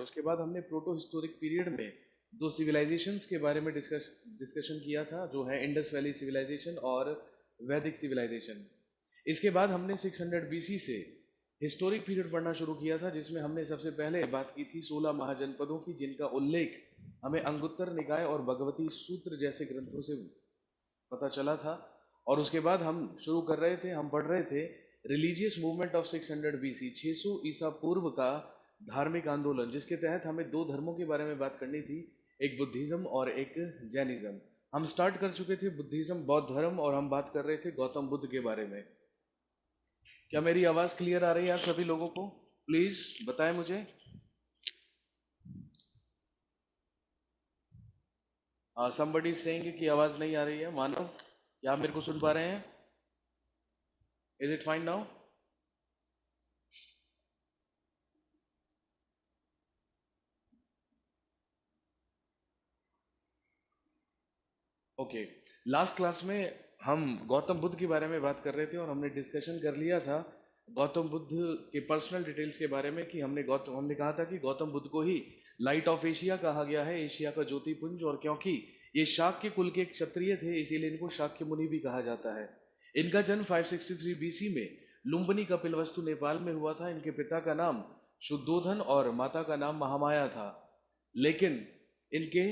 उसके बाद हमने प्रोटो हिस्टोरिक पीरियड में दो सिविलाइजेशंस के बारे में डिस्कशन किया था, जो है इंडस वैली सिविलाइजेशन और वैदिक सिविलाइजेशन। इसके बाद हमने 600 बीसी से हिस्टोरिक पीरियड पढ़ना शुरू किया था, जिसमें हमने सबसे पहले बात की थी 16 महाजनपदों की, जिनका उल्लेख हमें अंगुत्तर निकाय और भगवती सूत्र जैसे ग्रंथों से पता चला था। और उसके बाद हम पढ़ रहे थे रिलीजियस मूवमेंट ऑफ 600 बीसी, 600 ईसा पूर्व का धार्मिक आंदोलन, जिसके तहत हमें दो धर्मों के बारे में बात करनी थी, एक बुद्धिज्म और एक जैनिज्म। हम स्टार्ट कर चुके थे बुद्धिज्म, बौद्ध धर्म, और हम बात कर रहे थे गौतम बुद्ध के बारे में। क्या मेरी आवाज क्लियर आ रही है आप सभी लोगों को? प्लीज बताएं मुझे। समबडी सेइंग कि आवाज नहीं आ रही है। मानव, क्या आप मेरे को सुन पा रहे हैं? Is it fine now? Okay. Last class में हम गौतम बुद्ध के बारे में बात कर रहे थे और हमने डिस्कशन कर लिया था गौतम बुद्ध के पर्सनल डिटेल्स के बारे में, कि हमने कहा था कि गौतम बुद्ध को ही लाइट ऑफ एशिया कहा गया है, एशिया का ज्योतिपुंज। और क्योंकि ये शाक्य कुल के क्षत्रिय थे, इसीलिए इनको शाक्य मुनि भी कहा जाता है। इनका जन्म 563 बीसी में लुम्बिनी कपिलवस्तु नेपाल में हुआ था। इनके पिता का नाम शुद्धोधन और माता का नाम महामाया था। लेकिन इनके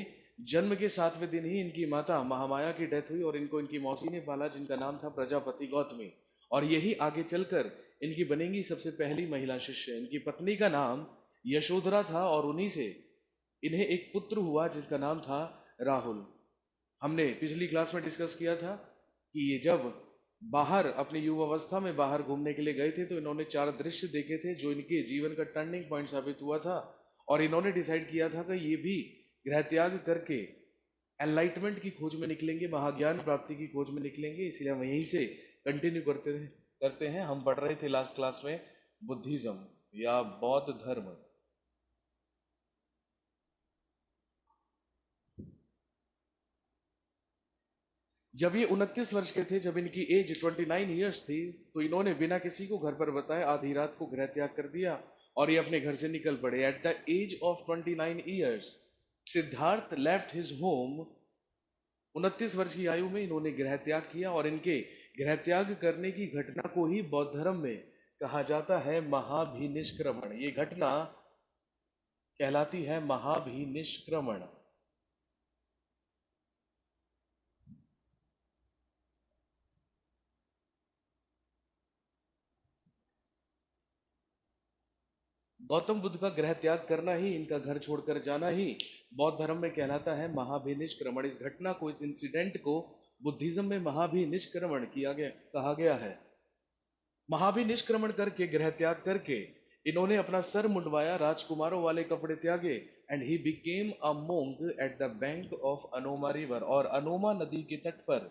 जन्म के 7वें दिन ही इनकी माता महामाया की डेथ हुई और इनको इनकी मौसी ने पाला, जिनका नाम था प्रजापति गौतमी। और यही आगे चलकर इनकी बनेंगी सबसे पहली महिला शिष्य। इनकी पत्नी का नाम यशोधरा था और उन्हीं से इन्हें एक पुत्र हुआ, जिसका नाम था राहुल। हमने पिछली क्लास में डिस्कस किया था कि ये जब बाहर अपनी युवावस्था में बाहर घूमने के लिए गए थे, तो इन्होंने 4 दृश्य देखे थे, जो इनके जीवन का टर्निंग पॉइंट साबित हुआ था। और इन्होंने डिसाइड किया था कि ये भी गृह त्याग करके एनलाइटमेंट की खोज में निकलेंगे, महाज्ञान प्राप्ति की खोज में निकलेंगे। इसलिए हम यहीं से कंटिन्यू करते हैं। हम पढ़ रहे थे लास्ट क्लास में बुद्धिज्म या बौद्ध धर्म। जब ये 29 वर्ष के थे, जब इनकी एज 29 ईयर्स थी, तो इन्होंने बिना किसी को घर पर बताए आधी रात को गृह त्याग कर दिया और ये अपने घर से निकल पड़े। At the age of 29 years Siddhartha left his home. 29 वर्ष की आयु में इन्होंने गृह त्याग किया और इनके गृह त्याग करने की घटना को ही बौद्ध धर्म में कहा जाता है महाभिनिष्क्रमण। ये घटना कहलाती है महाभिनिष्क्रमण। गौतम बुद्ध का गृह त्याग करना ही, इनका घर छोड़कर जाना ही बौद्ध धर्म में कहलाता है महाभिनिष्क्रमण। इस घटना को, इस इंसिडेंट को बुद्धिज्म में महाभिनिष्क्रमण कहा गया है। महाभिनिष्क्रमण करके, गृह त्याग करके इन्होंने अपना सर मुंडवाया, राजकुमारों वाले कपड़े त्यागे, and he became a monk eight the bank of Anoma river. और अनोमा नदी के तट पर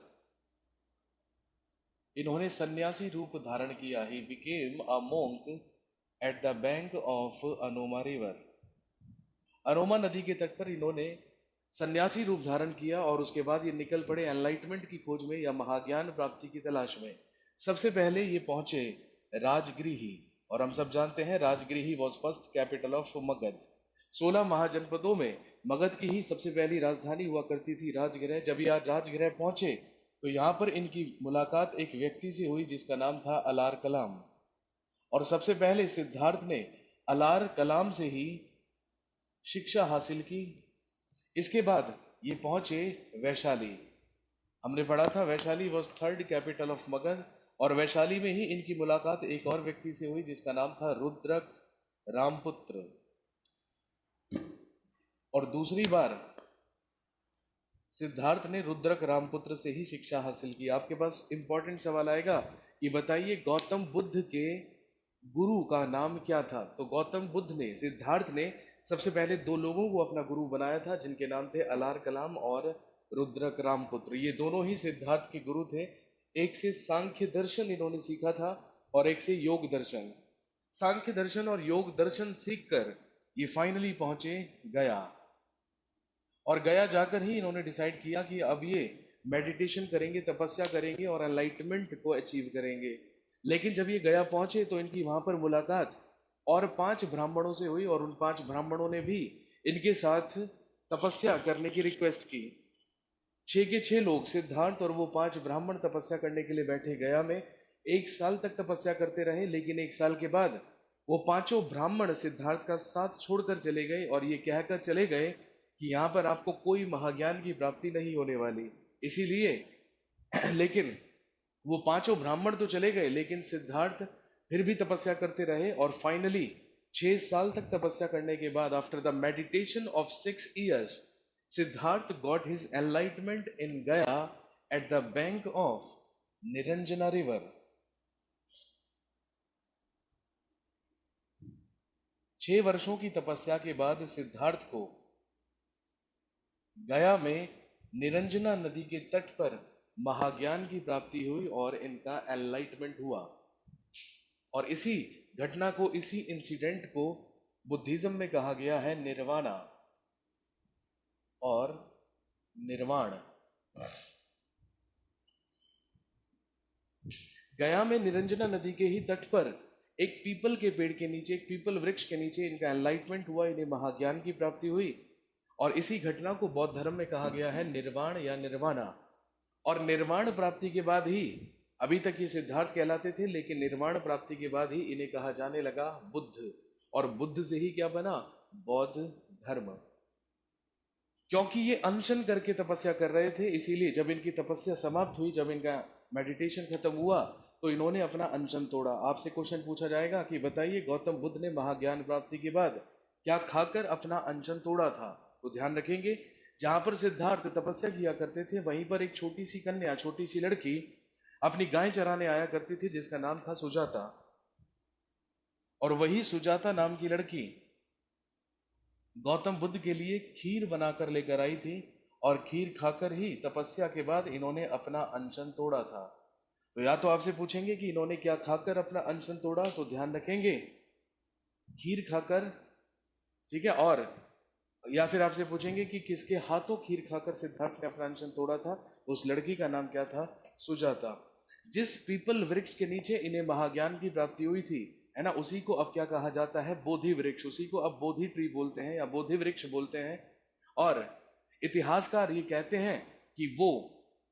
इन्होंने सन्यासी रूप धारण किया। He became a monk eight the bank of Anoma river. Anoma नदी के तट पर इन्होंने सन्यासी रूप धारण किया और उसके बाद ये निकल पड़े एनलाइटमेंट की खोज में या महाज्ञान प्राप्ति की तलाश में। सबसे पहले ये पहुंचे राजगृही, और हम सब जानते हैं Rajgrihi was first capital of Magadh. 16 महाजनपदों में मगध की ही सबसे पहली राजधानी हुआ करती थी राजगृह। जब ये राजगृह पहुंचे, तो यहाँ पर इनकी मुलाकात एक व्यक्ति से हुई, जिसका नाम था अलार कलाम। और सबसे पहले सिद्धार्थ ने अलार कलाम से ही शिक्षा हासिल की। इसके बाद ये पहुंचे वैशाली। हमने पढ़ा था Vaishali was third capital of Magadh, और वैशाली में ही इनकी मुलाकात एक और व्यक्ति से हुई, जिसका नाम था रुद्रक रामपुत्र। और दूसरी बार सिद्धार्थ ने रुद्रक रामपुत्र से ही शिक्षा हासिल की। आपके पास इंपॉर्टेंट सवाल आएगा, ये बताइए गौतम बुद्ध के गुरु का नाम क्या था? तो गौतम बुद्ध ने, सिद्धार्थ ने सबसे पहले 2 लोगों को अपना गुरु बनाया था, जिनके नाम थे अलार कलाम और रुद्रक रामपुत्र। ये दोनों ही सिद्धार्थ के गुरु थे। एक से सांख्य दर्शन इन्होंने सीखा था और एक से योग दर्शन। सांख्य दर्शन और योग दर्शन सीखकर ये फाइनली पहुंचे गया, और गया जाकर ही इन्होंने डिसाइड किया कि अब ये मेडिटेशन करेंगे, तपस्या करेंगे और एनलाइटमेंट को अचीव करेंगे। लेकिन जब ये गया पहुंचे, तो इनकी वहां पर मुलाकात और 5 ब्राह्मणों से हुई, और उन 5 ब्राह्मणों ने भी इनके साथ तपस्या करने की रिक्वेस्ट की। 6 के 6 लोग, सिद्धार्थ और वो 5 ब्राह्मण तपस्या करने के लिए बैठे गया में। 1 साल तक तपस्या करते रहे, लेकिन 1 साल के बाद वो पांचों ब्राह्मण सिद्धार्थ का साथ छोड़कर चले गए, और ये कहकर चले गए कि यहाँ पर आपको कोई महाज्ञान की प्राप्ति नहीं होने वाली। इसीलिए लेकिन वो पांचों ब्राह्मण तो चले गए, लेकिन सिद्धार्थ फिर भी तपस्या करते रहे, और फाइनली 6 साल तक तपस्या करने के बाद, after the meditation of 6 years, Siddhartha got his enlightenment in Gaya at the bank of Niranjana river. 6 वर्षों की तपस्या के बाद सिद्धार्थ को गया में निरंजना नदी के तट पर महाज्ञान की प्राप्ति हुई और इनका एनलाइटमेंट हुआ। और इसी घटना को, इसी इंसिडेंट को बुद्धिज्म में कहा गया है निर्वाणा और निर्वाण। गया में निरंजना नदी के ही तट पर एक पीपल के पेड़ के नीचे, एक पीपल वृक्ष के नीचे इनका एनलाइटमेंट हुआ, इन्हें महाज्ञान की प्राप्ति हुई। और इसी घटना को बौद्ध धर्म में कहा गया है निर्वाण या निर्वाणा। और निर्वाण प्राप्ति के बाद ही, अभी तक ये सिद्धार्थ कहलाते थे, लेकिन निर्वाण प्राप्ति के बाद ही इन्हें कहा जाने लगा बुद्ध। और बुद्ध से ही क्या बना? बौद्ध धर्म। क्योंकि ये अनशन करके तपस्या कर रहे थे, इसीलिए जब इनकी तपस्या समाप्त हुई, जब इनका मेडिटेशन खत्म हुआ, तो इन्होंने अपना अनशन तोड़ा। आपसे क्वेश्चन पूछा जाएगा कि बताइए गौतम बुद्ध ने महाज्ञान प्राप्ति के बाद क्या खाकर अपना अनशन तोड़ा था? तो ध्यान रखेंगे, जहां पर सिद्धार्थ तपस्या किया करते थे, वहीं पर एक छोटी सी कन्या, छोटी सी लड़की अपनी गाय चराने आया करती थी, जिसका नाम था सुजाता। और वही सुजाता नाम की लड़की गौतम बुद्ध के लिए खीर बनाकर लेकर आई थी, और खीर खाकर ही तपस्या के बाद इन्होंने अपना अनशन तोड़ा था। तो या तो आपसे पूछेंगे कि इन्होंने क्या खाकर अपना अनशन तोड़ा, तो ध्यान रखेंगे खीर खाकर, ठीक है। और या फिर आपसे पूछेंगे कि किसके हाथों खीर खाकर सिद्धार्थ ने अपना अनशन तोड़ा था, तो उस लड़की का नाम क्या था? सुजाता। जिस पीपल वृक्ष के नीचे इन्हें महाज्ञान की प्राप्ति हुई थी, है ना, उसी को अब क्या कहा जाता है? बोधि वृक्ष। उसी को अब बोधि ट्री बोलते हैं या बोधि वृक्ष बोलते हैं। और इतिहासकार ये कहते हैं कि वो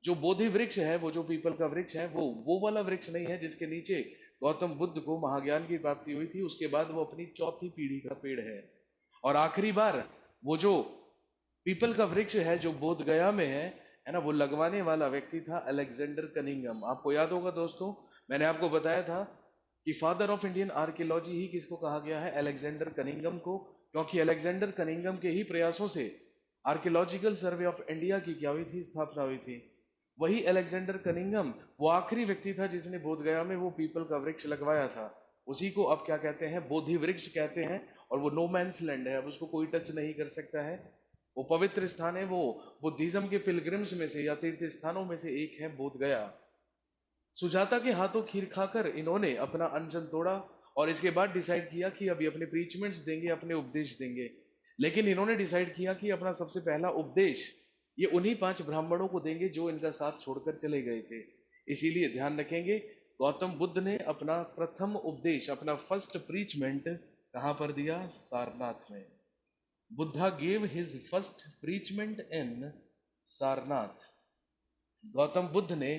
जो बोधि वृक्ष है, वो जो पीपल का वृक्ष है, वो वाला वृक्ष नहीं है जिसके नीचे गौतम बुद्ध को महाज्ञान की प्राप्ति हुई थी। उसके बाद वो अपनी चौथी पीढ़ी का पेड़ है। और आखिरी बार वो जो पीपल का वृक्ष है जो बोध गया में है ना, वो लगवाने वाला व्यक्ति था अलेक्जेंडर कनिंघम। आपको याद होगा दोस्तों, मैंने आपको बताया था कि फादर ऑफ इंडियन आर्कियोलॉजी ही किसको कहा गया है? अलेक्जेंडर कनिंघम को। क्योंकि अलेक्जेंडर कनिंघम के ही प्रयासों से आर्कियोलॉजिकल सर्वे ऑफ इंडिया की क्या हुई थी? स्थापना हुई थी। वही अलेक्जेंडर कनिंघम वो आखिरी व्यक्ति था जिसने बोधगया में वो पीपल का वृक्ष लगवाया था। उसी को अब क्या कहते हैं? बोधि वृक्ष कहते हैं। और वो नो मैंस लैंड है, अब उसको कोई टच नहीं कर सकता है। वो पवित्र स्थान है, वो बुद्धिज्म के पिलग्रिम्स में से या तीर्थ स्थानों में से एक है बोधगया। सुजाता के हाथों खीर खाकर इन्होंने अपना अनशन तोड़ा, और इसके बाद डिसाइड किया कि अभी अपने प्रीचमेंट्स देंगे, अपने उपदेश देंगे। लेकिन इन्होंने डिसाइड किया कि अपना सबसे पहला उपदेश ये उन्हीं 5 ब्राह्मणों को देंगे जो इनका साथ छोड़कर चले गए थे। इसीलिए ध्यान रखेंगे, गौतम बुद्ध ने अपना प्रथम उपदेश, अपना फर्स्ट प्रीचमेंट कहां पर दिया? सारनाथ में। बुद्धा गेव हिज फर्स्ट प्रीचमेंट इन सारनाथ। गौतम बुद्ध ने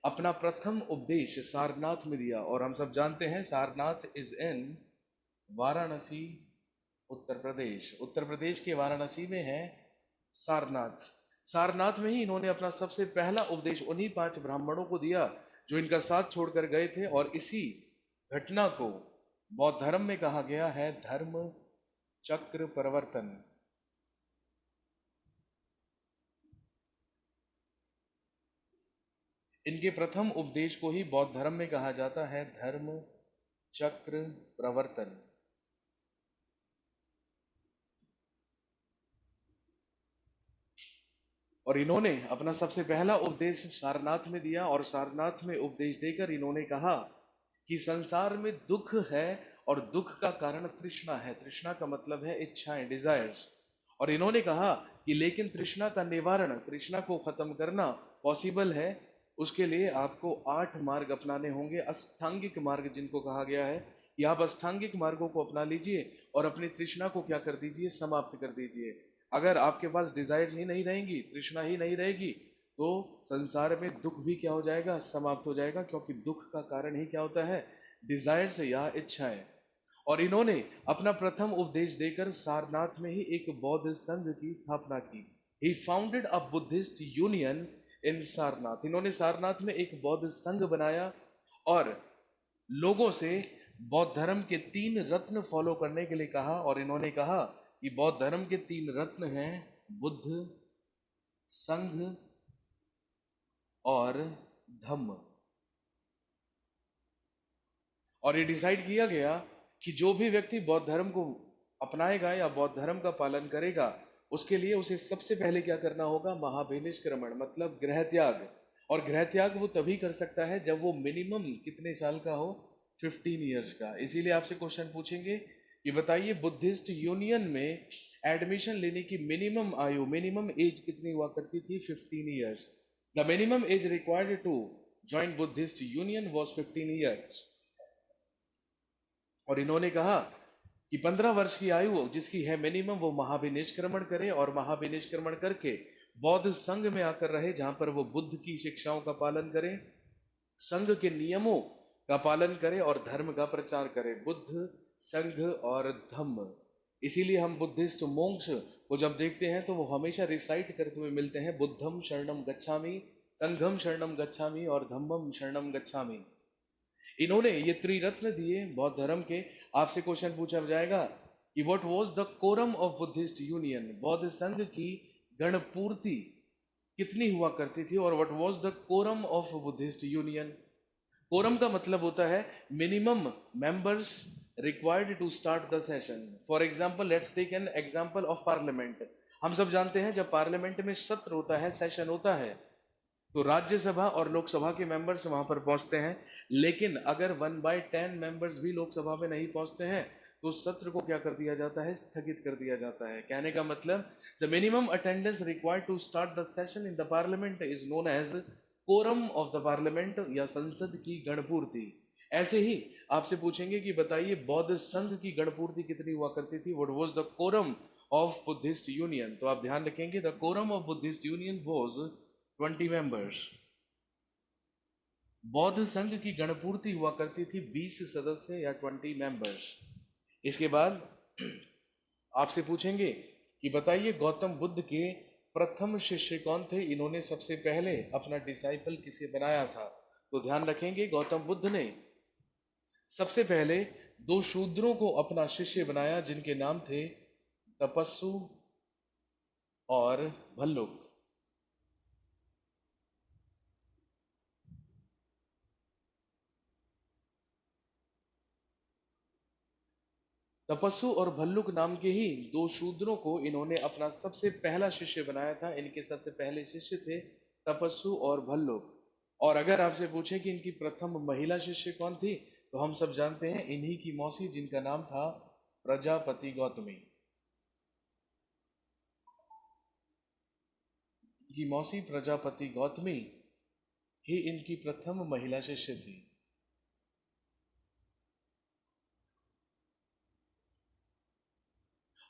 अपना प्रथम उपदेश सारनाथ में दिया। और हम सब जानते हैं सारनाथ इज इन वाराणसी, उत्तर प्रदेश। उत्तर प्रदेश के वाराणसी में है सारनाथ। सारनाथ में ही इन्होंने अपना सबसे पहला उपदेश उन्हीं 5 ब्राह्मणों को दिया जो इनका साथ छोड़कर गए थे। और इसी घटना को बौद्ध धर्म में कहा गया है धर्म चक्र प्रवर्तन। इनके प्रथम उपदेश को ही बौद्ध धर्म में कहा जाता है धर्म चक्र प्रवर्तन। और इन्होंने अपना सबसे पहला उपदेश सारनाथ में दिया। और सारनाथ में उपदेश देकर इन्होंने कहा कि संसार में दुख है, और दुख का कारण तृष्णा है। तृष्णा का मतलब है इच्छाएं, डिजायर्स। और इन्होंने कहा कि लेकिन तृष्णा का निवारण, तृष्णा को खत्म करना पॉसिबल है। उसके लिए आपको 8 मार्ग अपनाने होंगे, अष्टांगिक मार्ग जिनको कहा गया है। कि आप अष्टांगिक मार्गों को अपना लीजिए और अपनी तृष्णा को क्या कर दीजिए, समाप्त कर दीजिए। अगर आपके पास डिजायर्स ही नहीं रहेंगी, तृष्णा ही नहीं रहेगी, तो संसार में दुख भी क्या हो जाएगा, समाप्त हो जाएगा, क्योंकि दुख का कारण ही क्या होता है, डिजायर्स या इच्छाएं। और इन्होंने अपना प्रथम उपदेश देकर सारनाथ में ही एक बौद्ध संघ की स्थापना की। ही founded a Buddhist union in Sarnath. इन्होंने सारनाथ में एक बौद्ध संघ बनाया और लोगों से बौद्ध धर्म के 3 रत्न फॉलो करने के लिए कहा। और इन्होंने कहा कि बौद्ध धर्म के 3 रत्न हैं बुद्ध, संघ और धम्म। और ये डिसाइड किया गया कि जो भी व्यक्ति बौद्ध धर्म को अपनाएगा या बौद्ध धर्म का पालन करेगा, उसके लिए उसे सबसे पहले क्या करना होगा, महाभिनिष्क्रमण, मतलब गृह त्याग। और गृह त्याग वो तभी कर सकता है जब वो मिनिमम कितने साल का हो, 15 ईयर्स का। इसीलिए आपसे क्वेश्चन पूछेंगे कि बताइए बुद्धिस्ट यूनियन में एडमिशन लेने की मिनिमम आयु, मिनिमम एज कितनी हुआ करती थी, 15 years. The minimum age required to join Buddhist union was 15 years. और इन्होंने कहा कि 15 वर्ष की आयु जिसकी है मिनिमम, वो महाभिनिष्क्रमण करे और महाभिनिष्क्रमण करके बौद्ध संघ में आकर रहे, जहां पर वो बुद्ध की शिक्षाओं का पालन करे, संघ के नियमों का पालन करे और धर्म का प्रचार करे, बुद्ध, संघ और धम्म। इसीलिए हम बुद्धिस्ट मोंक्स को जब देखते हैं तो वो हमेशा रिसाइट करते हुए मिलते हैं, बुद्धम शरणम गच्छामि, संघम शरणम गच्छामि और धम्मम शरणम गच्छामि। इन्होंने ये त्रिरत्न दिए बौद्ध धर्म के। आपसे क्वेश्चन पूछा जाएगा कि what was the quorum of Buddhist union, बौद्ध संघ की गणपूर्ति कितनी हुआ करती थी, और what was the quorum of Buddhist union. Quorum का मतलब होता है minimum members required to start the session. For example let's take an example of parliament. हम सब जानते हैं जब पार्लियामेंट में सत्र होता है, सेशन होता है, तो राज्यसभा और लोकसभा के मेंबर्स वहां पर पहुंचते हैं। लेकिन अगर 1/10 मेंबर्स भी लोकसभा में नहीं पहुंचते हैं तो सत्र को क्या कर दिया जाता है, स्थगित कर दिया जाता है। कहने का मतलब the minimum attendance required to start the session in the parliament is known as quorum of the parliament, या संसद की गणपूर्ति। ऐसे ही आपसे पूछेंगे कि बताइए बौद्ध संघ की गणपूर्ति कितनी हुआ करती थी, what was the quorum of Buddhist union. तो आप ध्यान रखेंगे the quorum of Buddhist union was 20 members. बौद्ध संघ की गणपूर्ति हुआ करती थी 20 सदस्य या 20 मेंबर्स। इसके बाद आपसे पूछेंगे कि बताइए गौतम बुद्ध के प्रथम शिष्य कौन थे, इन्होंने सबसे पहले अपना डिसाइपल किसे बनाया था। तो ध्यान रखेंगे गौतम बुद्ध ने सबसे पहले 2 शूद्रों को अपना शिष्य बनाया, जिनके नाम थे तपस्सु और भल्लुक। तपस्सु और भल्लुक नाम के ही 2 शूद्रों को इन्होंने अपना सबसे पहला शिष्य बनाया था। इनके सबसे पहले शिष्य थे तपस्सु और भल्लुक। और अगर आपसे पूछे कि इनकी प्रथम महिला शिष्य कौन थी, तो हम सब जानते हैं इन्हीं की मौसी, जिनका नाम था प्रजापति गौतमी। की मौसी प्रजापति गौतमी ही इनकी प्रथम महिला शिष्य थी।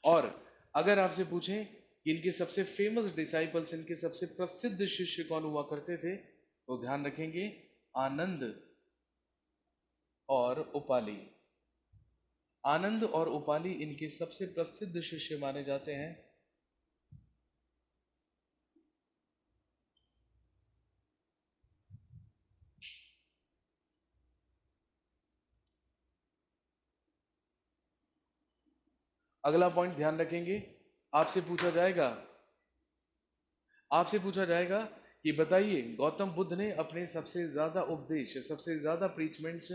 और अगर आपसे पूछें कि इनके सबसे फेमस डिसाइपल्स, इनके सबसे प्रसिद्ध शिष्य कौन हुआ करते थे, तो ध्यान रखेंगे आनंद और उपाली। आनंद और उपाली इनके सबसे प्रसिद्ध शिष्य माने जाते हैं। अगला पॉइंट ध्यान रखेंगे, आपसे पूछा जाएगा आपसे पूछा जाएगा कि बताइए गौतम बुद्ध ने अपने सबसे ज्यादा उपदेश, सबसे ज्यादा प्रीचमेंट्स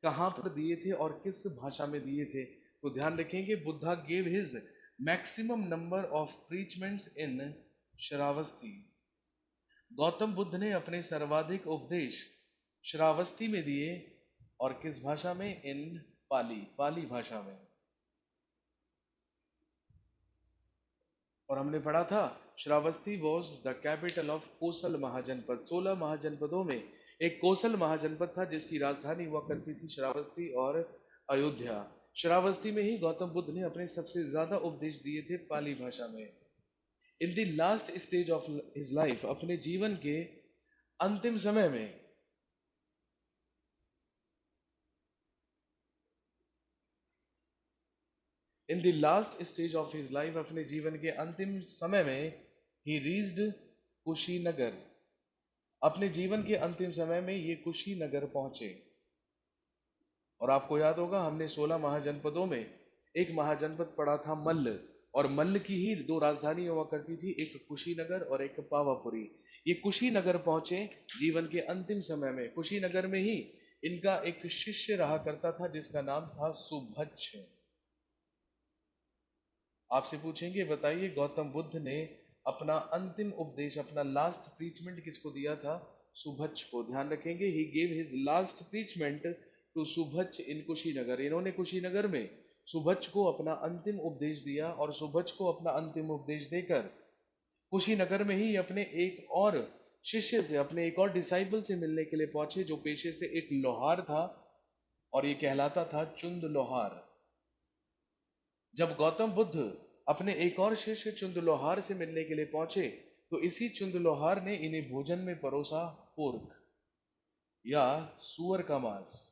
कहां पर दिए थे और किस भाषा में दिए थे। तो ध्यान रखेंगे Buddha gave his maximum number of preachments in Shravasti. Gautam Buddh ने अपने सर्वाधिक उपदेश श्रावस्ती में दिए, और किस भाषा में, इन पाली, पाली भाषा में। और हमने पढ़ा था Shravasti was the capital of Kosala Mahajanapada. 16 महाजनपदों में एक कोसल महाजनपद था जिसकी राजधानी हुआ करती थी श्रावस्ती, और अयोध्या। श्रावस्ती में ही गौतम बुद्ध ने अपने सबसे ज्यादा उपदेश दिए थे पाली भाषा में। In the last stage of his life, अपने जीवन के अंतिम समय में, in the last stage of his life, अपने जीवन के अंतिम समय में, ही रीच्ड कुशीनगर, अपने जीवन के अंतिम समय में ये कुशीनगर पहुंचे। और आपको याद होगा हमने 16 महाजनपदों में एक महाजनपद पढ़ा था मल्ल, और मल्ल की ही दो राजधानी हुआ करती थी, एक कुशीनगर और एक पावापुरी। ये कुशीनगर पहुंचे जीवन के अंतिम समय में। कुशीनगर में ही इनका एक शिष्य रहा करता था जिसका नाम था सुभच्छ। आपसे पूछेंगे बताइए गौतम बुद्ध ने अपना अंतिम उपदेश, अपना लास्ट प्रीचमेंट किसको दिया था? सुभच्छ को। ध्यान रखेंगे, he gave his last preachment to सुभच्छ इन कुशीनगर। इन्होंने कुशीनगर में सुभच्छ को अपना अंतिम उपदेश दिया, और सुभच्छ को अपना अंतिम उपदेश देकर कुशीनगर में ही अपने एक और शिष्य से, अपने एक और डिसाइबल से मिलने के लिए पहुंचे, जो पेशे से एक लोहार था, और ये कहलाता था चुंद लोहार। जब गौतम बुद्ध अपने एक और शिष्य चुंद लोहार से मिलने के लिए पहुंचे, तो इसी चुंद लोहार ने इन्हें भोजन में परोसा पोर्क, या सुअर का मांस।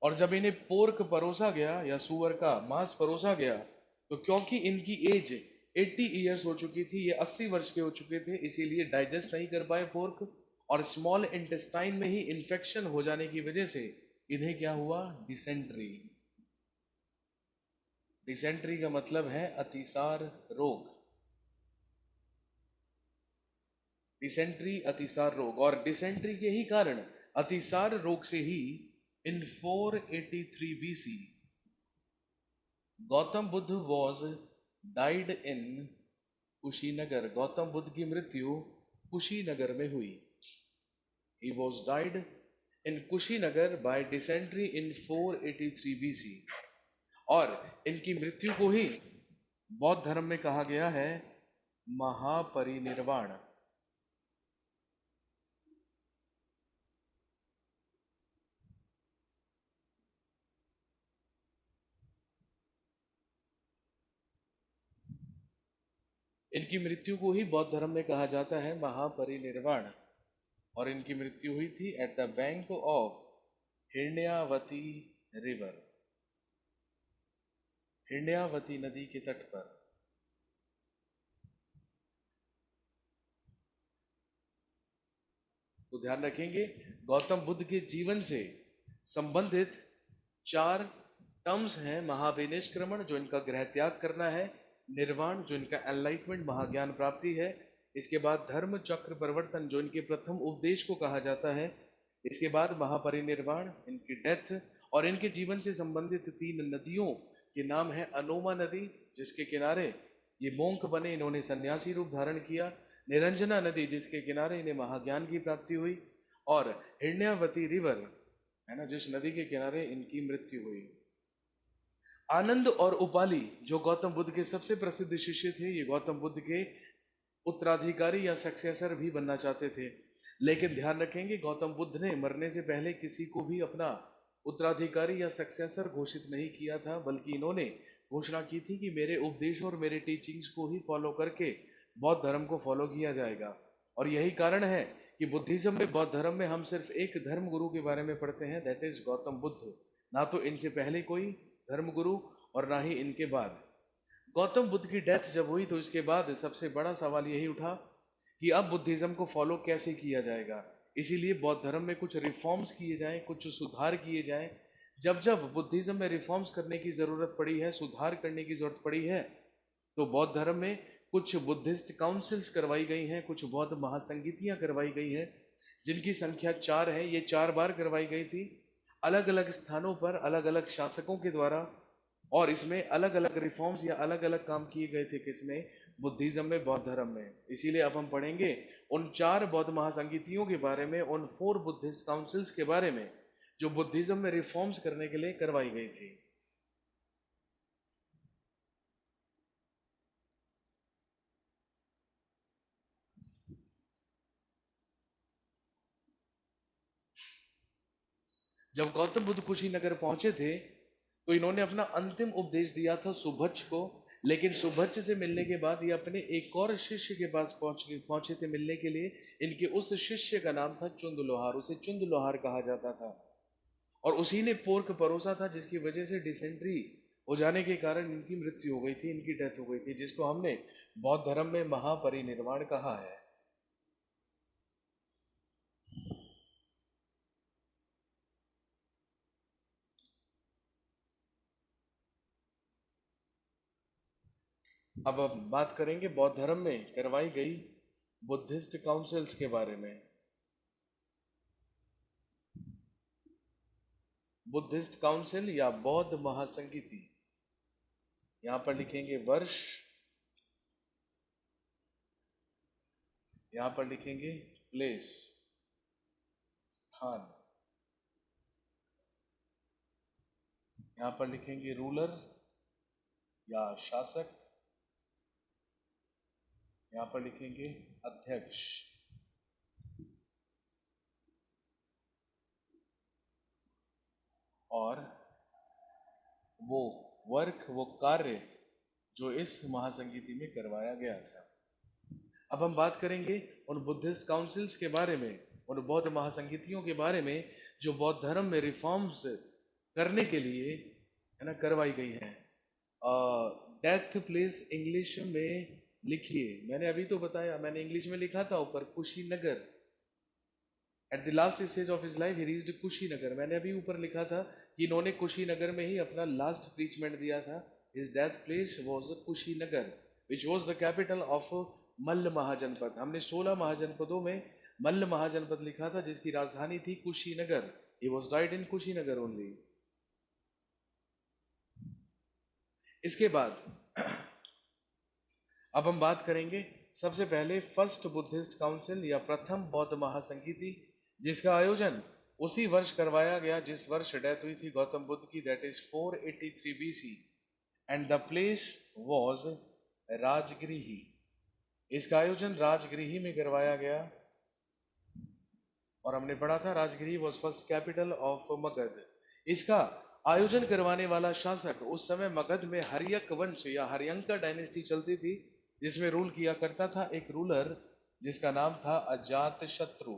और जब इन्हें पोर्क परोसा गया या सुअर का मांस परोसा गया, तो क्योंकि इनकी एज 80 ईयर्स हो चुकी थी, ये 80 वर्ष के हो चुके थे, इसीलिए डाइजेस्ट नहीं कर पाए पोर्क, और स्मॉल इंटेस्टाइन में ही इंफेक्शन हो जाने की वजह से इन्हें क्या हुआ? डिसेंट्री। डिसेंट्री का मतलब है अतिसार रोग। डिसेंट्री अतिसार रोग, और डिसेंट्री के ही कारण, अतिसार रोग से ही in 483 BC Gautam Buddha was died in Kushinagar. Gautam Buddha की मृत्यु कुशीनगर में हुई। He was died in Kushinagar by dysentery in 483 BC. और इनकी मृत्यु को ही बौद्ध धर्म में कहा गया है महापरिनिर्वाण। इनकी मृत्यु को ही बौद्ध धर्म में कहा जाता है महापरिनिर्वाण। और इनकी मृत्यु हुई थी at the bank of Hiranyavati river, Hiranyavati नदी के तट पर। तो ध्यान रखेंगे, गौतम बुद्ध के जीवन से संबंधित 4 टर्म्स हैं। महाविनिष्क्रमण, जो इनका गृह त्याग करना है। निर्वाण, जो इनका एनलाइटमेंट, महाज्ञान प्राप्ति है। इसके बाद धर्म चक्र परिवर्तन, जो इनके प्रथम उपदेश को कहा जाता है। इसके बाद महापरिनिर्वाण, इनकी डेथ। और इनके जीवन से संबंधित 3 नदियों के नाम है अनोमा नदी, जिसके किनारे ये मोंक बने, इन्होंने सन्यासी रूप धारण किया। निरंजना नदी, जिसके किनारे इन्हें महाज्ञान की प्राप्ति हुई। और हिरण्यावती रिवर है ना, जिस नदी के किनारे इनकी मृत्यु हुई। आनंद और उपाली, जो गौतम बुद्ध के सबसे प्रसिद्ध शिष्य थे, ये गौतम बुद्ध के उत्तराधिकारी या सक्सेसर भी बनना चाहते थे। लेकिन ध्यान रखेंगे, गौतम बुद्ध ने मरने से पहले किसी को भी अपना उत्तराधिकारी या सक्सेसर घोषित नहीं किया था, बल्कि इन्होंने घोषणा की थी कि मेरे उपदेश और मेरे टीचिंग्स को ही फॉलो करके बौद्ध धर्म को फॉलो किया जाएगा। और यही कारण है कि बुद्धिज्म में, बौद्ध धर्म में हम सिर्फ एक धर्म गुरु के बारे में पढ़ते हैं, दैट इज गौतम बुद्ध। ना तो इनसे पहले कोई धर्म गुरु और ना ही इनके बाद। गौतम बुद्ध की डेथ जब हुई, तो इसके बाद सबसे बड़ा सवाल यही उठा कि अब बुद्धिज्म को फॉलो कैसे किया जाएगा। इसीलिए बौद्ध धर्म में कुछ रिफॉर्म्स किए जाएं, कुछ सुधार किए जाएं। जब जब बुद्धिज्म में रिफॉर्म्स करने की जरूरत पड़ी है, सुधार करने की जरूरत पड़ी है, तो बौद्ध धर्म में कुछ बुद्धिस्ट काउंसिल्स करवाई गई हैं, कुछ बौद्ध महासंगीतियां करवाई गई हैं, जिनकी संख्या 4 है। ये 4 बार करवाई गई थी, अलग अलग स्थानों पर, अलग अलग शासकों के द्वारा। और इसमें अलग अलग रिफॉर्म्स या अलग अलग काम किए गए थे, किसमें? बुद्धिज्म में, बौद्ध धर्म में। इसीलिए अब हम पढ़ेंगे उन 4 बौद्ध महासंगीतियों के बारे में, उन 4 बुद्धिस्ट काउंसिल्स के बारे में, जो बुद्धिज्म में रिफॉर्म्स करने के लिए करवाई गई थी। जब गौतम बुद्ध कुशीनगर पहुंचे थे तो इन्होंने अपना अंतिम उपदेश दिया था सुभज्ज को। लेकिन सुभज्ज से मिलने के बाद ये अपने एक और शिष्य के पास पहुंचे थे मिलने के लिए। इनके उस शिष्य का नाम था चुंद लोहार, उसे चुंद लोहार कहा जाता था। और उसी ने पोर्क परोसा था जिसकी वजह से डिसेंट्री हो जाने के कारण इनकी मृत्यु हो गई थी, इनकी डेथ हो गई थी, जिसको हमने बौद्ध धर्म में महापरिनिर्वाण कहा है। अब बात करेंगे बौद्ध धर्म में करवाई गई बुद्धिस्ट काउंसिल्स के बारे में। बुद्धिस्ट काउंसिल या बौद्ध महासंगीति, यहां पर लिखेंगे वर्ष, यहां पर लिखेंगे प्लेस, स्थान, यहां पर लिखेंगे रूलर या शासक, यहां पर लिखेंगे अध्यक्ष। और वो वर्क, वो कार्य जो इस महासंगीति में करवाया गया था। अब हम बात करेंगे उन बुद्धिस्ट काउंसिल्स के बारे में, उन बौद्ध महासंगीतियों के बारे में जो बौद्ध धर्म में रिफॉर्म्स करने के लिए है ना करवाई गई हैं। डेथ प्लेस इंग्लिश में लिखिए, मैंने अभी तो बताया, मैंने इंग्लिश में लिखा था ऊपर Kushinagar. At the last stage of his life he reached Kushinagar, मैंने अभी ऊपर लिखा था कि इन्होंने कुशीनगर में ही अपना लास्ट प्रीचमेंट दिया था। His death place was Kushinagar which was the capital of Malla Mahajanapada. हमने 16 महाजनपदों में मल्ल महाजनपद लिखा था जिसकी राजधानी थी Kushinagar. He was died in Kushinagar only. इसके बाद अब हम बात करेंगे सबसे पहले फर्स्ट बुद्धिस्ट काउंसिल या प्रथम बौद्ध महासंगीति, जिसका आयोजन उसी वर्ष करवाया गया जिस वर्ष डेथ हुई थी गौतम बुद्ध की, that is 483 BC, and the place was Rajgrihi. इसका आयोजन राजगृही में करवाया गया और हमने पढ़ा था Rajgrihi was first capital of Magadh. इसका आयोजन करवाने वाला शासक, उस समय मगध में हर्यक वंश या हर्यंका डायनेस्टी चलती थी जिसमें रूल किया करता था एक रूलर जिसका नाम था अजात शत्रु।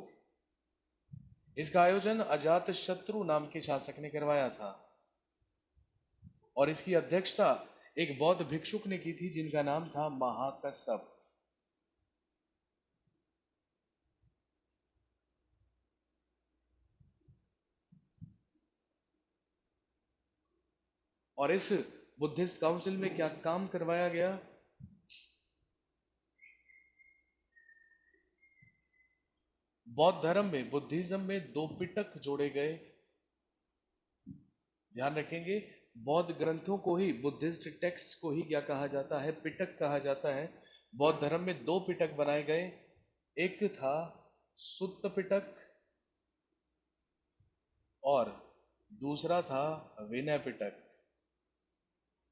इसका आयोजन अजात शत्रु नाम के शासक ने करवाया था और इसकी अध्यक्षता एक बौद्ध भिक्षुक ने की थी जिनका नाम था महाकश्यप। और इस बुद्धिस्ट काउंसिल में क्या काम करवाया गया? बौद्ध धर्म में, बुद्धिज्म में दो पिटक जोड़े गए। ध्यान रखेंगे, बौद्ध ग्रंथों को ही, बुद्धिस्ट टेक्स्ट को ही क्या कहा जाता है? पिटक कहा जाता है। बौद्ध धर्म में दो पिटक बनाए गए, एक था सुत्त पिटक और दूसरा था विनय पिटक।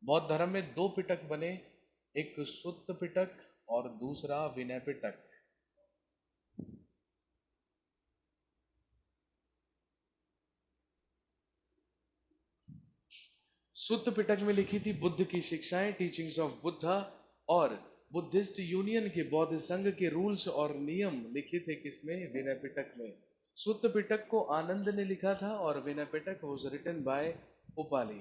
बौद्ध धर्म में दो पिटक बने, एक सुत्त पिटक और दूसरा विनय पिटक। सुत्त पिटक में लिखी थी बुद्ध की शिक्षाएं, टीचिंग्स ऑफ बुद्धा, और बुद्धिस्ट यूनियन के, बौद्ध संघ के रूल्स और नियम लिखे थे किसमें? विनय पिटक में। सुत्त पिटक को आनंद ने लिखा था और Vinaya Pitaka was written by Upali.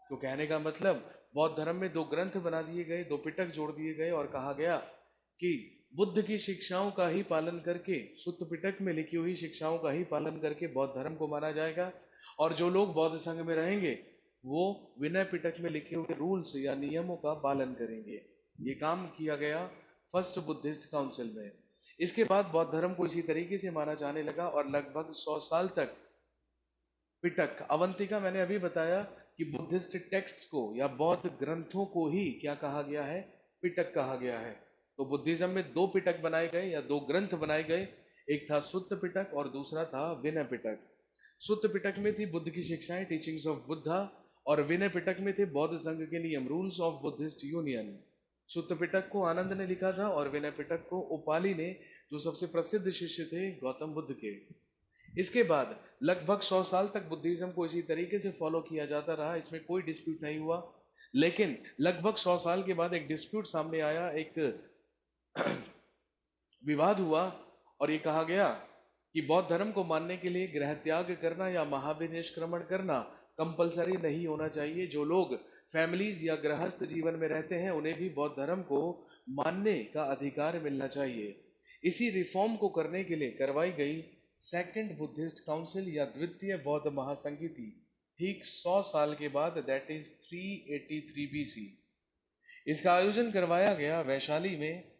तो कहने का मतलब, बौद्ध धर्म में दो ग्रंथ बना दिए गए, दो पिटक जोड़ दिए गए और कहा गया कि बुद्ध की शिक्षाओं का ही पालन करके, सुत्त पिटक में लिखी हुई शिक्षाओं का ही पालन करके बौद्ध धर्म को माना जाएगा। और जो लोग बौद्ध संघ में रहेंगे वो विनय पिटक में लिखे हुए रूल्स या नियमों का पालन करेंगे। ये काम किया गया फर्स्ट बुद्धिस्ट काउंसिल में। इसके बाद बौद्ध धर्म को इसी तरीके से माना जाने लगा और लगभग 100 साल तक पिटक, अवंतिका, मैंने अभी बताया कि बुद्धिस्ट टेक्स्ट को या बौद्ध ग्रंथों को ही क्या कहा गया है? पिटक कहा गया है। तो बुद्धिज्म में दो पिटक बनाए गए या दो ग्रंथ बनाए गए, एक था सुत्त पिटक और दूसरा था विनय पिटक। सुत्त पिटक में थी बुद्ध की शिक्षाएं, टीचिंग्स ऑफ बुद्धा, और विनय पिटक में थे बौद्ध संघ के नियम, रूल्स ऑफ बुद्धिस्ट यूनियन। सुत्त पिटक को आनंद ने लिखा था और विनय पिटक को उपाली ने, जो सबसे प्रसिद्ध शिष्य थे गौतम बुद्ध के। इसके बाद लगभग 100 साल तक बुद्धिज्म को इसी तरीके से फॉलो किया जाता रहा, इसमें कोई डिस्प्यूट नहीं हुआ। लेकिन लगभग 100 साल के बाद एक डिस्प्यूट सामने आया, एक विवाद हुआ, और ये कहा गया कि बौद्ध धर्म को मानने के लिए गृह त्याग करना या महाविनिष्क्रमण करना कंपलसरी नहीं होना चाहिए। जो लोग फैमिलीज या गृहस्थ जीवन में रहते हैं उन्हें भी बौद्ध धर्म को मानने का अधिकार मिलना चाहिए। इसी रिफॉर्म को करने के लिए करवाई गई सेकंड बुद्धिस्ट काउंसिल या द्वितीय बौद्ध महासंगीति ठीक 100 साल के बाद, दैट इज 383 बीसी, इसका आयोजन करवाया गया वैशाली में।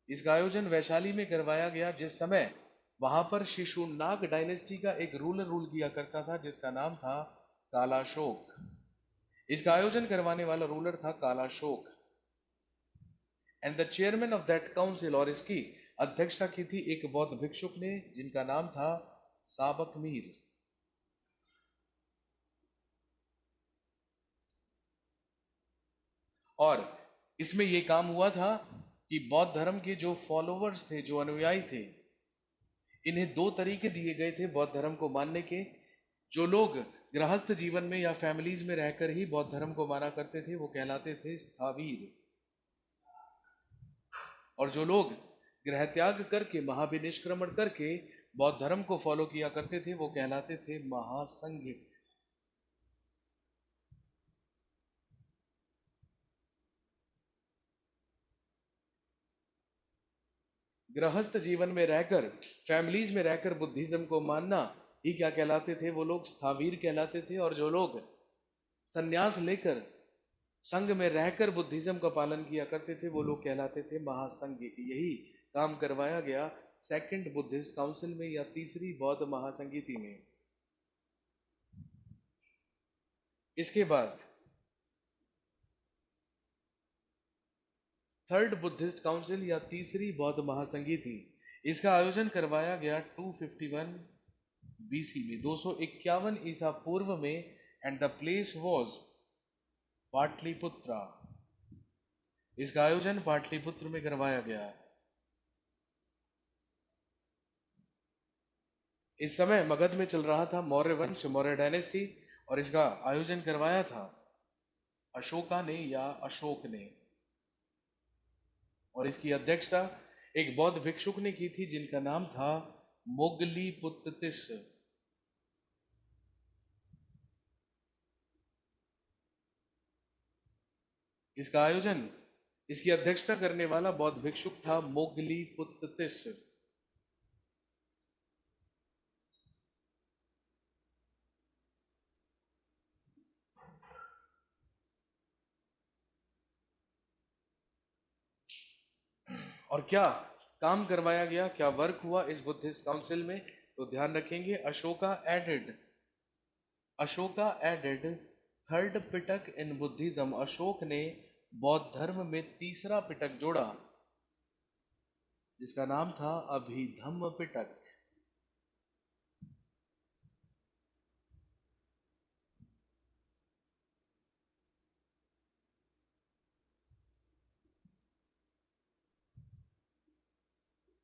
इसका आयोजन वैशाली में करवाया गया, जिस समय वहां पर शिशुनाग डायनेस्टी का एक रूलर रूल किया करता था जिसका नाम था कालाशोक। इसका आयोजन करवाने वाला रूलर था Kalashoka, and the chairman of that council, और इसकी अध्यक्षता की थी एक बौद्ध भिक्षुक ने जिनका नाम था साबक मीर। और इसमें यह काम हुआ था कि बौद्ध धर्म के जो फॉलोवर्स थे, जो अनुयायी थे, इन्हें दो तरीके दिए गए थे बौद्ध धर्म को मानने के। जो लोग गृहस्थ जीवन में या फैमिलीज में रहकर ही बौद्ध धर्म को माना करते थे वो कहलाते थे स्थावीर, और जो लोग गृह त्याग करके महाविनिष्क्रमण करके बौद्ध धर्म को फॉलो किया करते थे वो कहलाते थे महासंघिक। गृहस्थ जीवन में रहकर, फैमिलीज में रहकर बुद्धिज्म को मानना ही क्या कहलाते थे, वो लोग स्थावीर कहलाते थे। और जो लोग संन्यास लेकर संघ में रहकर बुद्धिज्म का पालन किया करते थे वो लोग कहलाते थे महासंघिक। यही काम करवाया गया सेकंड बुद्धिस्ट काउंसिल में या तीसरी बौद्ध महासंगीति में। इसके बाद थर्ड बुद्धिस्ट काउंसिल या तीसरी बौद्ध महासंगीति, इसका आयोजन करवाया गया 251 बीसी में, 251 ईसा पूर्व में, and the place was Pataliputra. इसका आयोजन पाटलिपुत्र में करवाया गया। इस समय मगध में चल रहा था मौर्य वंश, मौर्य डायनेस्टी, और इसका आयोजन करवाया था अशोका ने या अशोक ने, और इसकी अध्यक्षता एक बौद्ध भिक्षुक ने की थी जिनका नाम था मोगलीपुत्तिस। इसका आयोजन, इसकी अध्यक्षता करने वाला बौद्ध भिक्षुक था मोगलीपुत्तिस। और क्या काम करवाया गया, क्या वर्क हुआ इस बुद्धिस्ट काउंसिल में, तो ध्यान रखेंगे। Ashoka added third Pitaka in Buddhism. Ashok ने बौद्ध धर्म में तीसरा पिटक जोड़ा जिसका नाम था अभिधम्म पिटक।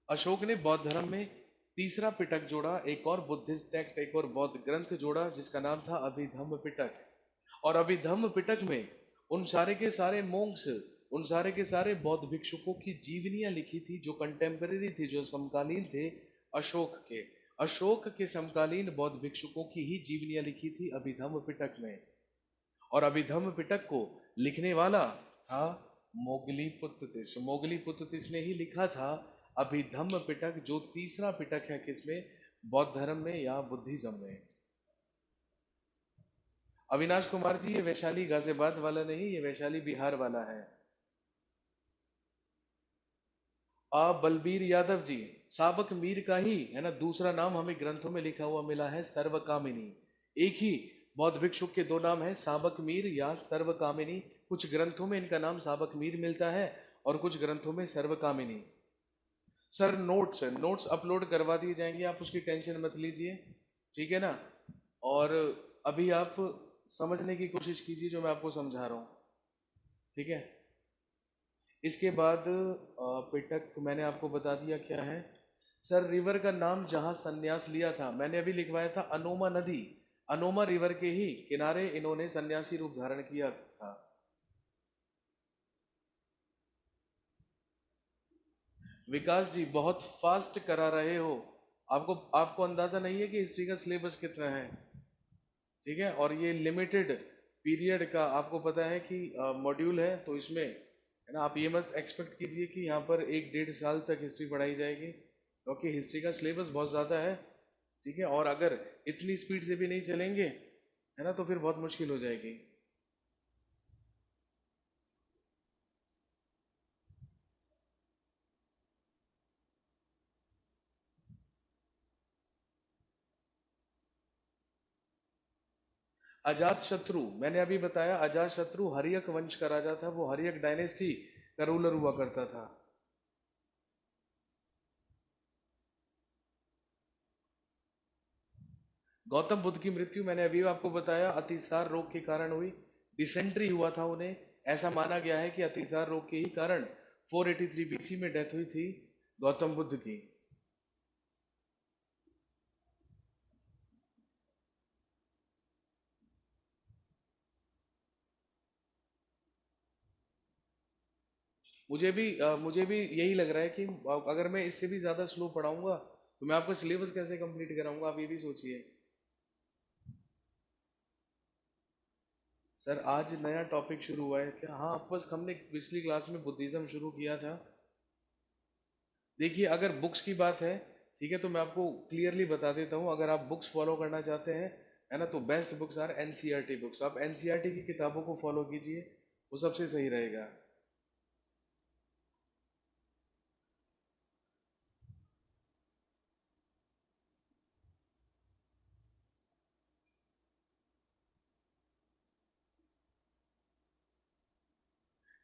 अशोक ने बौद्ध धर्म में तीसरा पिटक जोड़ा, एक और बुद्धिस्ट टेक्स्ट, एक और बौद्ध ग्रंथ जोड़ा जिसका नाम था अभिधम्म पिटक। और अभिधम्म पिटक में उन सारे के सारे मोंक्स, उन सारे के सारे बौद्ध भिक्षुकों की जीवनियां लिखी थी जो कंटेम्पररी थी, जो समकालीन थे अशोक के। अशोक के समकालीन बौद्ध भिक्षुकों की ही जीवनियां लिखी थी अभिधम्म पिटक में। और अभिधम्म पिटक को लिखने वाला था मोगलीपुत्तिस। मोगलीपुत्तिस ने ही लिखा था अभिधम्म पिटक, जो तीसरा पिटक है किसमें, बौद्ध धर्म में या बुद्धिज्म में। अविनाश कुमार जी, ये वैशाली गाजियाबाद वाला नहीं, ये वैशाली बिहार वाला है। बलबीर यादव जी, साबक मीर का ही है ना दूसरा नाम हमें ग्रंथों में लिखा हुआ मिला है, सर्वकामिनी। एक ही बौद्ध भिक्षुक के दो नाम है, साबक मीर या सर्वकामिनी। कुछ ग्रंथों में इनका नाम साबक मीर मिलता है और कुछ ग्रंथों में सर्वकामिनी। सर नोट्स नोट्स अपलोड करवा दिए जाएंगे, आप उसकी टेंशन मत लीजिए, ठीक है ना। और अभी आप समझने की कोशिश कीजिए जो मैं आपको समझा रहा हूँ, ठीक है। इसके बाद पिटक मैंने आपको बता दिया क्या है। सर रिवर का नाम जहां संन्यास लिया था, मैंने अभी लिखवाया था अनोमा नदी, अनोमा रिवर के ही किनारे इन्होंने सन्यासी रूप धारण किया था। विकास जी बहुत फास्ट करा रहे हो, आपको आपको अंदाजा नहीं है कि हिस्ट्री का सिलेबस कितना है, ठीक है, और ये लिमिटेड पीरियड का आपको पता है कि मॉड्यूल है, तो इसमें है ना, आप ये मत एक्सपेक्ट कीजिए कि यहाँ पर 1 डेढ़ साल तक हिस्ट्री पढ़ाई जाएगी, क्योंकि हिस्ट्री का सिलेबस बहुत ज़्यादा है, ठीक है, और अगर इतनी स्पीड से भी नहीं चलेंगे है ना, तो फिर बहुत मुश्किल हो जाएगी। अजात शत्रु, मैंने अभी बताया, अजात शत्रु हर्यक वंश का राजा था, वो हर्यक डायनेस्टी का रूलर हुआ करता था। गौतम बुद्ध की मृत्यु मैंने अभी आपको बताया अतिसार रोग के कारण हुई, डिसेंट्री हुआ था उन्हें, ऐसा माना गया है कि अतिसार रोग के ही कारण 483 बीसी में डेथ हुई थी गौतम बुद्ध की। मुझे भी यही लग रहा है कि अगर मैं इससे भी ज्यादा स्लो पढ़ाऊंगा तो मैं आपको सिलेबस कैसे कंप्लीट कराऊंगा, आप ये भी सोचिए। सर आज नया टॉपिक शुरू हुआ है क्या? हाँ, बस हमने पिछली क्लास में बुद्धिज्म शुरू किया था। देखिए अगर बुक्स की बात है, ठीक है, तो मैं आपको क्लियरली बता देता हूँ, अगर आप बुक्स फॉलो करना चाहते हैं है ना, तो best books are NCERT books, आप एनसीईआरटी की किताबों को फॉलो कीजिए, वो सबसे सही रहेगा।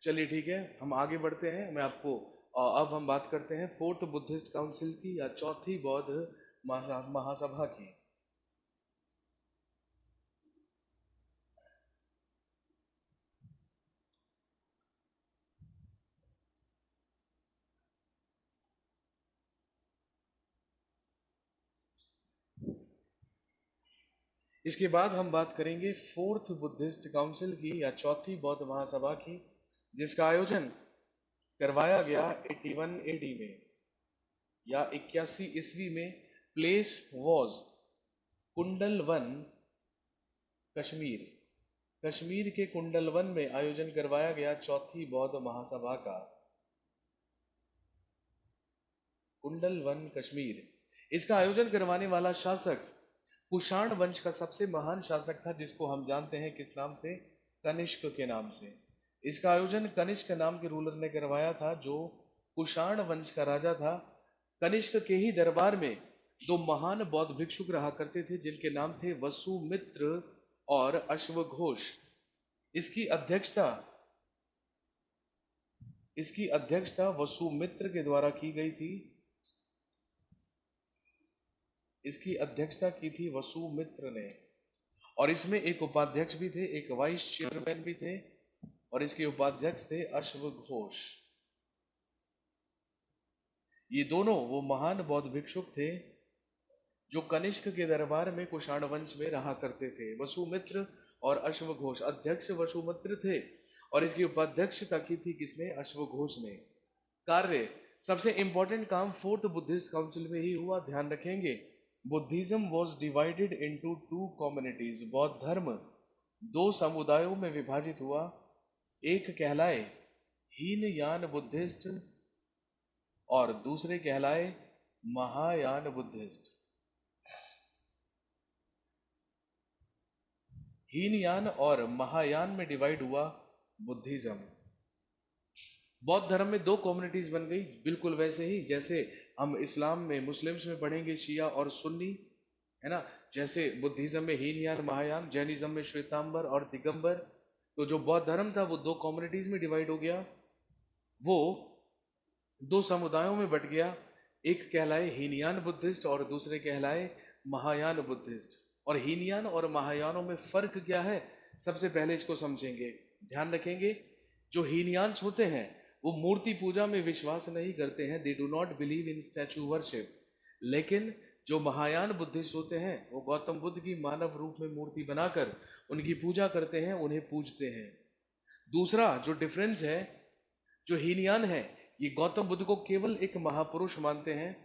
चलिए ठीक है, हम आगे बढ़ते हैं, मैं आपको अब हम बात करते हैं फोर्थ बुद्धिस्ट काउंसिल की या चौथी बौद्ध महासभा की। इसके बाद हम बात करेंगे फोर्थ बुद्धिस्ट काउंसिल की या चौथी बौद्ध महासभा की, जिसका आयोजन करवाया गया 81 एडी में या 81 ईस्वी में। प्लेस वॉज कुंडल वन, कश्मीर, कश्मीर के कुंडल वन में आयोजन करवाया गया चौथी बौद्ध महासभा का। कुंडल वन कश्मीर, इसका आयोजन करवाने वाला शासक कुषाण वंश का सबसे महान शासक था, जिसको हम जानते हैं किस नाम से, कनिष्क के नाम से। इसका आयोजन कनिष्क नाम के रूलर ने करवाया था, जो कुषाण वंश का राजा था। कनिष्क के ही दरबार में दो महान बौद्ध भिक्षुक रहा करते थे, जिनके नाम थे वसुमित्र और अश्वघोष। इसकी अध्यक्षता इसकी अध्यक्षता वसुमित्र के द्वारा की गई थी। इसकी अध्यक्षता की थी वसुमित्र ने, और इसमें एक उपाध्यक्ष भी थे, एक वाइस चेयरमैन भी थे, और इसके उपाध्यक्ष थे अश्वघोष। ये दोनों वो महान बौद्ध भिक्षुक थे जो कनिष्क के दरबार में कुषाण वंश में रहा करते थे। वसुमित्र और अश्वघोष, अध्यक्ष वसुमित्र थे और इसकी उपाध्यक्षता की थी किसने, अश्वघोष ने। कार्य, सबसे इंपॉर्टेंट काम फोर्थ बुद्धिस्ट काउंसिल में ही हुआ, ध्यान रखेंगे। Buddhism was divided into two communities, बौद्ध धर्म दो समुदायों में विभाजित हुआ, एक कहलाए हीनयान बुद्धिस्ट और दूसरे कहलाए महायान बुद्धिस्ट। हीनयान और महायान में डिवाइड हुआ बुद्धिज्म। बौद्ध धर्म में दो कम्युनिटीज बन गई, बिल्कुल वैसे ही जैसे हम इस्लाम में मुस्लिम्स में पढ़ेंगे शिया और सुन्नी, है ना, जैसे बुद्धिज्म में हीनयान महायान, जैनिज्म में श्वेतांबर और दिगंबर। तो जो बौद्ध धर्म था वो दो कम्युनिटीज में डिवाइड हो गया, वो दो समुदायों में बट गया, एक कहलाए हीनयान बुद्धिस्ट और दूसरे कहलाए महायान बुद्धिस्ट। और हीनयान और महायानों में फर्क क्या है, सबसे पहले इसको समझेंगे, ध्यान रखेंगे। जो हीनयान्स होते हैं वो मूर्ति पूजा में विश्वास नहीं करते हैं, दे do not believe in statue worship. लेकिन जो महायान बुद्धिस्ट होते हैं वो गौतम बुद्ध की मानव रूप में मूर्ति बनाकर उनकी पूजा करते हैं, उन्हें पूजते हैं। दूसरा जो डिफरेंस है, जो हीनयान है, ये गौतम बुद्ध को केवल एक महापुरुष मानते हैं,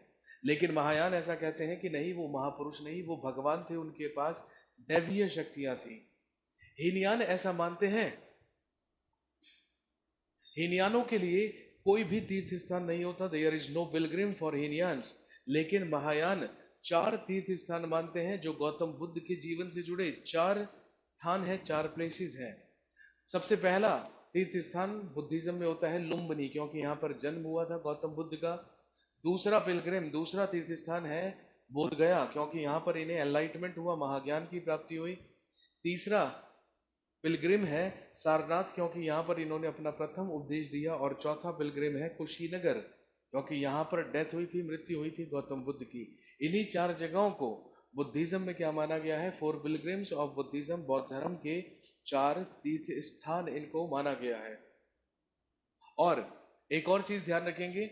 लेकिन महायान ऐसा कहते हैं कि नहीं, वो महापुरुष नहीं, वो भगवान थे, उनके पास दैवीय शक्तियां थी। हीनयान ऐसा मानते हैं, हीनयानों के लिए कोई भी तीर्थ स्थान नहीं होता, there is no pilgrim for Hinayanas. लेकिन महायान 4 तीर्थ स्थान मानते हैं, जो गौतम बुद्ध के जीवन से जुड़े 4 स्थान है, 4 प्लेसेस हैं। सबसे पहला तीर्थ स्थान बुद्धिज्म में होता है लुम्बिनी, क्योंकि यहाँ पर जन्म हुआ था गौतम बुद्ध का। दूसरा पिलग्रिम, दूसरा तीर्थ स्थान है बोध गया, क्योंकि यहाँ पर इन्हें एनलाइटमेंट हुआ, महाज्ञान की प्राप्ति हुई। तीसरा पिलग्रिम है सारनाथ, क्योंकि यहाँ पर इन्होंने अपना प्रथम उपदेश दिया। और चौथा पिलग्रिम है कुशीनगर, क्योंकि यहाँ पर डेथ हुई थी, मृत्यु हुई थी गौतम बुद्ध की। इन्हीं 4 जगहों को बुद्धिज्म में क्या माना गया है? 4 पिलग्रिम्स ऑफ बुद्धिज्म, बौद्ध धर्म के 4 तीर्थ स्थान इनको माना गया है। और एक और चीज ध्यान रखेंगे,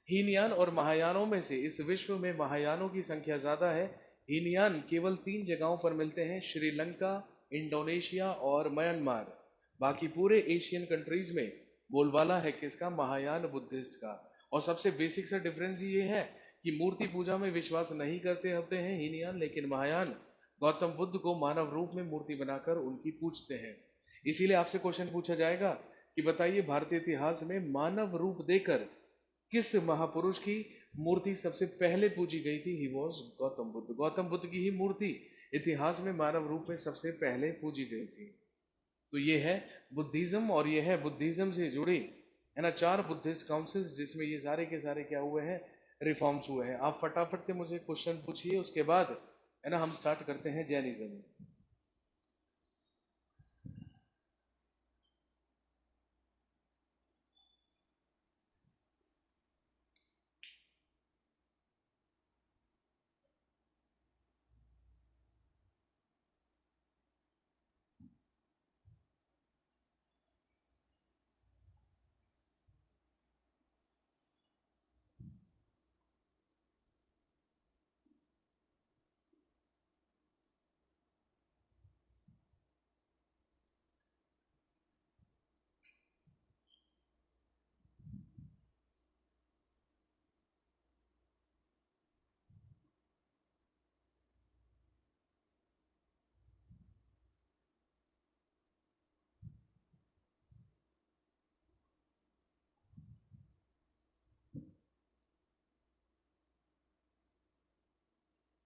हीनयान और महायानों में से इस विश्व में महायानों की संख्या ज्यादा है। हीनयान केवल 3 जगहों पर मिलते हैं, श्रीलंका, इंडोनेशिया और म्यांमार। बाकी पूरे एशियन कंट्रीज में बोलबाला है किसका? महायान बुद्धिस्ट का। और सबसे बेसिक सा डिफरेंस ये है कि मूर्ति पूजा में विश्वास नहीं करते होते हैं हीनयान, लेकिन महायान गौतम बुद्ध को मानव रूप में मूर्ति बनाकर उनकी पूजते हैं। इसीलिए आपसे क्वेश्चन पूछा जाएगा कि बताइए भारतीय इतिहास में मानव रूप देकर किस महापुरुष की मूर्ति सबसे पहले पूजी गई थी? He was Gautam Buddha. गौतम बुद्ध की ही मूर्ति इतिहास में मानव रूप में सबसे पहले पूजी गई थी। तो ये है बुद्धिज्म, और ये है बुद्धिज्म से जुड़ी है ना 4 बुद्धिस्ट काउंसिल्स, जिसमें ये सारे के सारे क्या हुए हैं? रिफॉर्म्स हुए हैं। आप फटाफट से मुझे क्वेश्चन पूछिए, उसके बाद है ना हम स्टार्ट करते हैं जैनिज्म।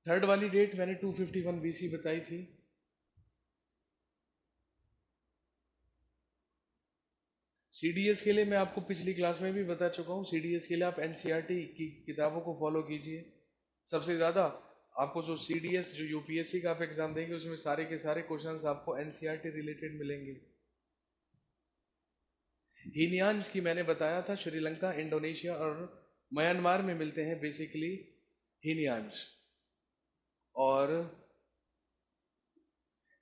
थर्ड वाली डेट मैंने 251 बीसी बताई थी। सीडीएस के लिए मैं आपको पिछली क्लास में भी बता चुका हूँ, सीडीएस के लिए आप एनसीईआरटी की किताबों को फॉलो कीजिए। सबसे ज्यादा आपको जो सीडीएस, जो यूपीएससी का आप एग्जाम देंगे, उसमें सारे के सारे क्वेश्चंस आपको एनसीईआरटी रिलेटेड मिलेंगे। हीनयान्स की मैंने बताया था, श्रीलंका, इंडोनेशिया और म्यांमार में मिलते हैं बेसिकली हीनयान्स। और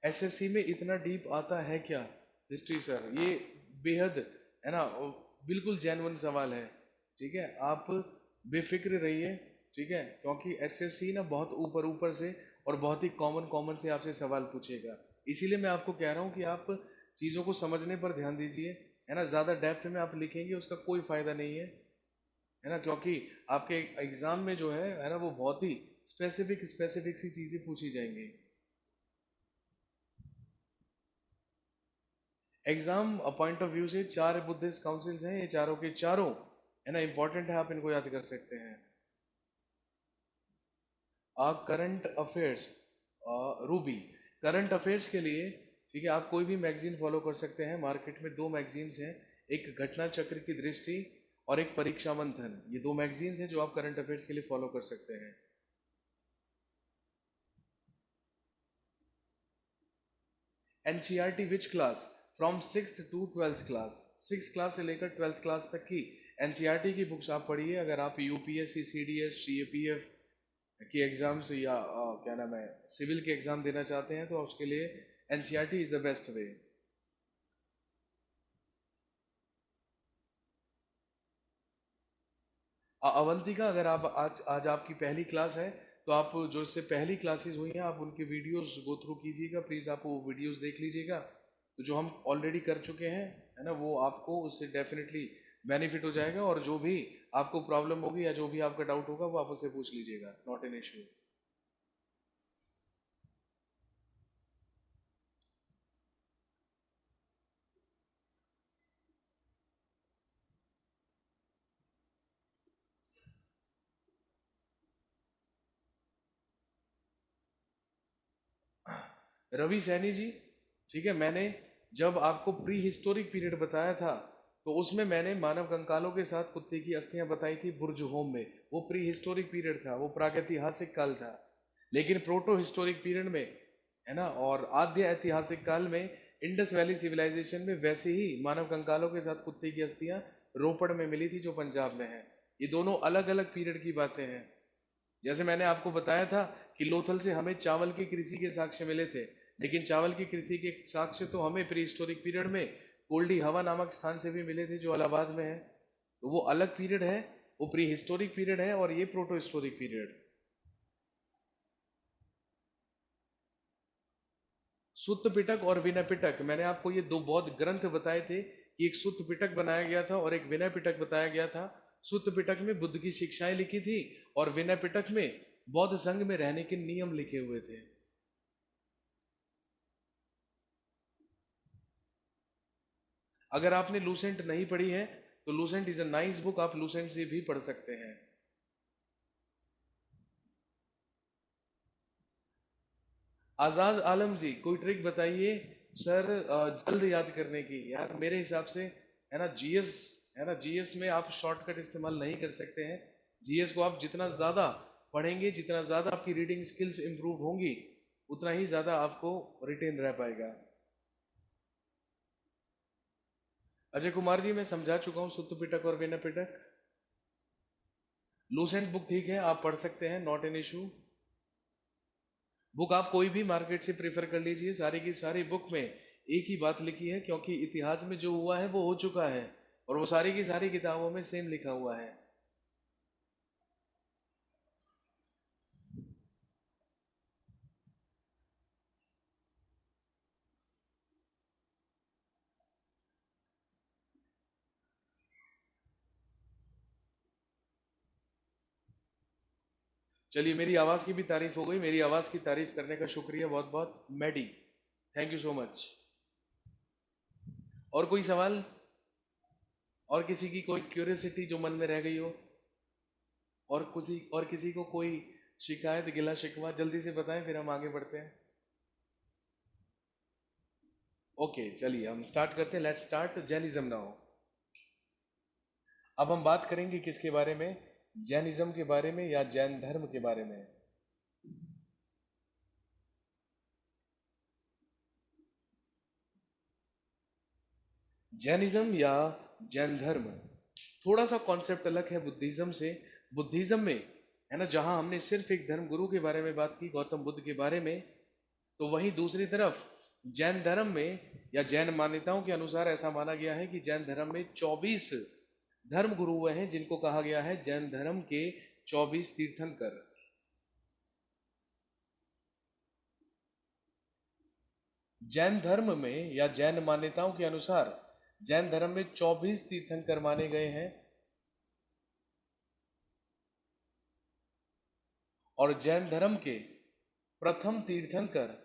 एसएससी में इतना डीप आता है क्या हिस्ट्री सर? ये बेहद है ना, बिल्कुल जेन्युइन सवाल है। ठीक है, आप बेफिक्र रहिए। ठीक है, क्योंकि एसएससी ना बहुत ऊपर ऊपर से और बहुत ही कॉमन कॉमन से आपसे सवाल पूछेगा। इसीलिए मैं आपको कह रहा हूँ कि आप चीज़ों को समझने पर ध्यान दीजिए, है ना। ज़्यादा डेप्थ में आप लिखेंगे उसका कोई फायदा नहीं है ना, क्योंकि आपके एग्जाम में जो है ना, वो बहुत ही स्पेसिफिक स्पेसिफिक सी चीज़ें पूछी जाएंगी। एग्जाम पॉइंट ऑफ व्यू से 4 बुद्धिस्ट काउंसिल्स हैं, ये चारों के चारों है ना इंपॉर्टेंट है, आप इनको याद कर सकते हैं। Current affairs, Ruby, current affairs के लिए ठीक है, आप कोई भी मैगजीन फॉलो कर सकते हैं। मार्केट में 2 मैगजीन्स हैं, एक घटना चक्र की दृष्टि और एक परीक्षा मंथन। ये 2 मैगजीन्स हैं जो आप करंट अफेयर्स के लिए फॉलो कर सकते हैं। NCERT which class? From 6th to 12th class. 6th class से लेकर 12th क्लास तक की एनसीईआरटी की बुक्स आप पढ़िए। अगर आप यूपीएससी, सीडीएस, सीएपीएफ की एग्जाम्स या क्या नाम है सिविल के एग्जाम देना चाहते हैं, तो उसके लिए NCERT is the best way. Avantika, अगर आप आज आज आपकी पहली क्लास है तो आप जो इससे पहली क्लासेस हुई हैं आप उनके वीडियोस गो थ्रू कीजिएगा प्लीज, आप वो वीडियोस देख लीजिएगा। तो जो हम ऑलरेडी कर चुके हैं है ना, वो आपको उससे डेफिनेटली बेनिफिट हो जाएगा, और जो भी आपको प्रॉब्लम होगी या जो भी आपका डाउट होगा वो आप उससे पूछ लीजिएगा, not an issue. Ravi Saini ji, ठीक है, मैंने जब आपको प्री हिस्टोरिक पीरियड बताया था तो उसमें मैंने मानव कंकालों के साथ कुत्ते की अस्थियां बताई थी बुर्ज होम में। वो प्री हिस्टोरिक पीरियड था, वो प्रागैतिहासिक काल था। लेकिन प्रोटो हिस्टोरिक पीरियड में, है ना, और आद्य ऐतिहासिक काल में इंडस वैली सिविलाइजेशन में वैसे ही मानव कंकालों के साथ कुत्ते की अस्थियां रोपड़ में मिली थी जो पंजाब में है। ये दोनों अलग अलग पीरियड की बातें हैं। जैसे मैंने आपको बताया था कि लोथल से हमें चावल की कृषि के साक्ष्य मिले थे, लेकिन चावल की कृषि के साक्ष्य तो हमें प्री हिस्टोरिक पीरियड में कोल्डी हवा नामक स्थान से भी मिले थे जो इलाहाबाद में है। तो वो अलग पीरियड है, वो प्री हिस्टोरिक पीरियड है, और ये प्रोटो हिस्टोरिक पीरियड। सुत्त पिटक और विनय पिटक, मैंने आपको ये दो बौद्ध ग्रंथ बताए थे कि एक सुत्त पिटक बनाया गया था और एक विनय पिटक बताया गया था। सुत्त पिटक में बुद्ध की शिक्षाएं लिखी थी और विनय पिटक में बौद्ध संघ में रहने के नियम लिखे हुए थे। अगर आपने लूसेंट नहीं पढ़ी है तो Lucent is a nice book, आप लूसेंट से भी पढ़ सकते हैं। आजाद आलम जी, कोई ट्रिक बताइए सर जल्द याद करने की। यार मेरे हिसाब से, है ना, जीएस, है ना, जीएस में आप शॉर्टकट इस्तेमाल नहीं कर सकते हैं। जीएस को आप जितना ज्यादा पढ़ेंगे, जितना ज्यादा आपकी रीडिंग स्किल्स इंप्रूव होंगी, उतना ही ज्यादा आपको रिटेन रह पाएगा। अजय कुमार जी, मैं समझा चुका हूँ सुत्त पिटक और विनय पिटक। लूसेंट बुक ठीक है, आप पढ़ सकते हैं, नॉट एन इशू। बुक आप कोई भी मार्केट से प्रेफर कर लीजिए, सारी की सारी बुक में एक ही बात लिखी है, क्योंकि इतिहास में जो हुआ है वो हो चुका है, और वो सारी की सारी किताबों में सेम लिखा हुआ है। चलिए, मेरी आवाज की भी तारीफ हो गई, मेरी आवाज की तारीफ करने का शुक्रिया बहुत बहुत Maddy, thank you so much. और कोई सवाल, और किसी की कोई क्यूरियोसिटी जो मन में रह गई हो, और किसी को कोई शिकायत गिला शिकवा, जल्दी से बताएं फिर हम आगे बढ़ते हैं। ओके, चलिए हम स्टार्ट करते हैं, लेट्स स्टार्ट जैनिज्म नाउ। अब हम बात करेंगे किसके बारे में, जैनिज्म के बारे में या जैन धर्म के बारे में। जैनिज्म या जैन धर्म, थोड़ा सा कॉन्सेप्ट अलग है बुद्धिज्म से। बुद्धिज्म में, है ना, जहां हमने सिर्फ एक धर्म गुरु के बारे में बात की, गौतम बुद्ध के बारे में, तो वहीं दूसरी तरफ जैन धर्म में या जैन मान्यताओं के अनुसार ऐसा माना गया है कि जैन धर्म में 24 धर्म गुरु हुए हैं, जिनको कहा गया है जैन धर्म के 24 तीर्थंकर। जैन धर्म में या जैन मान्यताओं के अनुसार जैन धर्म में 24 तीर्थंकर माने गए हैं, और जैन धर्म के प्रथम तीर्थंकर,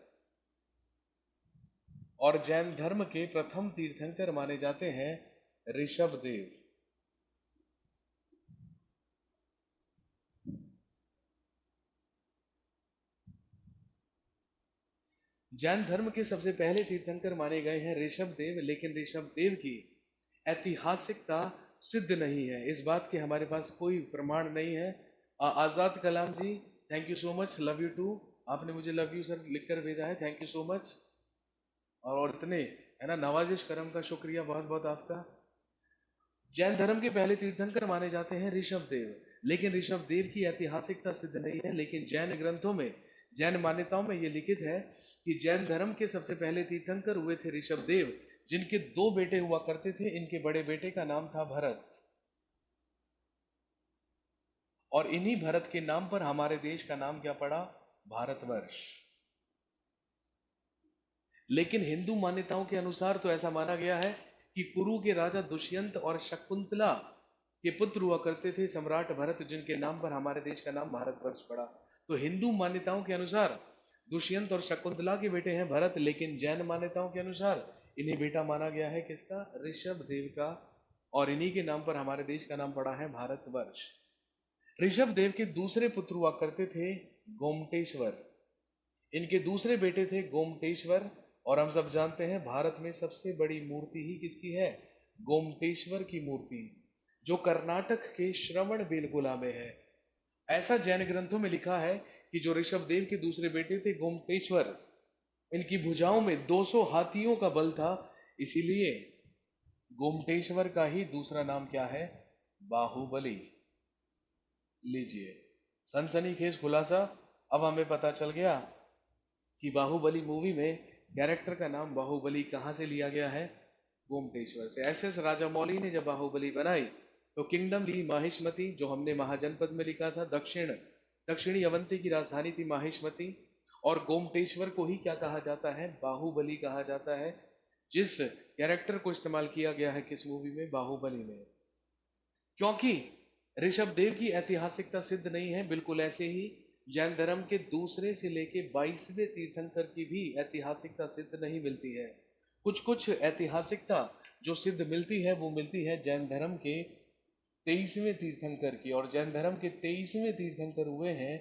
और जैन धर्म के प्रथम तीर्थंकर माने जाते हैं ऋषभ देव। जैन धर्म के सबसे पहले तीर्थंकर माने गए हैं ऋषभ देव, लेकिन ऋषभ देव की ऐतिहासिकता सिद्ध नहीं है, इस बात के हमारे पास कोई प्रमाण नहीं है। Azad Kalam ji, thank you so much, love you too. आपने मुझे लव यू सर लिखकर भेजा है, थैंक यू सो मच। और इतने, है ना, नवाजिश करम का शुक्रिया बहुत बहुत आपका। जैन धर्म के पहले तीर्थंकर माने जाते हैं ऋषभ देव, लेकिन ऋषभ देव की ऐतिहासिकता सिद्ध नहीं है। लेकिन जैन ग्रंथों में, जैन मान्यताओं में यह लिखित है कि जैन धर्म के सबसे पहले तीर्थंकर हुए थे ऋषभ देव, जिनके दो बेटे हुआ करते थे। इनके बड़े बेटे का नाम था भरत। और इन्हीं भरत के नाम पर हमारे देश का नाम क्या पड़ा? भारतवर्ष। लेकिन हिंदू मान्यताओं के अनुसार तो ऐसा माना गया है कि कुरु के राजा दुष्यंत और शकुंतला के पुत्र हुआ करते थे सम्राट भरत, जिनके नाम पर हमारे देश का नाम भारतवर्ष पड़ा। तो हिंदू मान्यताओं के अनुसार दुष्यंत और शकुंतला के बेटे हैं भरत, लेकिन जैन मान्यताओं के अनुसार इन्हें बेटा माना गया है किसका? ऋषभ देव का। और इन्हीं के नाम पर हमारे देश का नाम पड़ा है भारतवर्ष। ऋषभ देव के दूसरे पुत्र हुआ करते थे गोमटेश्वर। इनके दूसरे बेटे थे गोमटेश्वर। और हम सब जानते हैं भारत में सबसे बड़ी मूर्ति ही किसकी है? गोमटेश्वर की मूर्ति, जो कर्नाटक के श्रवण बेलगोला में है। ऐसा जैन ग्रंथों में लिखा है कि जो ऋषभ देव के दूसरे बेटे थे गोमटेश्वर, इनकी भुजाओं में 200 हाथियों का बल था, इसीलिए गोमटेश्वर का ही दूसरा नाम क्या है? बाहुबली। लीजिए, सनसनीखेज खुलासा। अब हमें पता चल गया कि बाहुबली मूवी में कैरेक्टर का नाम बाहुबली कहां से लिया गया है? गोमटेश्वर से। एस राजामौली ने जब बाहुबली बनाई तो किंगडम ली माहिष्मती, जो हमने महाजनपद में लिखा था। दक्षिणी अवंती की राजधानी थी माहिष्मती। और गोमटेश्वर को ही क्या कहा जाता है? बाहुबली कहा जाता है, जिस कैरेक्टर को इस्तेमाल किया गया है किस मूवी में? बाहुबली में। क्योंकि ऋषभ देव की ऐतिहासिकता सिद्ध नहीं है, बिल्कुल ऐसे ही जैन धर्म के दूसरे से लेके 22वें तीर्थंकर की भी ऐतिहासिकता सिद्ध नहीं मिलती है। कुछ कुछ ऐतिहासिकता जो सिद्ध मिलती है वो मिलती है जैन धर्म के 23वें तीर्थंकर की। और जैन धर्म के 23वें तीर्थंकर हुए हैं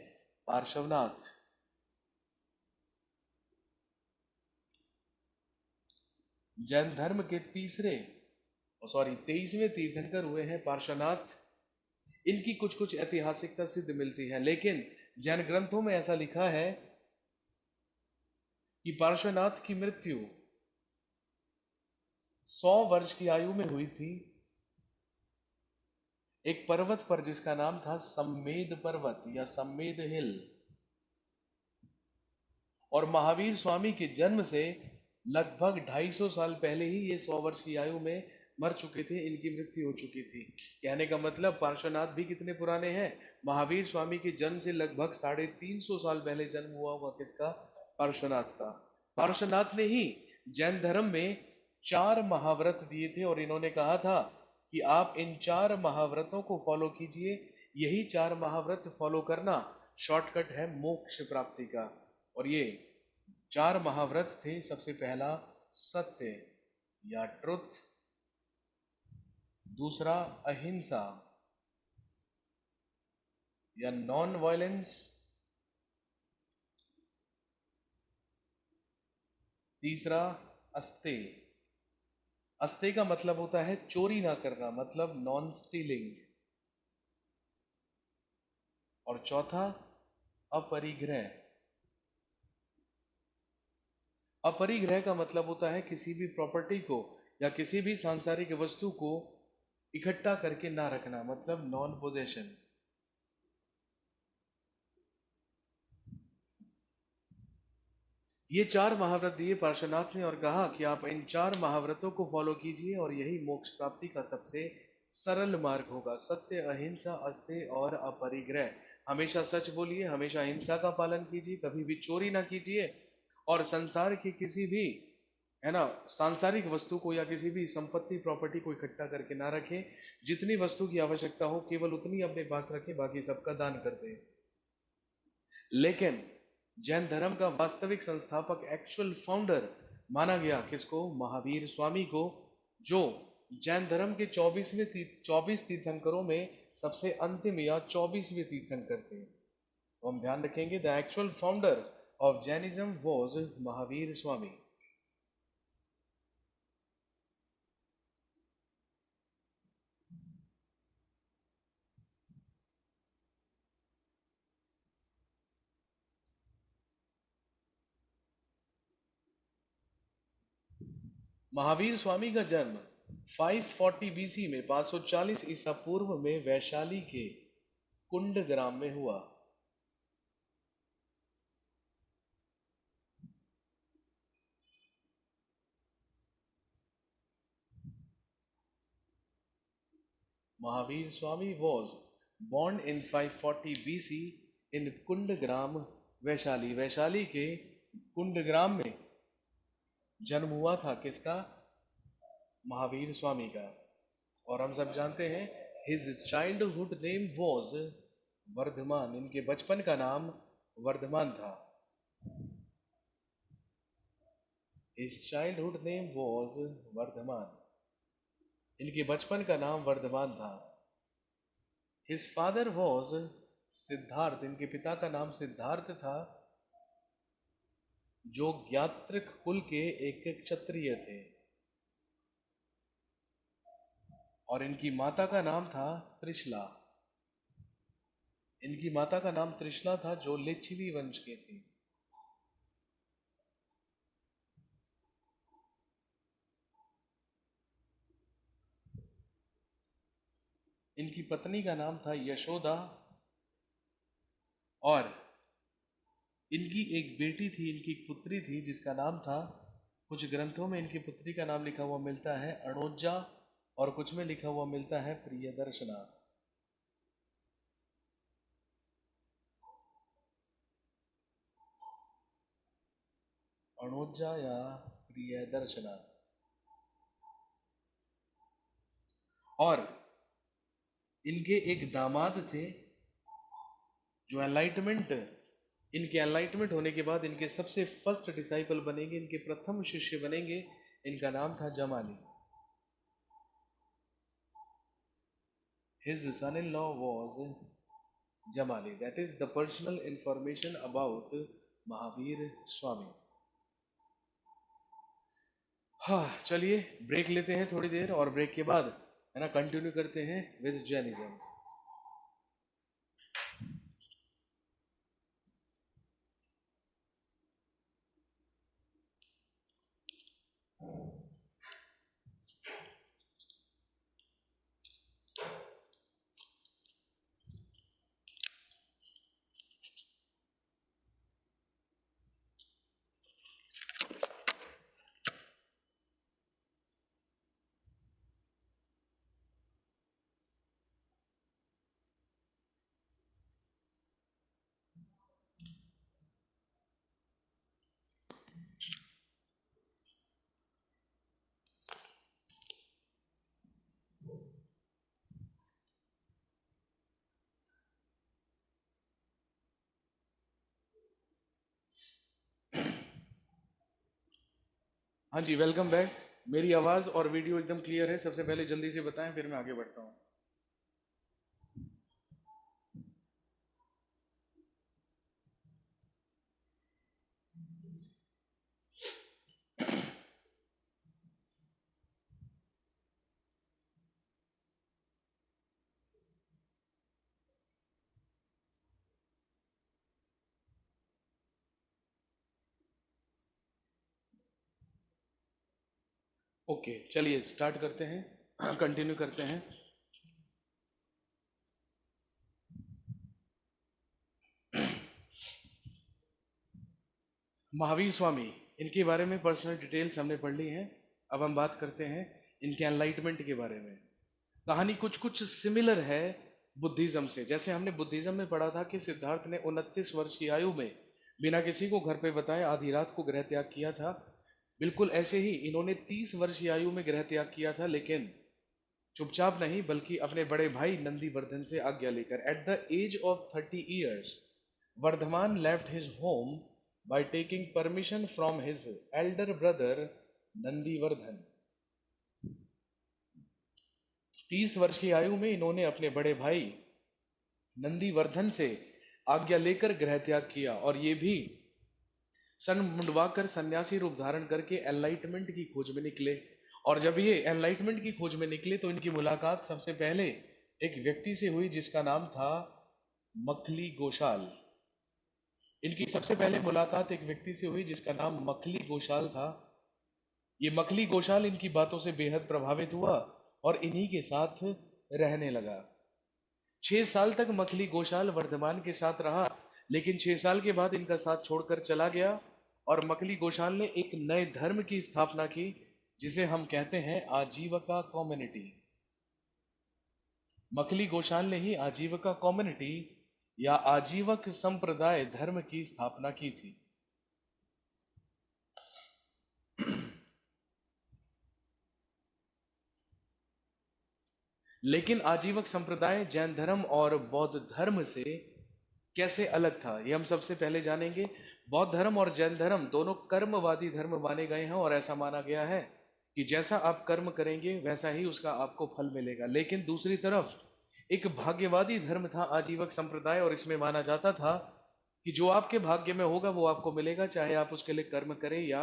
पार्श्वनाथ। जैन धर्म के 23वें तीर्थंकर हुए हैं पार्श्वनाथ। इनकी कुछ कुछ ऐतिहासिकता सिद्ध मिलती है, लेकिन जैन ग्रंथों में ऐसा लिखा है कि पार्श्वनाथ की मृत्यु 100 वर्ष की आयु में हुई थी, एक पर्वत पर जिसका नाम था सम्मेद पर्वत या सम्मेद हिल। और महावीर स्वामी के जन्म से लगभग 250 साल पहले ही ये 100 वर्ष की आयु में मर चुके थे, इनकी मृत्यु हो चुकी थी। कहने का मतलब पार्श्वनाथ भी कितने पुराने हैं? महावीर स्वामी के जन्म से लगभग 350 साल पहले जन्म हुआ हुआ किसका? पार्श्वनाथ का। पार्श्वनाथ ने ही जैन धर्म में 4 महाव्रत दिए थे, और इन्होंने कहा था कि आप इन 4 महाव्रतों को फॉलो कीजिए, यही 4 महाव्रत फॉलो करना शॉर्टकट है मोक्ष प्राप्ति का। और ये 4 महाव्रत थे। सबसे पहला सत्य या ट्रुथ, दूसरा अहिंसा या नॉन वायलेंस, तीसरा अस्तेय। अस्तेय का मतलब होता है चोरी ना करना, मतलब नॉन स्टीलिंग। और चौथा अपरिग्रह। अपरिग्रह का मतलब होता है किसी भी प्रॉपर्टी को या किसी भी सांसारिक वस्तु को इकट्ठा करके ना रखना, मतलब नॉन पोजेशन। ये 4 महाव्रत दिए पार्श्वनाथ ने और कहा कि आप इन 4 महाव्रतों को फॉलो कीजिए और यही मोक्ष प्राप्ति का सबसे सरल मार्ग होगा। सत्य, अहिंसा, अस्तेय और अपरिग्रह। हमेशा सच बोलिए, हमेशा हिंसा का पालन कीजिए, कभी भी चोरी ना कीजिए, और संसार की किसी भी, है ना, सांसारिक वस्तु को या किसी भी संपत्ति प्रॉपर्टी को इकट्ठा करके ना रखें। जितनी वस्तु की आवश्यकता हो केवल उतनी अपने पास रखें, बाकी सबका दान कर दें। लेकिन जैन धर्म का वास्तविक संस्थापक, एक्चुअल फाउंडर माना गया किसको? महावीर स्वामी को, जो जैन धर्म के 24 तीर्थंकरों में सबसे अंतिम या 24वें तीर्थंकर थे। तो हम ध्यान रखेंगे, the actual founder of Jainism was Mahavir Swami. Mahavir Swami का जन्म 540 बीसी में, 540 ईसा पूर्व में वैशाली के कुंड ग्राम में हुआ। Mahavir Swami was born in 540 BC in Kundagram Vaishali. Vaishali के कुंडग्राम में जन्म हुआ था किसका? महावीर स्वामी का। और हम सब जानते हैं his childhood name was Vardhaman. इनके बचपन का नाम वर्धमान था। His childhood name was Vardhaman. इनके बचपन का नाम वर्धमान था। His father was Siddhartha. इनके पिता का नाम सिद्धार्थ था, जो ज्ञात्रिक कुल के एक क्षत्रिय थे। और इनकी माता का नाम था त्रिशला। इनकी माता का नाम त्रिशला था, जो लिच्छवी वंश के थे। इनकी पत्नी का नाम था यशोदा। और इनकी एक बेटी थी, इनकी एक पुत्री थी, जिसका नाम था, कुछ ग्रंथों में इनकी पुत्री का नाम लिखा हुआ मिलता है अणोजा, और कुछ में लिखा हुआ मिलता है प्रियदर्शना। अणोजा या प्रियदर्शना। और इनके एक दामाद थे, जो इनके एनलाइटमेंट होने के बाद इनके सबसे फर्स्ट डिसाइपल बनेंगे, इनके प्रथम शिष्य बनेंगे। इनका नाम था Jamali. His son-in-law was Jamali. That is the personal information about Mahavir Swami. हाँ, चलिए ब्रेक लेते हैं थोड़ी देर, और ब्रेक के बाद है ना कंटिन्यू करते हैं विद जैनिज्म। हाँ जी, वेलकम बैक। मेरी आवाज और वीडियो एकदम क्लियर है? सबसे पहले जल्दी से बताएं, फिर मैं आगे बढ़ता हूँ। ओके, चलिए स्टार्ट करते हैं, कंटिन्यू करते हैं। महावीर स्वामी, इनके बारे में पर्सनल डिटेल्स हमने पढ़ ली हैं। अब हम बात करते हैं इनके एनलाइटमेंट के बारे में। कहानी कुछ कुछ सिमिलर है बुद्धिज्म से। जैसे हमने बुद्धिज्म में पढ़ा था कि सिद्धार्थ ने 29 वर्ष की आयु में बिना किसी को घर पे बताए आधी रात को गृह त्याग किया था। बिल्कुल ऐसे ही इन्होंने 30 वर्ष की आयु में गृह त्याग किया था, लेकिन चुपचाप नहीं, बल्कि अपने बड़े भाई नंदीवर्धन से आज्ञा लेकर। At the age of 30 years Vardhaman left his home by taking permission from his elder brother Nandivardhan. 30 वर्ष की आयु में इन्होंने अपने बड़े भाई नंदीवर्धन से आज्ञा लेकर गृह त्याग किया, और ये भी सन मुंडवाकर सन्यासी रूप धारण करके एनलाइटमेंट की खोज में निकले। और जब ये एनलाइटमेंट की खोज में निकले तो इनकी मुलाकात सबसे पहले एक व्यक्ति से हुई, जिसका नाम था मखली गोशाल। इनकी सबसे पहले मुलाकात एक व्यक्ति से हुई जिसका नाम मखली गोशाल था। ये मखली गोशाल इनकी बातों से बेहद प्रभावित हुआ और इन्हीं के साथ रहने लगा। 6 साल तक मखली गोशाल वर्धमान के साथ रहा, लेकिन 6 साल के बाद इनका साथ छोड़कर चला गया, और मखली गोशाल ने एक नए धर्म की स्थापना की, जिसे हम कहते हैं आजीविका कम्युनिटी। मखली गोशाल ने ही आजीविका कम्युनिटी या आजीवक संप्रदाय धर्म की स्थापना की थी। लेकिन आजीवक संप्रदाय जैन धर्म और बौद्ध धर्म से कैसे अलग था, ये हम सबसे पहले जानेंगे। बौद्ध धर्म और जैन धर्म दोनों कर्मवादी धर्म माने गए हैं और ऐसा माना गया है कि जैसा आप कर्म करेंगे वैसा ही उसका आपको फल मिलेगा। लेकिन दूसरी तरफ एक भाग्यवादी धर्म था आजीवक संप्रदाय, और इसमें माना जाता था कि जो आपके भाग्य में होगा वो आपको मिलेगा, चाहे आप उसके लिए कर्म करें या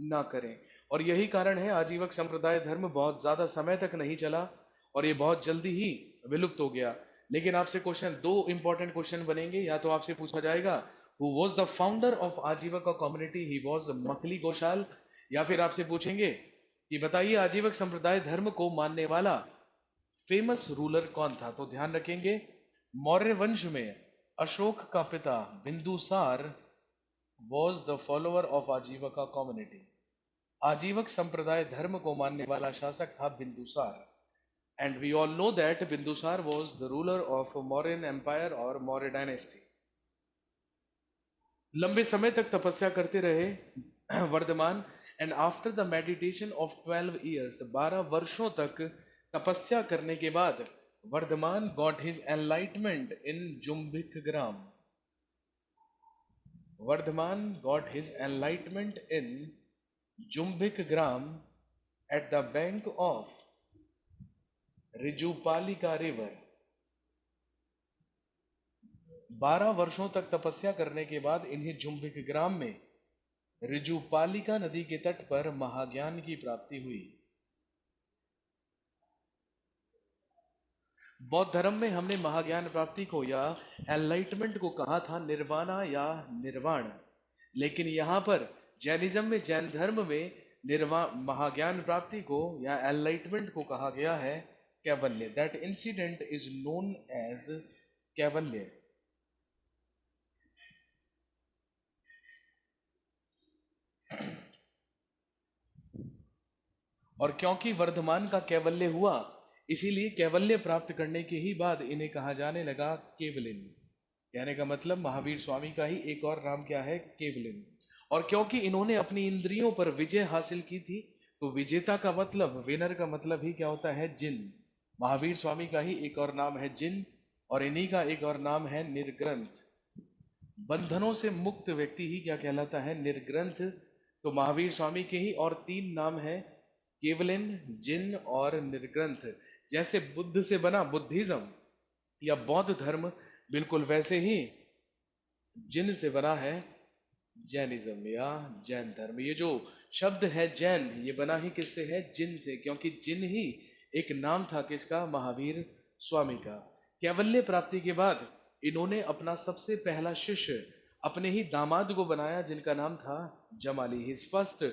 ना करें। और यही कारण है आजीवक संप्रदाय धर्म बहुत ज्यादा समय तक नहीं चला और ये बहुत जल्दी ही विलुप्त हो गया। लेकिन आपसे क्वेश्चन, दो इंपॉर्टेंट क्वेश्चन बनेंगे। या तो आपसे पूछा जाएगा who was the founder of Ajivika community, he was Makkhali Gosala. या फिर आपसे पूछेंगे कि बताइए आजीवक संप्रदाय धर्म को मानने वाला फेमस रूलर कौन था। तो ध्यान रखेंगे, मौर्य वंश में अशोक का पिता Bindusara was the follower of Ajivika community. Ajivika संप्रदाय धर्म को मानने वाला शासक था Bindusara. And we all know that Bindusara was the ruler of Mauryan empire और मौर्य डायनेस्टी। लंबे समय तक तपस्या करते रहे Vardhaman, and after the meditation of 12 years, 12 वर्षों तक तपस्या करने के बाद Vardhaman got his enlightenment in Jumbhik Gram. Vardhaman got his enlightenment in Jumbhik Gram at the bank of Rijupalika river. 12 वर्षों तक तपस्या करने के बाद इन्हें जुम्बिक ग्राम में रिजुपालिका नदी के तट पर महाज्ञान की प्राप्ति हुई। बौद्ध धर्म में हमने महाज्ञान प्राप्ति को या एनलाइटमेंट को कहा था निर्वाणा या निर्वाण, लेकिन यहां पर जैनिज्म में, जैन धर्म में महाज्ञान प्राप्ति को या एनलाइटमेंट को कहा गया है Kaivalya. That incident is known as Kaivalya. और क्योंकि वर्धमान का कैवल्य हुआ, इसीलिए कैवल्य प्राप्त करने के ही बाद इन्हें कहा जाने लगा केवलिन। कहने का मतलब महावीर स्वामी का ही एक और नाम क्या है, केवलिन। और क्योंकि इन्होंने अपनी इंद्रियों पर विजय हासिल की थी, तो विजेता का मतलब, विनर का मतलब ही क्या होता है, जिन। महावीर स्वामी का ही एक और नाम है जिन, और इन्हीं का एक और नाम है निर्ग्रंथ। बंधनों से मुक्त व्यक्ति ही क्या कहलाता है, निर्ग्रंथ। तो महावीर स्वामी के ही और 3 नाम है, केवलिन, जिन और निर्ग्रंथ। जैसे बुद्ध से बना बुद्धिज्म या बौद्ध धर्म, बिल्कुल वैसे ही जिन से बना है जैनिज्म या जैन धर्म। ये जो शब्द है जैन, ये बना ही किससे है, जिन से, क्योंकि जिन ही एक नाम था किसका, महावीर स्वामी का। कैवल्य प्राप्ति के बाद इन्होंने अपना सबसे पहला शिष्य अपने ही दामाद को बनाया, जिनका नाम था Jamali. His first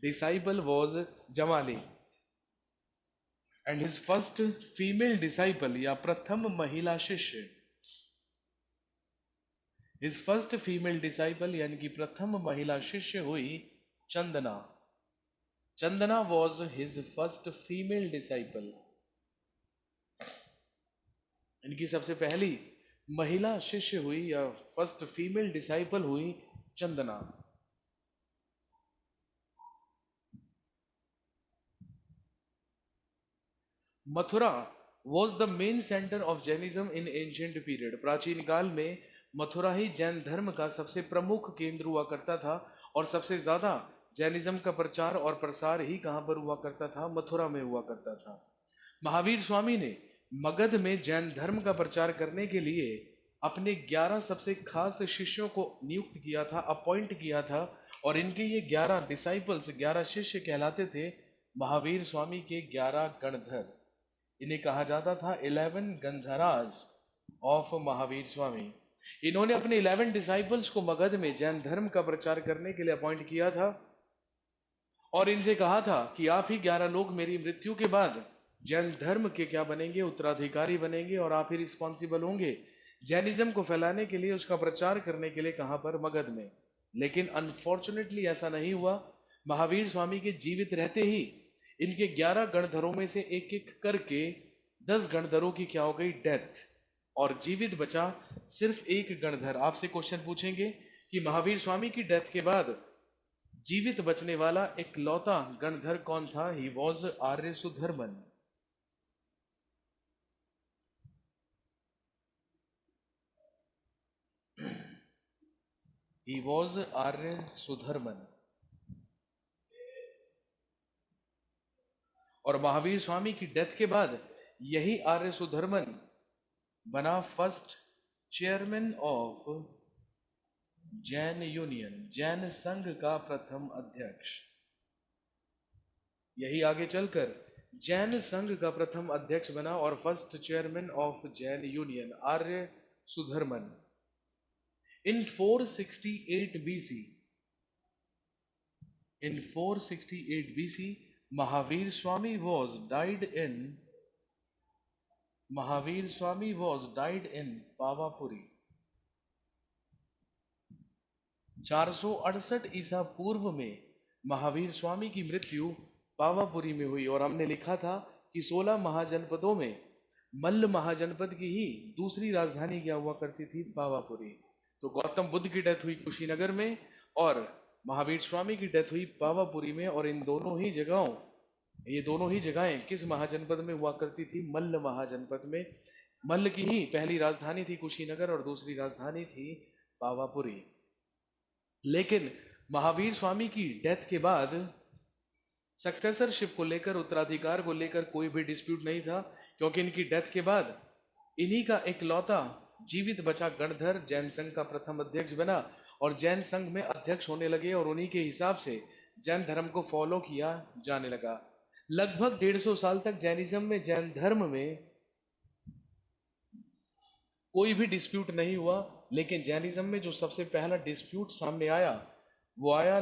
disciple was Jamali, and his first female disciple या प्रथम महिला शिष्य, हिज फर्स्ट फीमेल डिसाइपल यानी कि प्रथम महिला शिष्य हुई Chandana. Chandana was his first female disciple. इनकी सबसे पहली महिला शिष्य हुई या फर्स्ट फीमेल डिसाइपल हुई Chandana. Mathura was the main centre of Jainism in ancient period. प्राचीन काल में मथुरा ही जैन धर्म का सबसे प्रमुख केंद्र हुआ करता था, और सबसे ज्यादा जैनिज्म का प्रचार और प्रसार ही कहां पर हुआ करता था, मथुरा में हुआ करता था। महावीर स्वामी ने मगध में जैन धर्म का प्रचार करने के लिए अपने 11 सबसे खास शिष्यों को नियुक्त किया था, अपॉइंट किया था, और इनके ये 11 डिसाइपल्स, 11 शिष्य कहलाते थे महावीर स्वामी के 11 गणधर। इन्हें कहा जाता था 11 गंधराज ऑफ महावीर स्वामी। इन्होंने अपने 11 डिसाइपल्स को मगध में जैन धर्म का प्रचार करने के लिए अपॉइंट किया था, और इनसे कहा था कि आप ही 11 लोग मेरी मृत्यु के बाद जैन धर्म के क्या बनेंगे, उत्तराधिकारी बनेंगे, और आप ही रिस्पॉन्सिबल होंगे जैनिज्म को फैलाने के लिए, उसका प्रचार करने के लिए, कहां पर, मगध में। लेकिन अनफॉर्चुनेटली ऐसा नहीं हुआ। महावीर स्वामी के जीवित रहते ही इनके 11 गणधरों में से एक एक करके 10 गणधरों की क्या हो गई, डेथ, और जीवित बचा सिर्फ एक गणधर। आपसे क्वेश्चन पूछेंगे कि महावीर स्वामी की डेथ के बाद जीवित बचने वाला एक लौता गणधर कौन था? He was Arya Sudharman. He was Arya Sudharman. और महावीर स्वामी की डेथ के बाद यही आर्य सुधर्मन बना first chairman of Jain union, Jain संघ का प्रथम अध्यक्ष। यही आगे चलकर जैन संघ का प्रथम अध्यक्ष बना और first chairman of Jain union, Arya Sudharman. In 468 BC, in 468 BC, Mahavir Swami was died in Pavapuri। 468 ईसा पूर्व में महावीर स्वामी की मृत्यु पावापुरी में हुई। और हमने लिखा था कि 16 महाजनपदों में मल्ल महाजनपद की ही दूसरी राजधानी क्या हुआ करती थी? पावापुरी। तो गौतम बुद्ध की डेथ हुई कुशीनगर में और महावीर स्वामी की डेथ हुई पावापुरी में। और इन दोनों ही जगहों, ये दोनों ही जगहें किस महाजनपद में हुआ करती थी? मल्ल महाजनपद में। मल्ल की ही पहली राजधानी थी कुशीनगर और दूसरी राजधानी थी पावापुरी। लेकिन महावीर स्वामी की डेथ के बाद सक्सेसरशिप को लेकर, उत्तराधिकार को लेकर कोई भी डिस्प्यूट नहीं था, क्योंकि इनकी डेथ के बाद इन्हीं का इकलौता जीवित बचा गणधर जैन संघ का प्रथम अध्यक्ष बना और जैन संघ में अध्यक्ष होने लगे और उन्हीं के हिसाब से जैन धर्म को फॉलो किया जाने लगा। लगभग 150 साल तक जैनिज्म में, जैन धर्म में कोई भी डिस्प्यूट नहीं हुआ। लेकिन जैनिज्म में जो सबसे पहला डिस्प्यूट सामने आया वो आया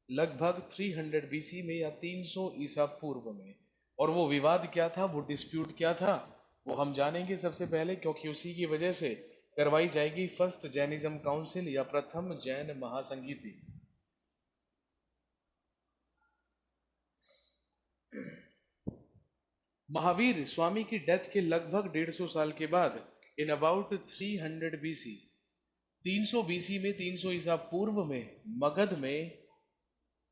लगभग 300 बीसी में या 300 ईसा पूर्व में। और वो विवाद क्या था, वो डिस्प्यूट क्या था, वो हम जानेंगे सबसे पहले, क्योंकि उसी की वजह से करवाई जाएगी फर्स्ट जैनिज्म काउंसिल या प्रथम जैन महासंगीति। महावीर स्वामी की डेथ के लगभग 150 साल के बाद इन अबाउट 300 बीसी, 300 बीसी में, 300 ईसा पूर्व में मगध में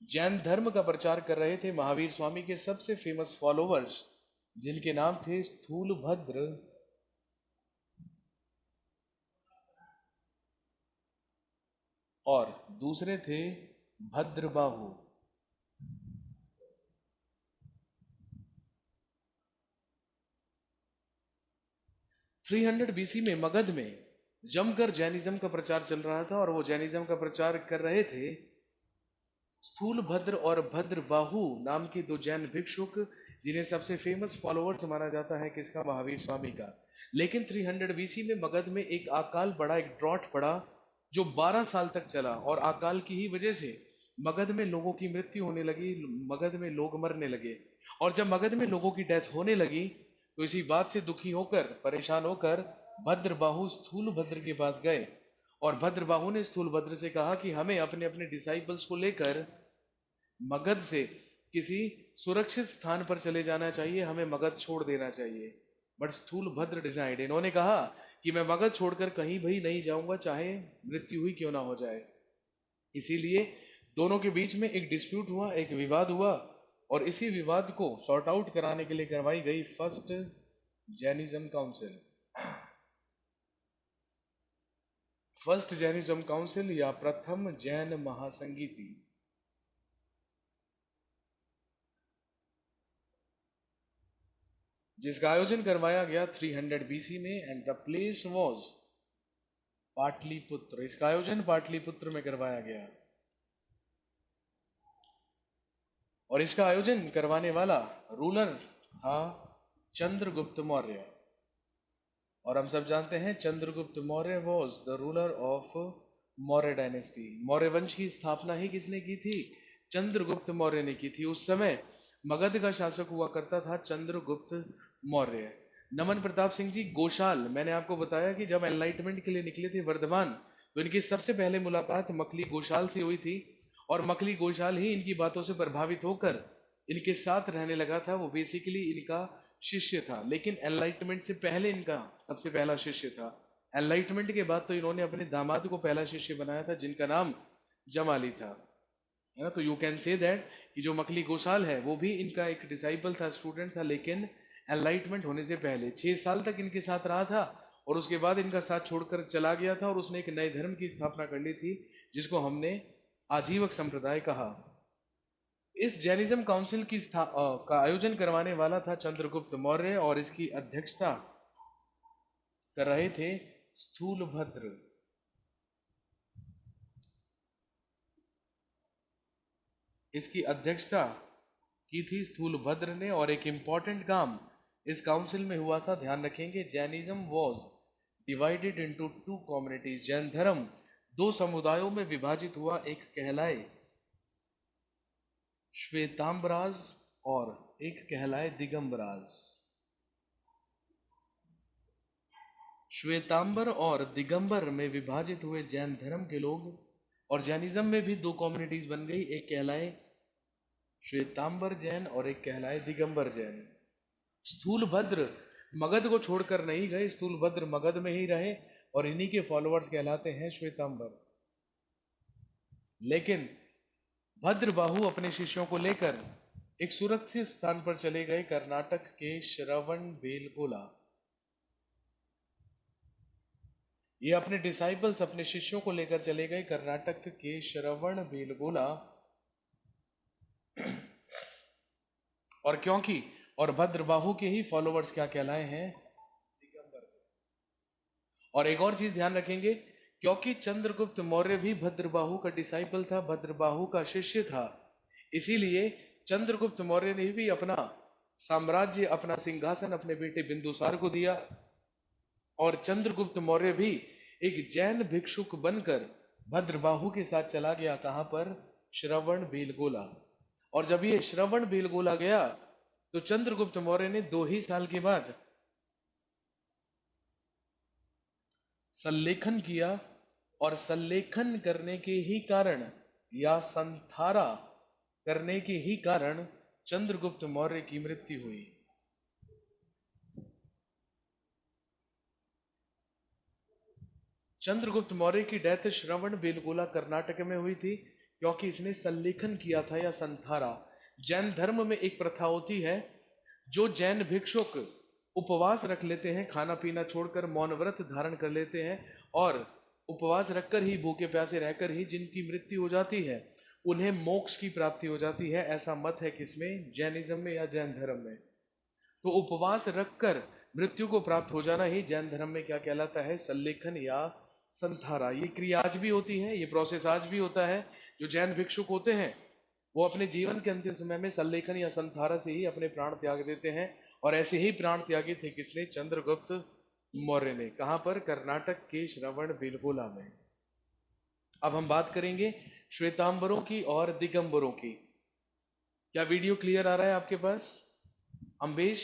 जैन धर्म का प्रचार कर रहे थे महावीर स्वामी के सबसे फेमस फॉलोवर्स, जिनके नाम थे स्थूलभद्र और दूसरे थे भद्रबाहु। 300 बीसी में मगध में जमकर जैनिज्म का प्रचार चल रहा था और वो जैनिज्म का प्रचार कर रहे थे स्थूलभद्र और भद्रबाहु नाम के दो जैन भिक्षुक, जिन्हें सबसे फेमस फॉलोअर्स माना जाता है किसका? महावीर स्वामी का। लेकिन 300 बीसी में मगध में एक अकाल पड़ा, एक ड्रॉट पड़ा जो 12 साल तक चला और अकाल की ही वजह से मगध में लोगों की मृत्यु होने लगी, मगध में लोग मरने लगे। और जब मगध में लोगों की डेथ होने लगी तो इसी बात से दुखी होकर, परेशान होकर भद्रबाहु स्थूलभद्र के पास गए और भद्रबाहु ने स्थूलभद्र से कहा कि हमें अपने अपने डिसाइपल्स को लेकर मगध से किसी सुरक्षित स्थान पर चले जाना चाहिए, हमें मगध छोड़ देना चाहिए। But Sthulabhadra denied. इन्होंने कहा कि मैं मगध छोड़कर कहीं भी नहीं जाऊंगा, चाहे मृत्यु हुई क्यों ना हो जाए। इसीलिए दोनों के बीच में एक डिस्प्यूट हुआ, एक विवाद हुआ और इसी विवाद को सॉर्ट आउट कराने के लिए करवाई गई first Jainism council. First Jainism council या प्रथम जैन महासंगीति। जिसका आयोजन करवाया गया 300 बीसी में and the place was Pataliputra. इसका आयोजन पाटलिपुत्र में करवाया गया और इसका आयोजन करवाने वाला रूलर था चंद्रगुप्त मौर्य। और हम सब जानते हैं Chandragupta Maurya was the ruler of Maurya dynasty. Maurya वंश की स्थापना ही किसने की थी? चंद्रगुप्त मौर्य ने की थी। उस समय मगध का शासक हुआ करता था चंद्रगुप्त मौर्य। नमन प्रताप सिंह जी गोशाल, मैंने आपको बताया कि जब एनलाइटमेंट के लिए निकले थे वर्धमान तो इनकी सबसे पहले मुलाकात मखली गोशाल से हुई थी और मखली गोशाल ही इनकी बातों से प्रभावित होकर इनके साथ रहने लगा था। वो बेसिकली इनका शिष्य था, लेकिन एनलाइटमेंट से पहले इनका सबसे पहला शिष्य था। एनलाइटमेंट के बाद तो इन्होंने अपने दामाद को पहला शिष्य बनाया था, जिनका नाम जमाली था, है ना। तो यू कैन से दैट कि जो मकली गोसाल है वो भी इनका एक डिसाइपल था, स्टूडेंट था, लेकिन एनलाइटमेंट होने से पहले 6 साल तक इनके साथ रहा था, और उसके बाद इनका साथ छोड़कर चला गया था, और उसने एक नए धर्म की स्थापना कर ली थी, जिसको हमने आजीवक संप्रदाय कहा। इस जैनिज्म काउंसिल का आयोजन करवाने वाला था चंद्रगुप्त मौर्य, और इसकी अध्यक्षता कर रहे थे स्थूलभद्र। इसकी अध्यक्षता की थी स्थूलभद्र ने, और एक इंपॉर्टेंट काम इस काउंसिल में हुआ था, ध्यान रखेंगे। Jainism was divided into 2 communities. Jain धर्म 2 समुदायों में विभाजित हुआ, एक कहलाए श्वेतांबराज और एक कहलाए दिगंबराज। श्वेतांबर और दिगंबर में विभाजित हुए जैन धर्म के लोग, और जैनिज्म में भी 2 कम्युनिटीज बन गई, एक कहलाए श्वेतांबर जैन और एक कहलाए दिगंबर जैन। स्थूलभद्र मगध को छोड़कर नहीं गए, स्थूलभद्र मगध में ही रहे, और इन्हीं के फॉलोअर्स कहलाते हैं श्वेतांबर। लेकिन भद्रबाहु अपने शिष्यों को लेकर एक सुरक्षित स्थान पर चले गए, कर्नाटक के श्रवणबेलगोला। ये अपने डिसाइपल्स, अपने शिष्यों को लेकर चले गए कर्नाटक के श्रवणबेलगोला, और क्योंकि और भद्रबाहु के ही फॉलोअर्स क्या कहलाए हैं, दिगंबर। और एक और चीज ध्यान रखेंगे, क्योंकि चंद्रगुप्त मौर्य भी भद्रबाहु का डिसाइपल था, भद्रबाहु का शिष्य था, इसीलिए चंद्रगुप्त मौर्य ने भी अपना साम्राज्य, अपना सिंहासन अपने बेटे बिंदुसार को दिया, और चंद्रगुप्त मौर्य भी एक जैन भिक्षुक बनकर भद्रबाहु के साथ चला गया। कहां पर? श्रवणबेलगोला। और जब ये श्रवणबेलगोला गया तो चंद्रगुप्त मौर्य ने 2 ही साल के बाद संलेखन किया, और संलेखन करने के ही कारण या संथारा करने के ही कारण चंद्रगुप्त मौर्य की मृत्यु हुई। चंद्रगुप्त मौर्य की डेथ श्रवणबेलगोला कर्नाटक में हुई थी, क्योंकि इसने संलेखन किया था या संथारा। जैन धर्म में एक प्रथा होती है, जो जैन भिक्षुक उपवास रख लेते हैं, खाना पीना छोड़कर मौन व्रत धारण कर लेते हैं, और उपवास रखकर ही, भूखे प्यासे रहकर ही जिनकी मृत्यु हो जाती है, उन्हें मोक्ष की प्राप्ति हो जाती है। ऐसा मत है किसमें? जैनिज्म में या जैन धर्म में। तो उपवास रखकर मृत्यु को प्राप्त हो जाना ही जैन धर्म में क्या कहलाता है? संलेखन या संथारा। ये क्रिया आज भी होती है, ये प्रोसेस आज भी होता है। जो जैन भिक्षुक होते हैं वो अपने जीवन के अंतिम समय में संलेखन या संथारा से ही अपने प्राण त्याग देते हैं, और ऐसे ही प्राण त्यागे थे किसने? चंद्रगुप्त मौर्य ने। कहां पर? कर्नाटक के श्रवणबेलगोला में। अब हम बात करेंगे श्वेतांबरों की और दिगंबरों की। क्या वीडियो क्लियर आ रहा है आपके पास? अम्बेश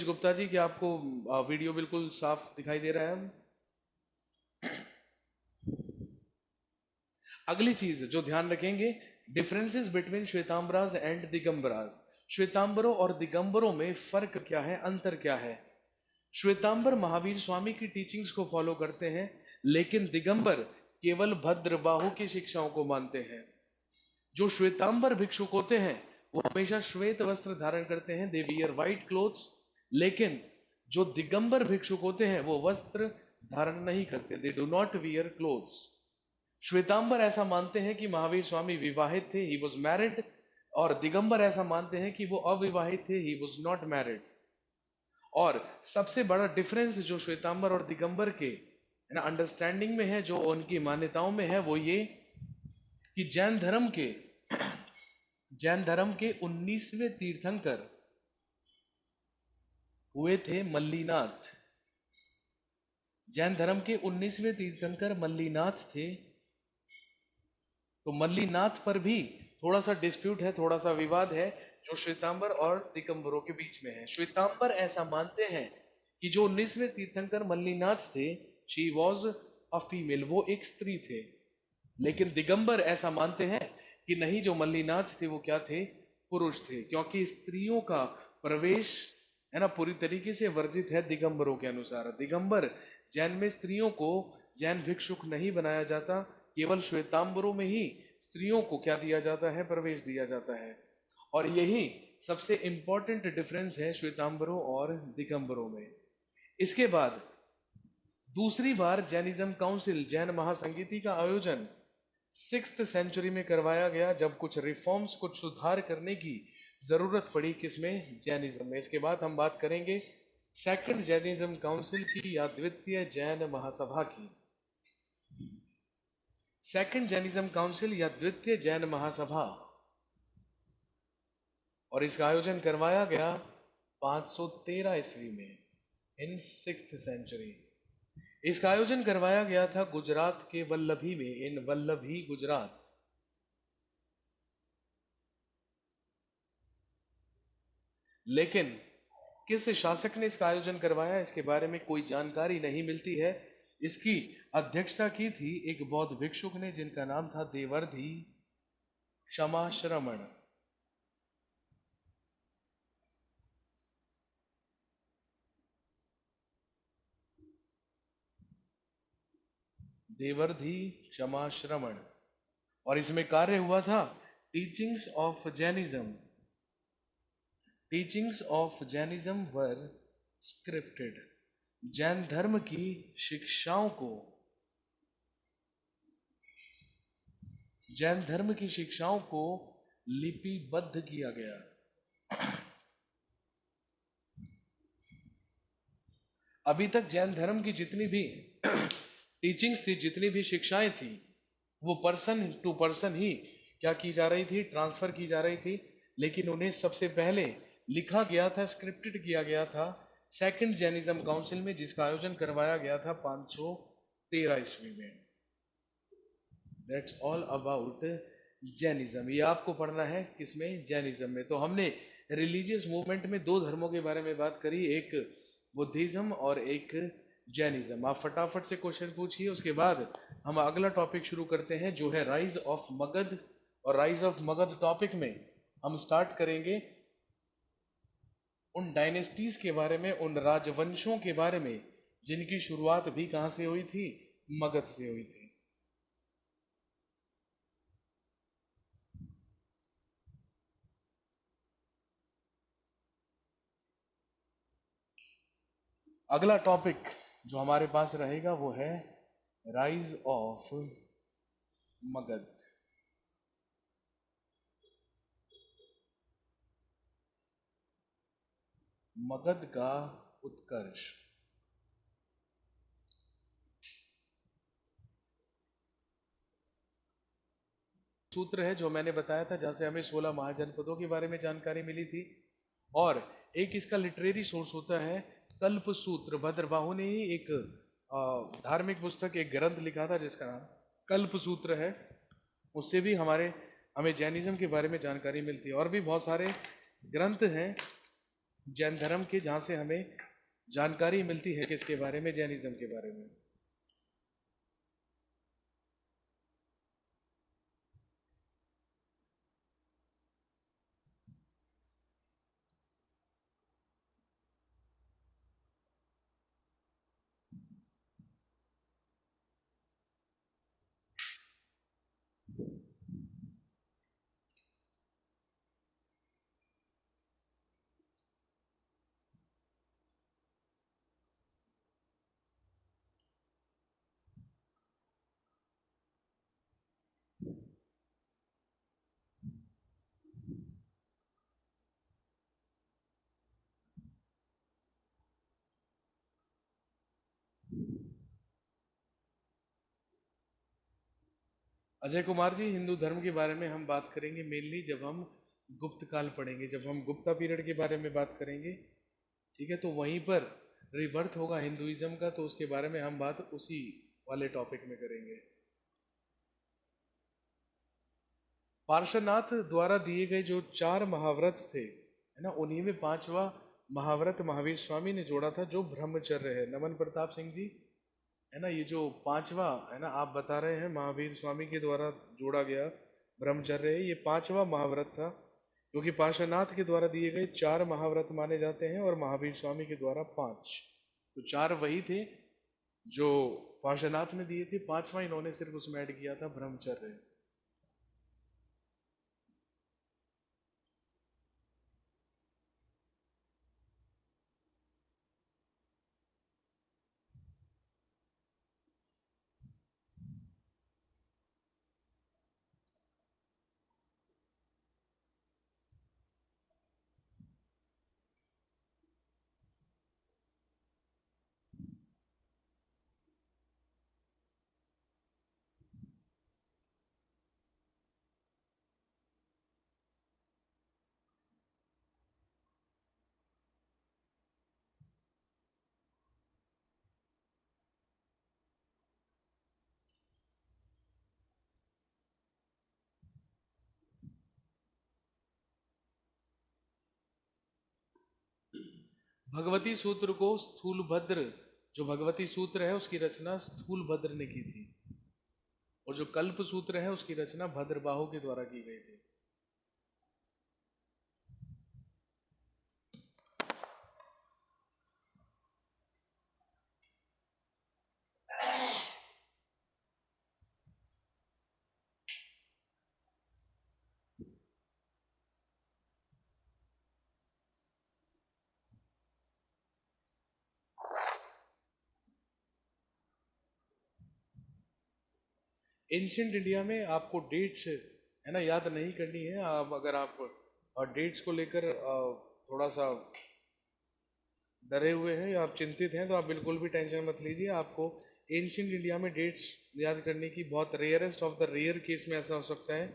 गुप्ता जी, क्या आपको वीडियो बिल्कुल साफ दिखाई दे रहा है? अगली चीज जो ध्यान रखेंगे, डिफरेंसेस बिटवीन श्वेतांबराज एंड दिगंबराज। श्वेतांबरों और दिगंबरों में फर्क क्या है, अंतर क्या है? श्वेतांबर महावीर स्वामी की टीचिंग्स को फॉलो करते हैं, लेकिन दिगंबर केवल भद्रबाहु की शिक्षाओं को मानते हैं। जो श्वेतांबर भिक्षुक होते हैं वो हमेशा श्वेत वस्त्र धारण करते हैं, दे वियर व्हाइट क्लोथ्स, लेकिन जो दिगंबर भिक्षुक होते हैं वो वस्त्र धारण नहीं करते, they do not wear clothes. Shvetambar ऐसा मानते हैं कि महावीर स्वामी विवाहित थे, ही वॉज मैरिड, और दिगंबर ऐसा मानते हैं कि वो अविवाहित थे, ही वॉज नॉट मैरिड। और सबसे बड़ा डिफरेंस जो श्वेतांबर और दिगंबर के अंडरस्टैंडिंग में है, जो उनकी मान्यताओं में है, वो ये कि जैन धर्म के 19वें तीर्थंकर हुए थे मल्लीनाथ। जैन धर्म के 19वें तीर्थंकर मल्लीनाथ थे। तो मल्लीनाथ पर भी थोड़ा सा डिस्प्यूट है, थोड़ा सा विवाद है, जो श्वेतांबर और दिगंबरों के बीच में है। श्वेतांबर ऐसा मानते हैं कि जो 19वें तीर्थंकर मल्लीनाथ थे, शी वॉज अ फीमेल, वो एक स्त्री थे। लेकिन दिगंबर ऐसा मानते हैं कि नहीं, जो मल्लीनाथ थे वो क्या थे? पुरुष थे, क्योंकि स्त्रियों का प्रवेश है ना पूरी तरीके से वर्जित है दिगंबरों के अनुसार। दिगंबर जैन में स्त्रियों को जैन भिक्षुक नहीं बनाया जाता, केवल श्वेतांबरों में ही स्त्रियों को क्या दिया जाता है, प्रवेश दिया जाता है। और यही सबसे इंपॉर्टेंट डिफरेंस है श्वेतांबरों और दिगंबरों में। इसके बाद दूसरी बार जैनिज्म काउंसिल जैन महासंगीति का आयोजन 6th सेंचुरी में करवाया गया, जब कुछ रिफॉर्म्स, कुछ सुधार करने की जरूरत पड़ी, किसमें, जैनिज्म में। इसके बाद हम बात करेंगे सेकंड जैनिज्म काउंसिल की या द्वितीय जैन महासभा की। सेकंड जैनिज्म काउंसिल या द्वितीय जैन महासभा, और इसका आयोजन करवाया गया 513 ईस्वी में, इन 6th सेंचुरी। इसका आयोजन करवाया गया था गुजरात के वल्लभी में, इन वल्लभी गुजरात। लेकिन किस शासक ने इसका आयोजन करवाया, इसके बारे में कोई जानकारी नहीं मिलती है। इसकी अध्यक्षता की थी एक बौद्ध भिक्षुक ने, जिनका नाम था देवर्धि क्षमाश्रमण। देवर्धि क्षमाश्रमण। और इसमें कार्य हुआ था teachings of Jainism. Teachings of Jainism were scripted. Jain धर्म की शिक्षाओं को, जैन धर्म की शिक्षाओं को लिपिबद्ध किया गया। अभी तक जैन धर्म की जितनी भी टीचिंग्स थी, जितनी भी शिक्षाएं थी, वो पर्सन टू पर्सन ही क्या की जा रही थी, ट्रांसफर की जा रही थी। लेकिन उन्हें सबसे पहले लिखा गया था, स्क्रिप्टेड किया गया था सेकंड जैनिज्म काउंसिल में, जिसका आयोजन करवाया गया था 513 ईस्वी में। That's all about Jainism. ये आपको पढ़ना है किसमें, जैनिज्म में। तो हमने रिलीजियस मूवमेंट में दो धर्मों के बारे में बात करी, एक बुद्धिज्म और एक जैनिज्म। आप फटाफट से क्वेश्चन पूछिए, उसके बाद हम अगला टॉपिक शुरू करते हैं, जो है राइज ऑफ मगध। और राइज ऑफ मगध टॉपिक में हम स्टार्ट करेंगे उन डायनेस्टीज के बारे में, उन राजवंशों के बारे में, जिनकी शुरुआत भी कहां से हुई थी, मगध से हुई थी। अगला टॉपिक जो हमारे पास रहेगा वो है राइज ऑफ मगध। मगध का उत्कर्ष। सूत्र है जो मैंने बताया था, जहां से हमें 16 महाजनपदों के बारे में जानकारी मिली थी। और एक इसका लिटरेरी सोर्स होता है कल्प सूत्र। भद्रबाहु ने ही एक धार्मिक पुस्तक, एक ग्रंथ लिखा था जिसका नाम कल्प सूत्र है। उससे भी हमें जैनिज्म के बारे में जानकारी मिलती है। और भी बहुत सारे ग्रंथ हैं जैन धर्म के, जहां से हमें जानकारी मिलती है किसके बारे में, जैनिज्म के बारे में। अजय कुमार जी, हिंदू धर्म के बारे में हम बात करेंगे मेनली जब हम गुप्त काल पढ़ेंगे, जब हम गुप्ता पीरियड के बारे में बात करेंगे। ठीक है, तो वहीं पर रिबर्थ होगा हिंदुइज्म का, तो उसके बारे में हम बात उसी वाले टॉपिक में करेंगे। पार्श्वनाथ द्वारा दिए गए जो 4 महाव्रत थे, है ना, उन्हीं में 5वां महाव्रत महावीर स्वामी ने जोड़ा था, जो ब्रह्मचर्य है। नमन प्रताप सिंह जी, है ना, ये जो 5वां है ना, आप बता रहे हैं महावीर स्वामी के द्वारा जोड़ा गया ब्रह्मचर्य है, ये 5वां महाव्रत था। क्योंकि पार्श्वनाथ के द्वारा दिए गए 4 महाव्रत माने जाते हैं और महावीर स्वामी के द्वारा 5। तो 4 वही थे जो पार्श्वनाथ ने दिए थे, 5वां इन्होंने सिर्फ उसमें ऐड किया था, ब्रह्मचर्य। भगवती सूत्र को स्थूलभद्र, जो भगवती सूत्र है उसकी रचना स्थूलभद्र ने की थी, और जो कल्प सूत्र है उसकी रचना भद्रबाहु के द्वारा की गई थी। एंशियंट इंडिया में आपको डेट्स है ना याद नहीं करनी है। आप अगर आप डेट्स को लेकर थोड़ा सा डरे हुए हैं या आप चिंतित हैं तो आप बिल्कुल भी टेंशन मत लीजिए। आपको एंशियंट इंडिया में डेट्स याद करने की बहुत rarest of the rare case में ऐसा हो सकता है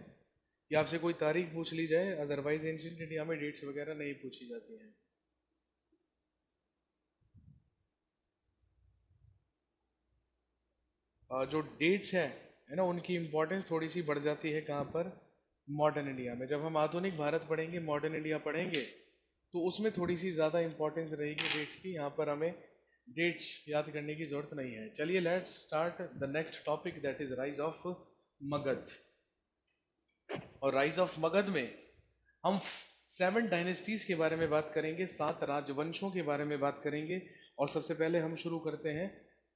कि आपसे कोई तारीख पूछ ली जाए, अदरवाइज एंशियंट इंडिया में डेट्स वगैरह नहीं पूछी जाती हैं। जो डेट्स है ना, उनकी इम्पोर्टेंस थोड़ी सी बढ़ जाती है कहाँ पर, मॉडर्न इंडिया में। जब हम आधुनिक भारत पढ़ेंगे, मॉडर्न इंडिया पढ़ेंगे, तो उसमें थोड़ी सी ज़्यादा इंपॉर्टेंस रहेगी डेट्स की। यहाँ पर हमें डेट्स याद करने की जरूरत नहीं है। चलिए let's start the next topic, that is rise of Magadh. और राइज ऑफ मगध में हम 7 डायनेस्टीज के बारे में बात करेंगे, 7 राजवंशों के बारे में बात करेंगे। और सबसे पहले हम शुरू करते हैं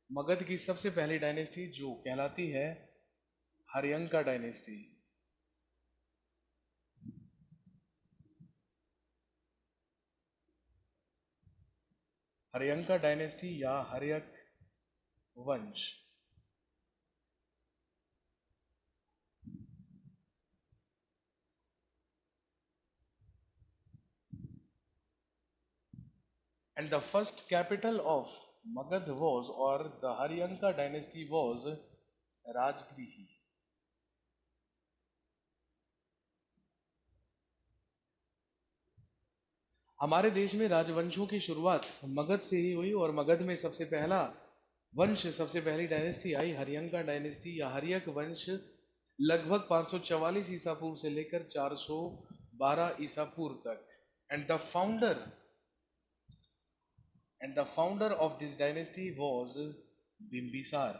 मगध की सबसे पहली डायनेस्टी, जो कहलाती है हर्यंका डायनेस्टी। हर्यंका डायनेस्टी या हर्यक वंश। And the first capital of Magad was, or the Haryanka dynasty was, Rajgrihi. हमारे देश में राजवंशों की शुरुआत मगध से ही हुई, और मगध में सबसे पहला वंश, सबसे पहली डायनेस्टी आई हरियंका डायनेस्टी या हरियक वंश, लगभग 544 ईसा पूर्व से लेकर 412 ईसा पूर्व तक। And the founder of this dynasty was Bimbisara.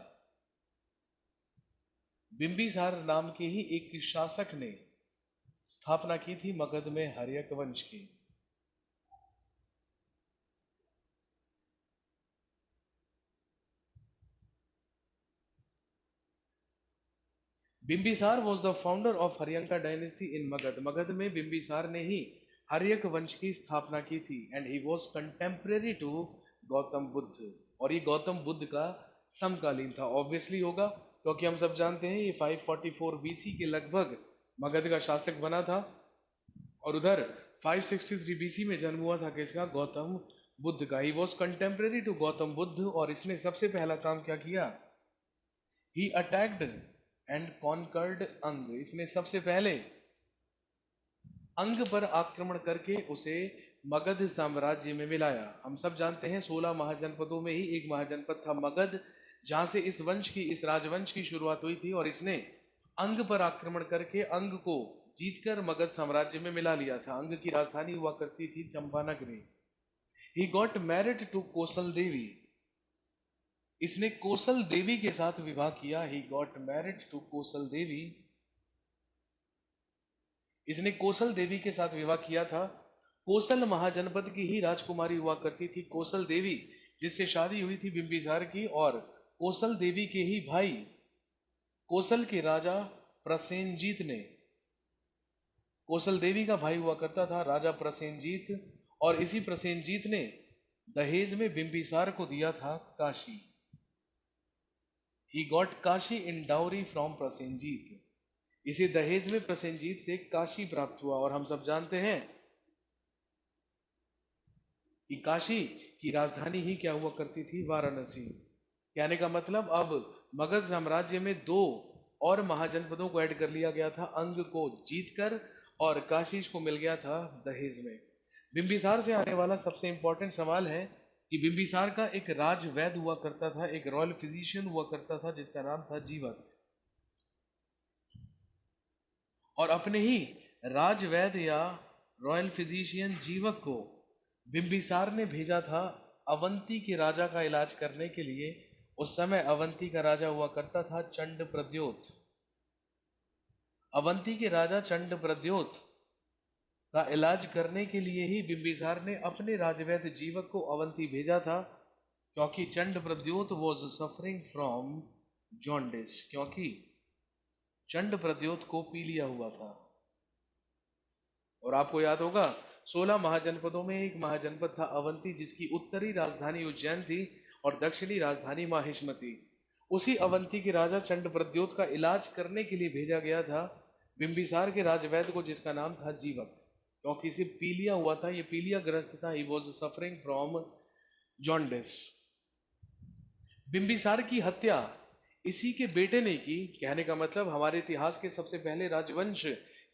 Bimbisara नाम के ही एक शासक ने स्थापना की थी मगध में हर्यक वंश की। Bimbisara was the founder of Haryanka dynasty in Magadh. Magadh में बिंबिसार ने ही हर्यक वंश की स्थापना की थी। And he was contemporary to Gautam Buddha, और ये गौतम बुद्ध का समकालीन था। ऑब्वियसली होगा, क्योंकि हम सब जानते हैं ये 544 बीसी के लगभग मगध का शासक बना था, और उधर 563 बीसी में जन्म हुआ था किसका, गौतम बुद्ध का। He was contemporary to Gautam Buddha, और इसने सबसे पहला काम क्या किया, ही अटैक्ड एंड कॉन्कर्ड अंग। इसने सबसे पहले अंग पर आक्रमण करके उसे मगध साम्राज्य में मिलाया। हम सब जानते हैं 16 महाजनपदों में ही एक महाजनपद था मगध, जहां से इस वंश की, इस राजवंश की शुरुआत हुई थी। और इसने अंग पर आक्रमण करके अंग को जीतकर मगध साम्राज्य में मिला लिया था। अंग की राजधानी हुआ करती थी Champanagari. He got married to Kosala Devi. इसने कोसल देवी के साथ विवाह किया। He got married to Kosala Devi इसने कोसल देवी के साथ विवाह किया था। कोसल महाजनपद की ही राजकुमारी हुआ करती थी कोसल देवी, जिससे शादी हुई थी बिंबिसार की। और कोसल देवी के ही भाई कोसल के राजा प्रसेनजीत ने, कोसल देवी का भाई हुआ करता था राजा प्रसेनजीत, और इसी प्रसेनजीत ने दहेज में बिंबिसार को दिया था Kashi. He got Kashi in dowry from Prasenjit. इसे दहेज में प्रसेनजीत से काशी प्राप्त हुआ। और हम सब जानते हैं कि काशी की राजधानी ही क्या हुआ करती थी, वाराणसी। कहने का मतलब अब मगध साम्राज्य में दो और महाजनपदों को ऐड कर लिया गया था अंग को जीतकर, और काशी को मिल गया था दहेज में। बिंबिसार से आने वाला सबसे इंपॉर्टेंट सवाल है कि बिंबिसार का एक राजवैद्य हुआ करता था, एक रॉयल फिजिशियन हुआ करता था जिसका नाम था जीवक। और अपने ही राजवैद्य या रॉयल फिजिशियन जीवक को बिंबिसार ने भेजा था अवंती के राजा का इलाज करने के लिए। उस समय अवंती का राजा हुआ करता था चंड प्रद्योत। अवंती के राजा चंड प्रद्योत का इलाज करने के लिए ही बिंबिसार ने अपने राजवैद्य जीवक को अवंती भेजा था, क्योंकि Chand Pradyot was suffering from jaundice, क्योंकि चंड प्रद्योत को पीलिया हुआ था। और आपको याद होगा 16 महाजनपदों में एक महाजनपद था अवंती, जिसकी उत्तरी राजधानी उज्जैन थी और दक्षिणी राजधानी माहिष्मती। उसी अवंती के राजा चंड प्रद्योत का इलाज करने के लिए भेजा गया था बिंबिसार के राजवैद्य को, जिसका नाम था जीवक, क्योंकि इसे पीलिया हुआ था, ये पीलिया ग्रस्त था। He was suffering from jaundice. Bimbisara की हत्या इसी के बेटे ने की। कहने का मतलब हमारे इतिहास के सबसे पहले राजवंश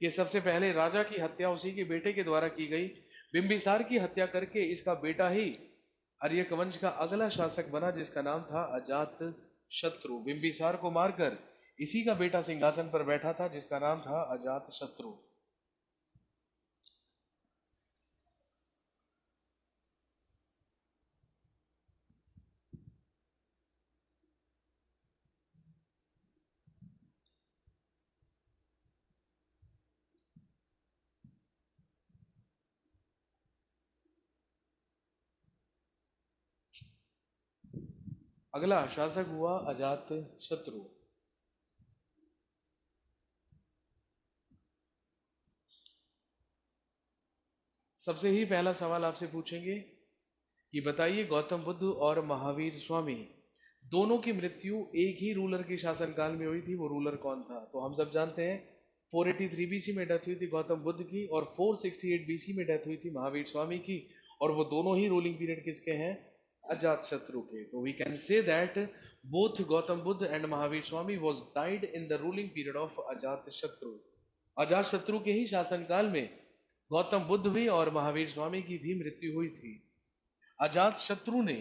के सबसे पहले राजा की हत्या उसी के बेटे के द्वारा की गई। बिंबिसार की हत्या करके इसका बेटा ही अर्यक वंश का अगला शासक बना, जिसका नाम था अजात शत्रु। बिंबिसार को मारकर इसी का बेटा सिंहासन पर बैठा था, जिसका नाम था अजात शत्रु। अगला शासक हुआ अजात शत्रु। सबसे ही पहला सवाल आपसे पूछेंगे कि बताइए गौतम बुद्ध और महावीर स्वामी दोनों की मृत्यु एक ही रूलर के शासनकाल में हुई थी। वो रूलर कौन था? तो हम सब जानते हैं 483 बीसी में डेथ हुई थी गौतम बुद्ध की, और 468 बीसी में डेथ हुई थी महावीर स्वामी की। और वो दोनों ही रूलिंग पीरियड किसके हैं? अजात शत्रु के। तो we can say that both Gautam Buddha and Mahavir Swami was died in the ruling period of Ajatashatru. अजात शत्रु के ही शासनकाल में गौतम बुद्ध भी और महावीर स्वामी की भी मृत्यु हुई थी। अजात शत्रु ने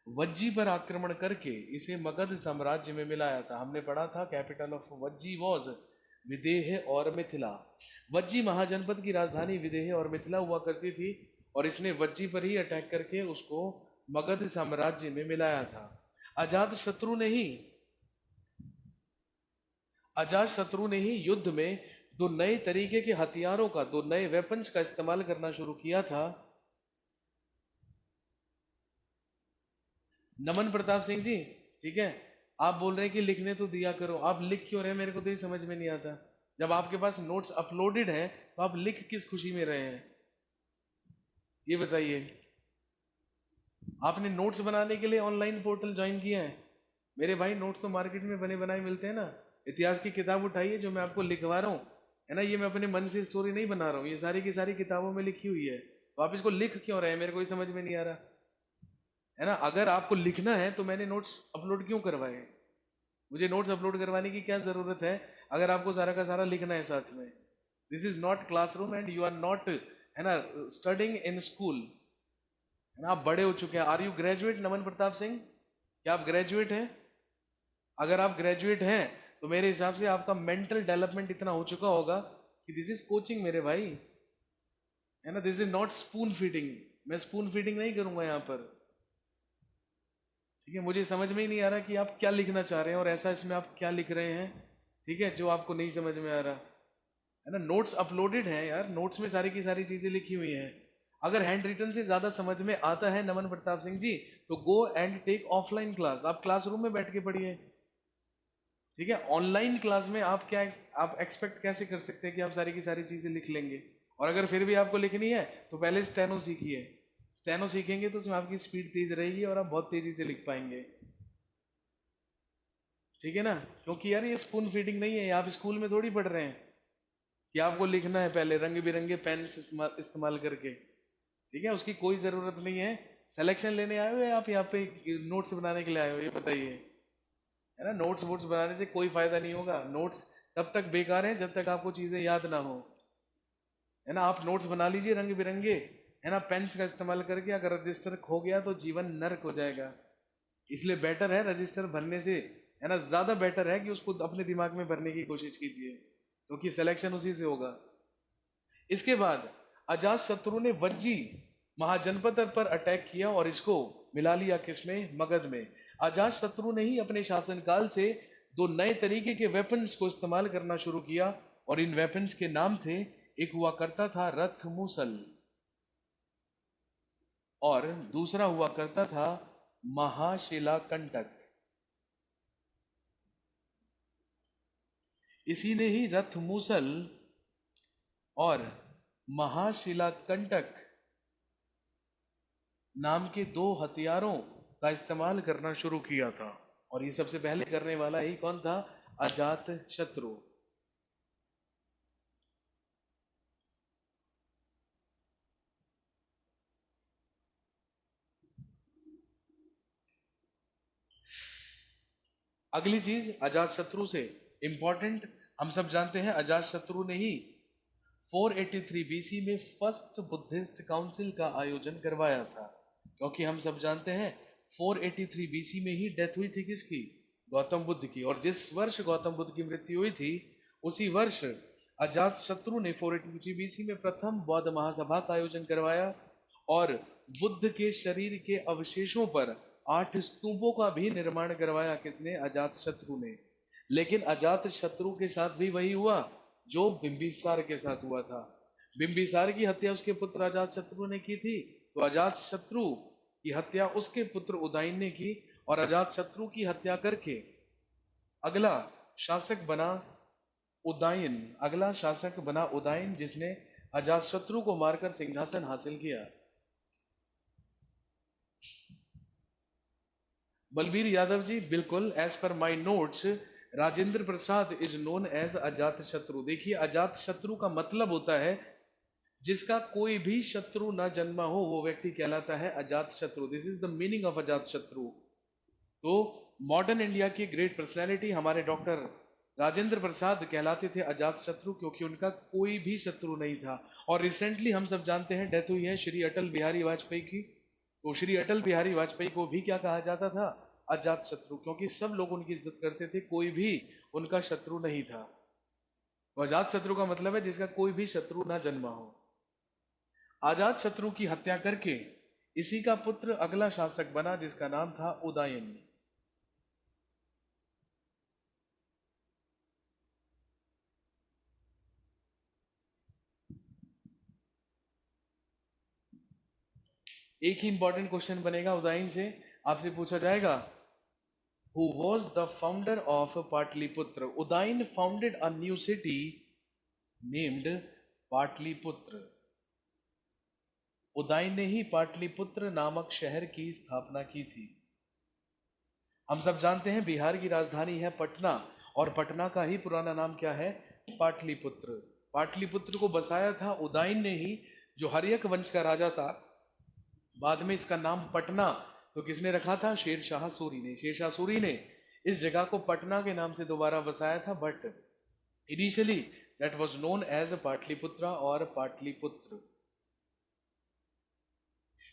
वज्जी पर आक्रमण करके इसे मगध साम्राज्य में मिलाया था। हमने पढ़ा था कैपिटल ऑफ वज्जी वॉज विदेह और मिथिला। वज्जी महाजनपद की राजधानी विदेह और मिथिला हुआ करती थी, और इसने वज्जी पर ही अटैक करके उसको मगध साम्राज्य में मिलाया था। अजात शत्रु ने ही अजात शत्रु ने ही युद्ध में दो नए तरीके के हथियारों का, दो नए वेपन्स का इस्तेमाल करना शुरू किया था। नमन प्रताप सिंह जी, ठीक है, आप बोल रहे हैं कि लिखने तो दिया करो, आप लिख क्यों रहे हैं? मेरे को तो ये समझ में नहीं आता। जब आपके पास नोट्स अपलोडेड हैं तो आप लिख किस खुशी में रहे हैं, ये बताइए। आपने नोट्स बनाने के लिए ऑनलाइन पोर्टल ज्वाइन किया है? मेरे भाई नोट्स तो मार्केट में बने बनाए मिलते हैं ना। इतिहास की किताब उठाइए जो मैं आपको लिखवा रहा हूँ, है ना, ये मैं अपने मन से स्टोरी नहीं बना रहा हूँ, ये सारी की सारी किताबों में लिखी हुई है। तो आप इसको लिख क्यों रहे हैं? मेरे को ये समझ में नहीं आ रहा, है ना। अगर आपको लिखना है तो मैंने नोट्स अपलोड क्यों करवाए? मुझे नोट्स अपलोड करवाने की क्या जरूरत है अगर आपको सारा का सारा लिखना है साथ में? This is not classroom and you are not, है ना, स्टडिंग इन स्कूल, है ना। आप बड़े हो चुके हैं। आर यू ग्रेजुएट नमन प्रताप सिंह? क्या आप ग्रेजुएट हैं? अगर आप ग्रेजुएट हैं तो मेरे हिसाब से आपका मेंटल डेवलपमेंट इतना हो चुका होगा कि दिस इज कोचिंग मेरे भाई, है ना। This is not spoon feeding. मैं स्पून फीडिंग नहीं करूंगा यहाँ पर, ठीक है। मुझे समझ में ही नहीं आ रहा कि आप क्या लिखना चाह रहे हैं और ऐसा इसमें आप क्या लिख रहे हैं, ठीक है, जो आपको नहीं समझ में आ रहा। है ना, नोट्स अपलोडेड हैं यार, नोट्स में सारी की सारी चीजें लिखी हुई हैं। अगर हैंड रिटन से ज्यादा समझ में आता है नमन प्रताप सिंह जी, तो go and take offline class, आप क्लासरूम में बैठ के पढ़िए। ठीक है, ऑनलाइन क्लास में आप क्या आप एक्सपेक्ट कैसे कर सकते हैं कि आप सारी की सारी चीजें लिख लेंगे? और अगर फिर भी आपको लिखनी है तो पहले स्टेनो सीखिए। स्टेनो सीखेंगे तो उसमें आपकी स्पीड तेज रहेगी और आप बहुत तेजी से लिख पाएंगे। ठीक है ना, क्योंकि यार ये स्पून फीडिंग नहीं है, आप स्कूल में थोड़ी पढ़ रहे हैं कि आपको लिखना है पहले रंग बिरंगे पेन इस्तेमाल करके। ठीक है, उसकी कोई जरूरत नहीं है। सिलेक्शन लेने आए हो या आप यहाँ पे नोट्स बनाने के लिए आए हो, ये बताइए? है ना, नोट्स वोट्स बनाने से कोई फायदा नहीं होगा। नोट्स तब तक बेकार है जब तक आपको चीजें याद ना हो। है ना, आप नोट्स बना लीजिए रंग बिरंगे, है ना, पेन्स का इस्तेमाल करके। अगर रजिस्टर खो गया तो जीवन नर्क हो जाएगा। इसलिए बेटर है रजिस्टर भरने से, है ना, ज्यादा बेटर है कि उसको अपने दिमाग में भरने की कोशिश कीजिए, क्योंकि सिलेक्शन उसी से होगा। इसके बाद अजात शत्रु ने वज्जी महाजनपद पर अटैक किया और इसको मिला लिया किसमें? मगध में। अजात शत्रु ने ही अपने शासनकाल से दो नए तरीके के वेपन्स को इस्तेमाल करना शुरू किया, और इन वेपन्स के नाम थे, एक हुआ करता था रथ मूसल, और दूसरा हुआ करता था महाशिला कंटक। इसी ने ही रथ मूसल और महाशिला कंटक नाम के दो हथियारों का इस्तेमाल करना शुरू किया था। और ये सबसे पहले करने वाला ही कौन था? अजात शत्रु। अगली चीज अजात शत्रु से इंपॉर्टेंट, हम सब जानते हैं अजात शत्रु ने ही 483 बीसी में फर्स्ट बुद्धिस्ट काउंसिल का आयोजन करवाया था। क्योंकि हम सब जानते हैं 483 बीसी में ही डेथ हुई थी किसकी? गौतम बुद्ध की। और जिस वर्ष गौतम बुद्ध की मृत्यु हुई थी, उसी वर्ष अजात शत्रु ने 483 बीसी में प्रथम बौद्ध महासभा का आयोजन करवाया, और बुद्ध के शरीर के अवशेषों पर 8 स्तूपों का भी निर्माण करवाया। किसने? अजात शत्रु ने। लेकिन अजात शत्रु के साथ भी वही हुआ जो बिंबिसार के साथ हुआ था। बिंबिसार की हत्या उसके पुत्र अजात शत्रु ने की थी, तो अजात शत्रु की हत्या उसके पुत्र उदयन ने की, और अजात शत्रु की हत्या करके अगला शासक बना उदयन। अगला शासक बना उदयन, जिसने अजात शत्रु को मारकर सिंहासन हासिल किया। बलबीर यादव जी, बिल्कुल as per my notes Rajendra Prasad is known as Ajatashatru. देखिए, अजात शत्रु का मतलब होता है जिसका कोई भी शत्रु न जन्मा हो, वो व्यक्ति कहलाता है Ajatashatru. This is the meaning of Ajatashatru. तो मॉडर्न इंडिया की ग्रेट पर्सनैलिटी हमारे डॉक्टर राजेंद्र प्रसाद कहलाते थे अजात शत्रु, क्योंकि उनका कोई भी शत्रु नहीं था। और रिसेंटली हम सब जानते हैं डेथ हुई है श्री अटल बिहारी वाजपेयी की। तो श्री अटल बिहारी वाजपेयी को भी क्या कहा जाता था? अजात शत्रु, क्योंकि सब लोग उनकी इज्जत करते थे, कोई भी उनका शत्रु नहीं था। तो अजात शत्रु का मतलब है जिसका कोई भी शत्रु ना जन्मा हो। अजात शत्रु की हत्या करके इसी का पुत्र अगला शासक बना, जिसका नाम था उदयन। एक ही इंपॉर्टेंट क्वेश्चन बनेगा उदयन से, आपसे पूछा जाएगा who was the founder of Pataliputra? Udayan founded a new city named Pataliputra. Udayan ने ही पाटलिपुत्र नामक शहर की स्थापना की थी। हम सब जानते हैं बिहार की राजधानी है पटना, और पटना का ही पुराना नाम क्या है? पाटलिपुत्र। पाटलिपुत्र को बसाया था उदयन ने ही, जो हर्यक वंश का राजा था। बाद में इसका नाम पटना तो किसने रखा था? शेरशाह सूरी ने। शेरशाह सूरी ने इस जगह को पटना के नाम से दोबारा बसाया था, but initially that was known as Pataliputra और पाटलिपुत्र।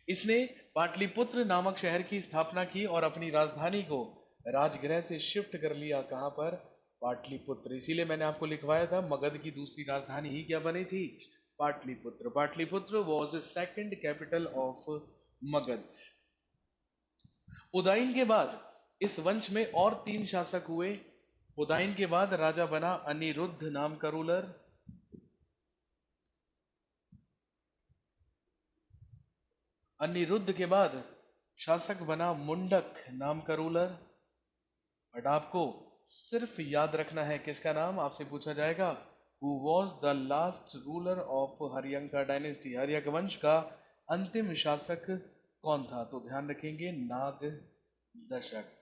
इसने पाटलिपुत्र नामक शहर की स्थापना की और अपनी राजधानी को राजगृह से शिफ्ट कर लिया। कहां पर? पाटलिपुत्र। इसीलिए मैंने आपको लिखवाया था मगध की दूसरी राजधानी ही क्या बनी थी? Pataliputra. Pataliputra was second capital of Magadh. Udayan के बाद इस वंश में और 3 शासक हुए। उदयन के बाद राजा बना अनिरुद्ध नाम का रूलर। अनिरुद्ध के बाद शासक बना मुंडक नाम का रूलर। बट आपको सिर्फ याद रखना है किसका नाम, आपसे पूछा जाएगा who was the last ruler of Haryanka dynasty, Haryanka वंश का अंतिम शासक कौन था। तो ध्यान रखेंगे नाग दशक।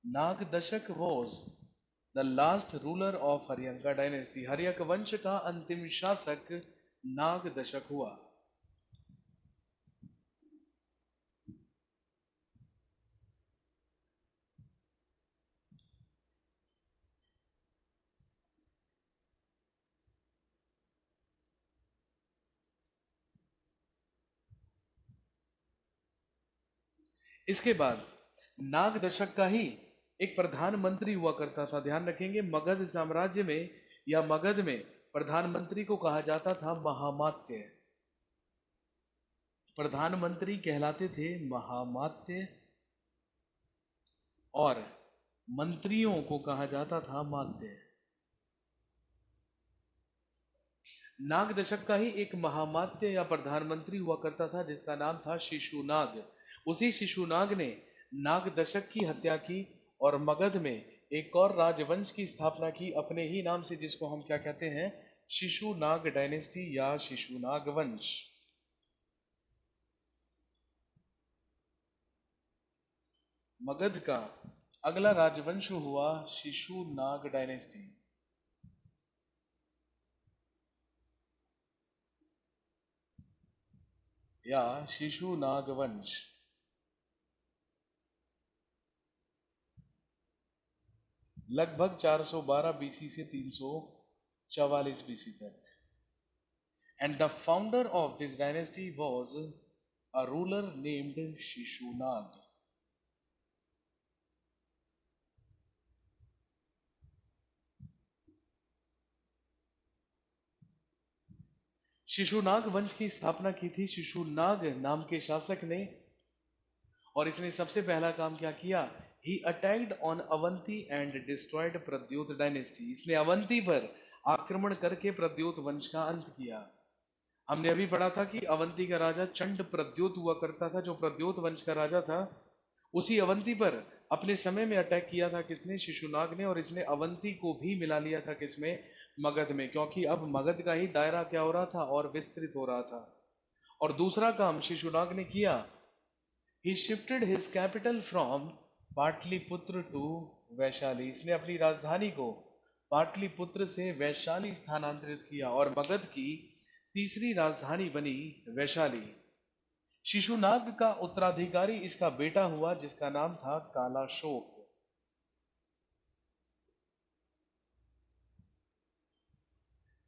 Nagadashaka was the last ruler of Haryanka dynasty, Haryanka वंश का अंतिम शासक नाग दशक हुआ। इसके बाद नाग दशक का ही एक प्रधानमंत्री हुआ करता था। ध्यान रखेंगे मगध साम्राज्य में या मगध में प्रधानमंत्री को कहा जाता था महामात्य। प्रधानमंत्री कहलाते थे महामात्य और मंत्रियों को कहा जाता था मात्य। नाग दशक का ही एक महामात्य या प्रधानमंत्री हुआ करता था जिसका नाम था शिशुनाग। उसी शिशुनाग ने नाग दशक की हत्या की और मगध में एक और राजवंश की स्थापना की अपने ही नाम से, जिसको हम क्या कहते हैं, शिशुनाग डायनेस्टी या शिशुनाग वंश। मगध का अगला राजवंश हुआ शिशुनाग डायनेस्टी या शिशुनाग वंश। लगभग 412 बीसी से 344 बीसी तक। And the founder of this dynasty was a ruler named Shishunaga. Shishunaga वंश की स्थापना की थी शिशुनाग नाम के शासक ने, और इसने सबसे पहला काम क्या किया, he attacked on Avanti and destroyed Pradyota dynasty. इसने अवंती पर आक्रमण करके प्रद्योत वंश का अंत किया। हमने अभी पढ़ा था कि अवंती का राजा चंड प्रद्योत हुआ करता था, जो प्रद्योत वंश का राजा था। उसी अवंती पर अपने समय में अटैक किया था किसने, शिशुनाग ने, और इसने अवंती को भी मिला लिया था किसमें, मगध में, क्योंकि अब मगध का ही दायरा क्या हो रहा था और विस्तृत हो रहा था। और दूसरा काम शिशुनाग ने किया, he shifted his capital from Pataliputra to Vaishali. इसने अपनी राजधानी को पाटलिपुत्र से वैशाली स्थानांतरित किया और मगध की तीसरी राजधानी बनी वैशाली। शिशुनाग का उत्तराधिकारी इसका बेटा हुआ जिसका नाम था Kalashoka.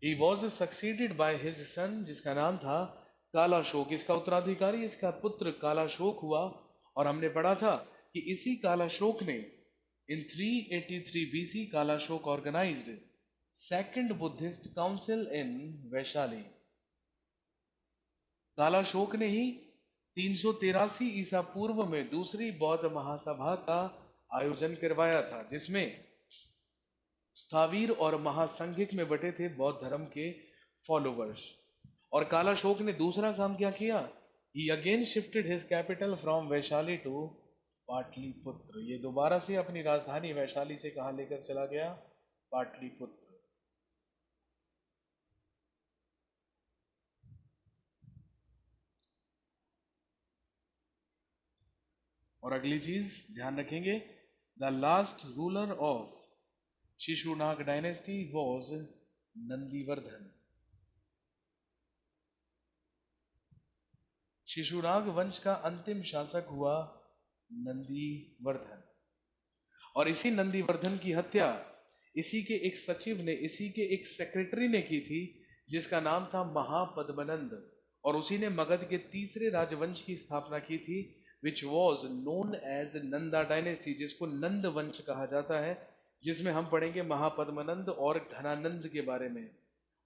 He was succeeded by his son जिसका नाम था कालाशोक। इसका उत्तराधिकारी इसका पुत्र कालाशोक हुआ। और हमने पढ़ा था कि इसी कालाशोक ने in 383 BC Kalashoka organised second Buddhist council in Vaishali. Kalashoka ने ही 383 ईसा पूर्व में दूसरी बौद्ध महासभा का आयोजन करवाया था, जिसमें स्थावीर और महासंघिक में बटे थे बौद्ध धर्म के फॉलोवर्स। और कालाशोक ने दूसरा काम क्या किया, he again shifted his capital from Vaishali to Pataliputra. ये दोबारा से अपनी राजधानी वैशाली से कहां लेकर चला गया, पाटलिपुत्र। और अगली चीज ध्यान रखेंगे, the last ruler of Shishunaga dynasty was Nandivardhana. Shishunaga वंश का अंतिम शासक हुआ नंदीवर्धन। और इसी नंदीवर्धन की हत्या इसी के एक सचिव ने, इसी के एक सेक्रेटरी ने की थी जिसका नाम था महापद्मनंद। और उसी ने मगध के तीसरे राजवंश की स्थापना की थी which was known as Nanda dynasty, जिसको नंद वंश कहा जाता है, जिसमें हम पढ़ेंगे महापद्मनंद और घनानंद के बारे में।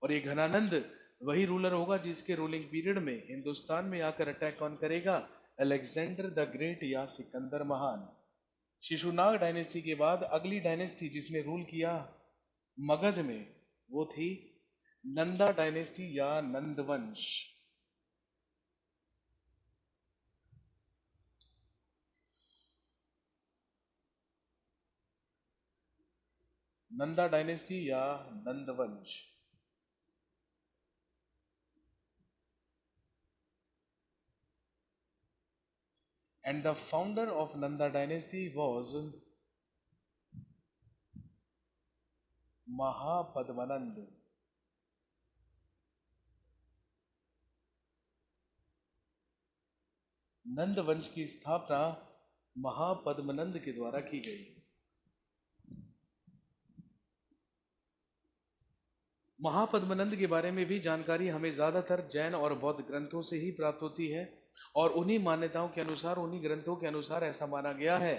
और ये घनानंद वही रूलर होगा जिसके रूलिंग पीरियड में हिंदुस्तान में आकर अटैक कौन करेगा, अलेक्जेंडर द ग्रेट या सिकंदर महान। शिशुनाग डायनेस्टी के बाद अगली डायनेस्टी जिसने रूल किया मगध में वो थी नंदा डायनेस्टी या नंदवंश। नंदा डायनेस्टी या Nandvansh. And the founder of Nanda dynasty was Mahapadmananda. Nanda वंश की स्थापना महापद्मनंद के द्वारा की गई। महापद्मनंद के बारे में भी जानकारी हमें ज्यादातर जैन और बौद्ध ग्रंथों से ही प्राप्त होती है और उन्हीं मान्यताओं के अनुसार, उन्हीं ग्रंथों के अनुसार ऐसा माना गया है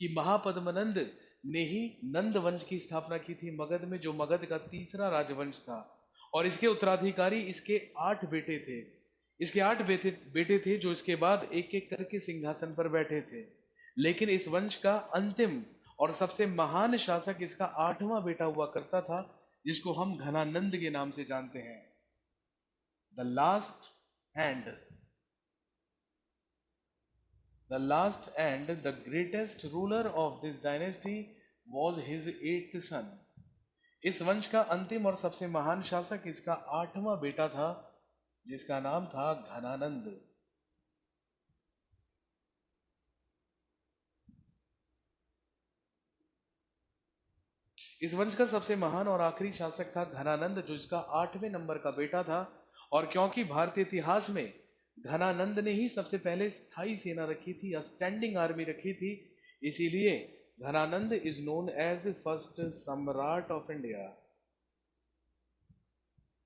कि महापद्मनंद ने ही नंद वंश की स्थापना की थी मगध में, जो मगध का तीसरा राजवंश था। और इसके उत्तराधिकारी इसके 8 बेटे थे। इसके 8 बेटे थे जो इसके बाद एक एक करके सिंहासन पर बैठे थे। लेकिन इस वंश का अंतिम और सबसे महान शासक इसका 8वां बेटा हुआ करता था, जिसको हम घनानंद के नाम से जानते हैं। The last and the greatest ruler of this dynasty was his 8th सन। इस वंश का अंतिम और सबसे महान शासक इसका 8वां बेटा था, जिसका नाम था घनानंद। इस वंश का सबसे महान और आखिरी शासक था घनानंद, जो इसका 8वें नंबर का बेटा था। और क्योंकि भारतीय इतिहास में घनानंद ने ही सबसे पहले स्थायी सेना रखी थी या स्टैंडिंग आर्मी रखी थी, इसीलिए Ghanananda is known as first सम्राट ऑफ इंडिया।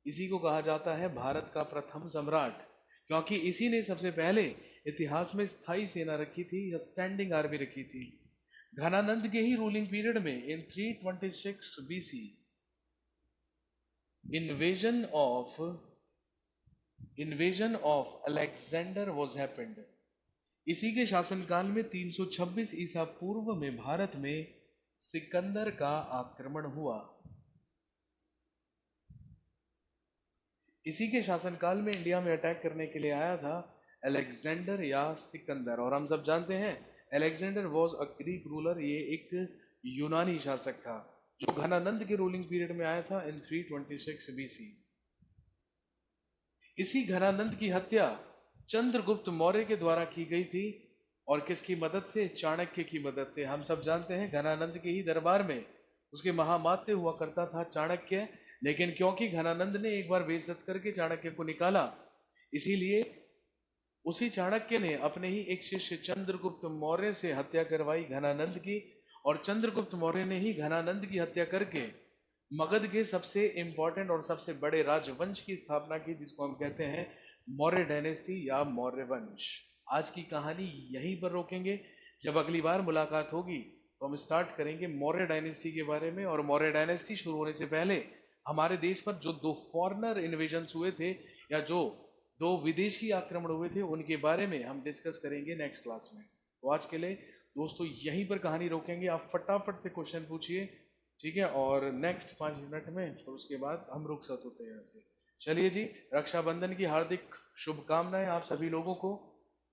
इसी को कहा जाता है भारत का प्रथम सम्राट, क्योंकि इसी ने सबसे पहले इतिहास में स्थायी सेना रखी थी या स्टैंडिंग आर्मी रखी थी। घनानंद के ही रूलिंग पीरियड में इन 326 BC invasion of Alexander was happened. इसी के शासनकाल में 326 ईसा पूर्व में भारत में सिकंदर का आक्रमण हुआ। इसी के शासनकाल में इंडिया में अटैक करने के लिए आया था अलेक्जेंडर या सिकंदर। और हम सब जानते हैं Alexander was a Greek ruler, ये एक यूनानी शासक था जो घनानंद के रूलिंग पीरियड में आया था इन 326 BC। इसी घनानंद की हत्या चंद्रगुप्त मौर्य के द्वारा की गई थी। और किसकी मदद से? चाणक्य की मदद से। हम सब जानते हैं घनानंद के ही दरबार में उसके महामात्य हुआ करता था चाणक्य, लेकिन क्योंकि घनानंद ने एक बार बेइज्जत करके चाणक्य को निकाला, इसीलिए उसी चाणक्य ने अपने ही एक शिष्य चंद्रगुप्त मौर्य से हत्या करवाई घनानंद की। और चंद्रगुप्त मौर्य ने ही घनानंद की हत्या करके मगध के सबसे इंपॉर्टेंट और सबसे बड़े राजवंश की स्थापना की, जिसको हम कहते हैं मौर्य डायनेस्टी या मौर्य वंश। आज की कहानी यहीं पर रोकेंगे। जब अगली बार मुलाकात होगी तो हम स्टार्ट करेंगे मौर्य डायनेस्टी के बारे में। और मौर्य डायनेस्टी शुरू होने से पहले हमारे देश पर जो 2 फॉरेनर इन्वेजन हुए थे या जो 2 विदेशी आक्रमण हुए थे, उनके बारे में हम डिस्कस करेंगे नेक्स्ट क्लास में। तो आज के लिए दोस्तों यहीं पर कहानी रोकेंगे। आप फटाफट से क्वेश्चन पूछिए, ठीक है? और नेक्स्ट 5 मिनट में तो उसके बाद हम रुक सकते होते हैं यहाँ से। चलिए जी, रक्षाबंधन की हार्दिक शुभकामनाएं आप सभी लोगों को,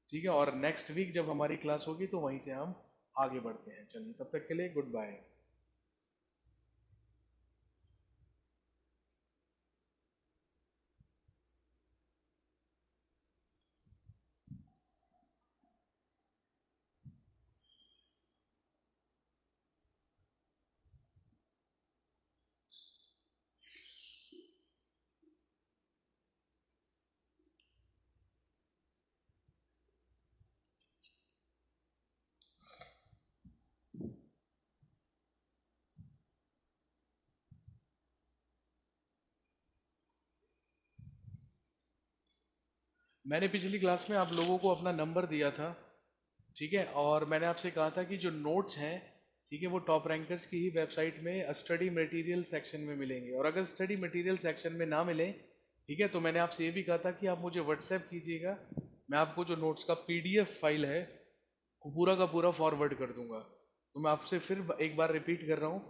ठीक है? और नेक्स्ट वीक जब हमारी क्लास होगी तो वहीं से हम आगे बढ़ते हैं। चलिए, तब तक के लिए गुड बाय। मैंने पिछली क्लास में आप लोगों को अपना नंबर दिया था, ठीक है? और मैंने आपसे कहा था कि जो नोट्स हैं, ठीक है, वो टॉप रैंकर्स की ही वेबसाइट में स्टडी मटेरियल सेक्शन में मिलेंगे। और अगर स्टडी मटेरियल सेक्शन में ना मिले, ठीक है, तो मैंने आपसे ये भी कहा था कि आप मुझे व्हाट्सएप कीजिएगा, मैं आपको जो नोट्स का PDF फाइल है वो पूरा का पूरा फॉरवर्ड कर दूंगा। तो मैं आपसे फिर एक बार रिपीट कर रहा हूँ,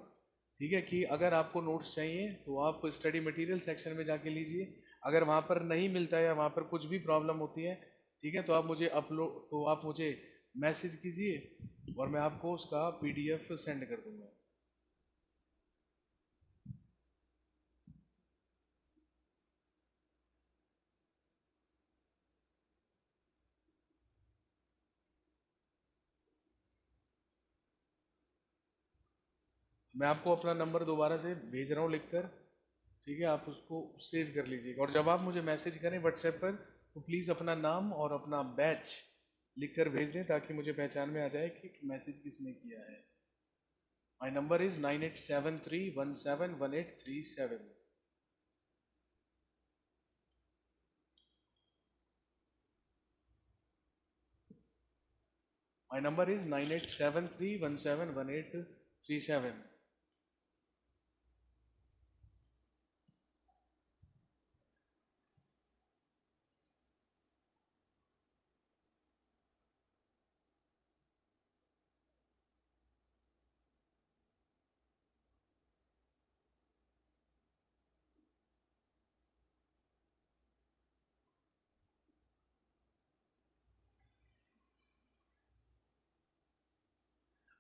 ठीक है, कि अगर आपको नोट्स चाहिए तो आप स्टडी मटेरियल सेक्शन में जाके लीजिए। अगर वहाँ पर नहीं मिलता है या वहाँ पर कुछ भी प्रॉब्लम होती है, ठीक है, तो आप मुझे मैसेज कीजिए और मैं आपको उसका PDF सेंड कर दूंगा। मैं आपको अपना नंबर दोबारा से भेज रहा हूँ लिखकर, ठीक है, आप उसको सेव कर लीजिएगा। और जब आप मुझे मैसेज करें व्हाट्सएप पर तो प्लीज़ अपना नाम और अपना बैच लिखकर भेज दें ताकि मुझे पहचान में आ जाए कि मैसेज किसने किया है। My number is 9873171837। My number is 9873171837।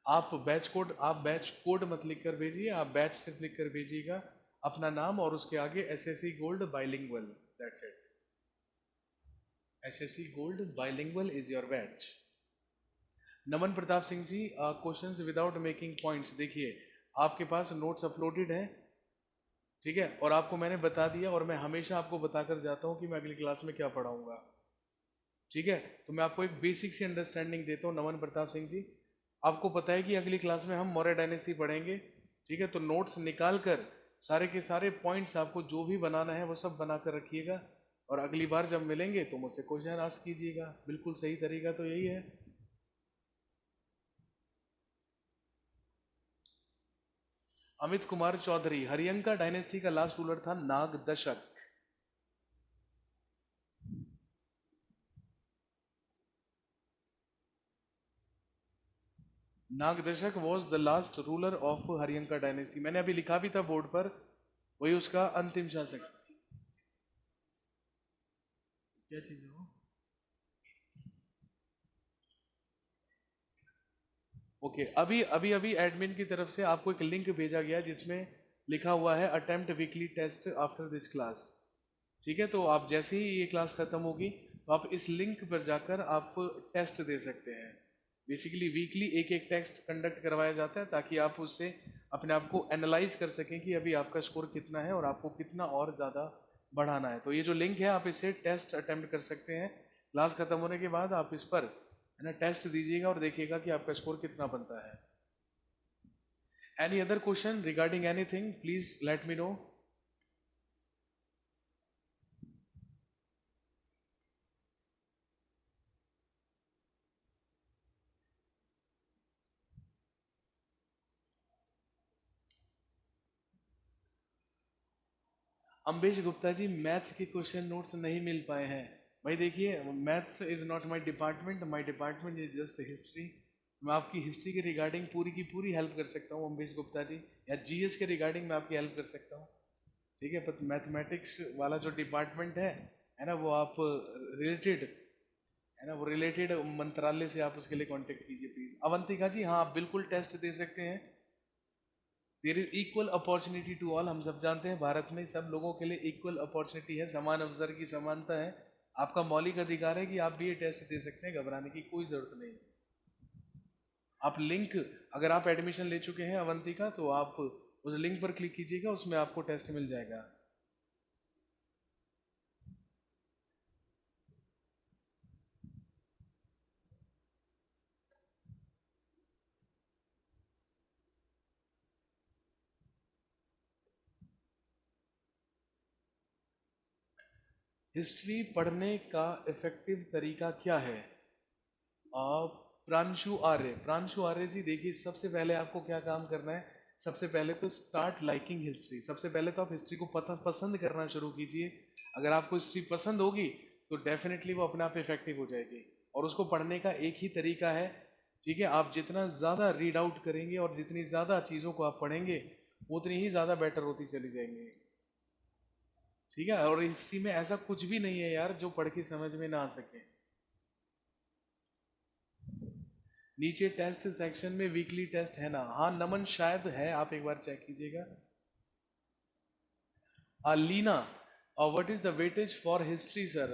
आप बैच कोड मत लिख कर भेजिए, आप बैच सिर्फ लिख कर भेजिएगा, अपना नाम और उसके आगे SSC gold bilingual, that's it. SSC gold bilingual is your batch. Naman Pratap Singh ji, questions without making points. देखिए, आपके पास नोट्स अपलोडेड है, ठीक है, और आपको मैंने बता दिया, और मैं हमेशा आपको बताकर जाता हूँ कि मैं अगली क्लास में क्या पढ़ाऊंगा, ठीक है। तो मैं आपको एक बेसिक सी अंडरस्टैंडिंग देता हूँ नमन प्रताप सिंह जी। आपको पता है कि अगली क्लास में हम मौर्य डायनेस्टी पढ़ेंगे, ठीक है, तो नोट्स निकाल कर सारे के सारे पॉइंट्स आपको जो भी बनाना है वो सब बना कर रखिएगा, और अगली बार जब मिलेंगे तो मुझसे क्वेश्चन आस्क कीजिएगा। बिल्कुल सही तरीका तो यही है। अमित कुमार चौधरी, हरियंका डायनेस्टी का लास्ट रूलर था Nagdashak. Nagdashak was the last ruler of Haryanka dynasty. मैंने अभी लिखा भी था बोर्ड पर, वही उसका अंतिम शासक। क्या चीज है वो? ओके, अभी अभी अभी एडमिन की तरफ से आपको एक लिंक भेजा गया जिसमें लिखा हुआ है attempt weekly test after this class, ठीक है। तो आप जैसे ही ये क्लास खत्म होगी तो आप इस लिंक पर जाकर आप टेस्ट दे सकते हैं। बेसिकली वीकली एक एक टेस्ट कंडक्ट करवाया जाता है ताकि आप उससे अपने आप को एनालाइज कर सकें कि अभी आपका स्कोर कितना है और आपको कितना और ज़्यादा बढ़ाना है। तो ये जो लिंक है आप इससे टेस्ट अटेम्प्ट कर सकते हैं। क्लास खत्म होने के बाद आप इस पर है ना टेस्ट दीजिएगा और देखिएगा कि आपका स्कोर कितना बनता है। Any other question regarding anything, please let me know. Ambesh Gupta ji, maths के क्वेश्चन नोट्स नहीं मिल पाए हैं। भाई देखिए, maths is not my department, my department is just history. मैं आपकी हिस्ट्री के रिगार्डिंग पूरी की पूरी हेल्प कर सकता हूँ अम्बेश गुप्ता जी, या जीएस के रिगार्डिंग मैं आपकी हेल्प कर सकता हूँ, ठीक है। पर मैथमेटिक्स वाला जो डिपार्टमेंट है ना, वो आप रिलेटेड है ना, वो रिलेटेड मंत्रालय से आप उसके लिए कांटेक्ट कीजिए प्लीज। अवंतिका जी, हाँ आप बिल्कुल टेस्ट दे सकते हैं। There is equal opportunity to all. हम सब जानते हैं भारत में सब लोगों के लिए इक्वल अपॉर्चुनिटी है, समान अवसर की समानता है। आपका मौलिक अधिकार है कि आप भी ये टेस्ट दे सकते हैं, घबराने की कोई जरूरत नहीं। आप लिंक, अगर आप एडमिशन ले चुके हैं अवंतिका, तो आप उस लिंक पर क्लिक कीजिएगा, उसमें आपको टेस्ट मिल जाएगा। हिस्ट्री पढ़ने का इफेक्टिव तरीका क्या है? प्रांशु आर्य, प्रांशु आर्य जी, देखिए सबसे पहले आपको क्या काम करना है। सबसे पहले तो स्टार्ट लाइकिंग हिस्ट्री। सबसे पहले तो आप हिस्ट्री को पसंद करना शुरू कीजिए। अगर आपको हिस्ट्री पसंद होगी तो डेफिनेटली वो अपने आप इफेक्टिव हो जाएगी। और उसको पढ़ने का एक ही तरीका है, ठीक है, आप जितना ज्यादा रीड आउट करेंगे और जितनी ज्यादा चीजों को आप पढ़ेंगे उतनी ही ज्यादा बेटर होती चली जाएंगी, ठीक है। और हिस्ट्री में ऐसा कुछ भी नहीं है यार जो पढ़ के समझ में ना आ सके। नीचे टेस्ट सेक्शन में वीकली टेस्ट है ना? हाँ नमन, शायद है, आप एक बार चेक कीजिएगा। Leena, what is the weightage for history sir?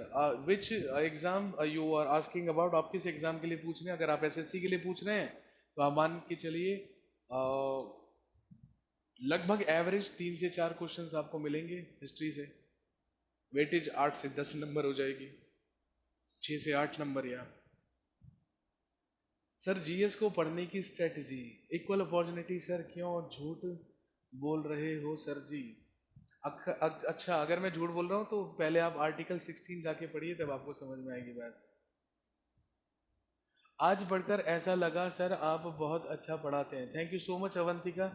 Which exam you are asking about? आप किस एग्जाम के लिए पूछ रहे हैं? अगर आप एसएससी के लिए पूछ रहे हैं तो आप मान के चलिए लगभग एवरेज 3 से 4 क्वेश्चंस आपको मिलेंगे हिस्ट्री से। वेटेज 8 से 10 नंबर हो जाएगी, 6 से 8 नंबर। या सर जीएस को पढ़ने की स्ट्रेटजी, इक्वल अपॉर्चुनिटी सर, क्यों झूठ बोल रहे हो सर जी? अच्छा, अगर मैं झूठ बोल रहा हूँ तो पहले आप आर्टिकल 16 जाके पढ़िए, तब आपको समझ में आएगी बात। आज पढ़कर ऐसा लगा सर आप बहुत अच्छा पढ़ाते हैं। Thank you so much Avantika.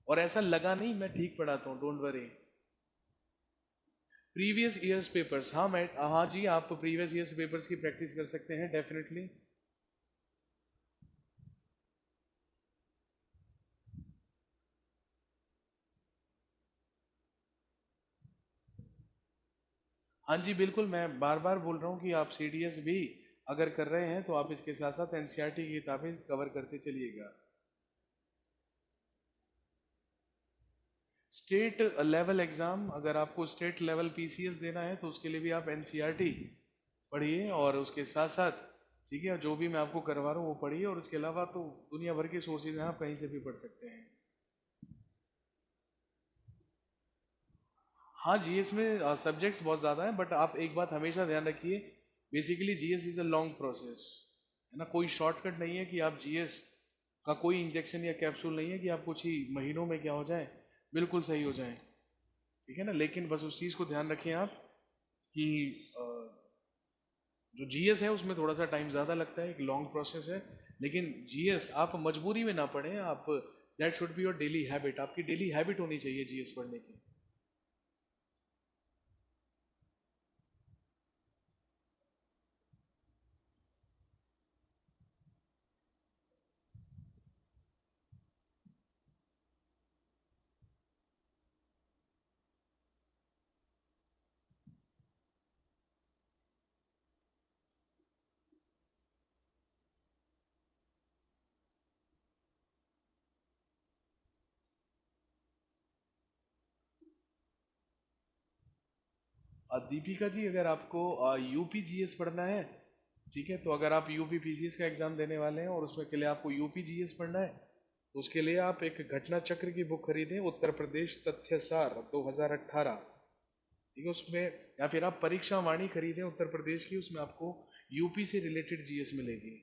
और ऐसा लगा नहीं, मैं ठीक पढ़ाता हूँ, don't worry. Previous years papers, हाँ मैं, हाँ जी, आप प्रीवियस ईयर्स पेपर्स की प्रैक्टिस कर सकते हैं डेफिनेटली। हाँ जी बिल्कुल, मैं बार बार बोल रहा हूँ कि आप सीडीएस भी अगर कर रहे हैं तो आप इसके साथ साथ एनसीईआरटी की किताबें कवर करते चलिएगा। स्टेट लेवल एग्जाम, अगर आपको स्टेट लेवल पीसीएस देना है तो उसके लिए भी आप एनसीईआरटी पढ़िए, और उसके साथ साथ ठीक है, जो भी मैं आपको करवा रहा हूँ वो पढ़िए, और उसके अलावा तो दुनिया भर के सोर्सेज हैं, आप कहीं से भी पढ़ सकते हैं। हाँ जीएस में सब्जेक्ट्स बहुत ज़्यादा हैं, बट आप एक बात हमेशा ध्यान रखिए, basically GS is a long process, है ना। कोई शॉर्टकट नहीं है कि आप जीएस का, कोई इंजेक्शन या कैप्सूल नहीं है कि आप कुछ ही महीनों में क्या हो जाए, बिल्कुल सही हो जाए, ठीक है ना। लेकिन बस उस चीज़ को ध्यान रखें आप कि अ, जो जीएस है उसमें थोड़ा सा टाइम ज़्यादा लगता है, एक लॉन्ग प्रोसेस है। लेकिन जीएस आप मजबूरी में ना पढ़ें, आप, that should be your daily habit, आपकी डेली हैबिट होनी चाहिए जीएस पढ़ने की। दीपिका जी, अगर आपको यूपी जीएस पढ़ना है, ठीक है, तो अगर आप यूपी पीसीएस का एग्जाम देने वाले हैं और उसमें के लिए आपको यूपी जीएस पढ़ना है, तो उसके लिए आप एक घटना चक्र की बुक खरीदें, उत्तर प्रदेश तथ्यसार 2018, ठीक है, उसमें, या फिर आप परीक्षा वाणी खरीदें उत्तर प्रदेश की, उसमें आपको यूपी से रिलेटेड जीएस मिलेगी।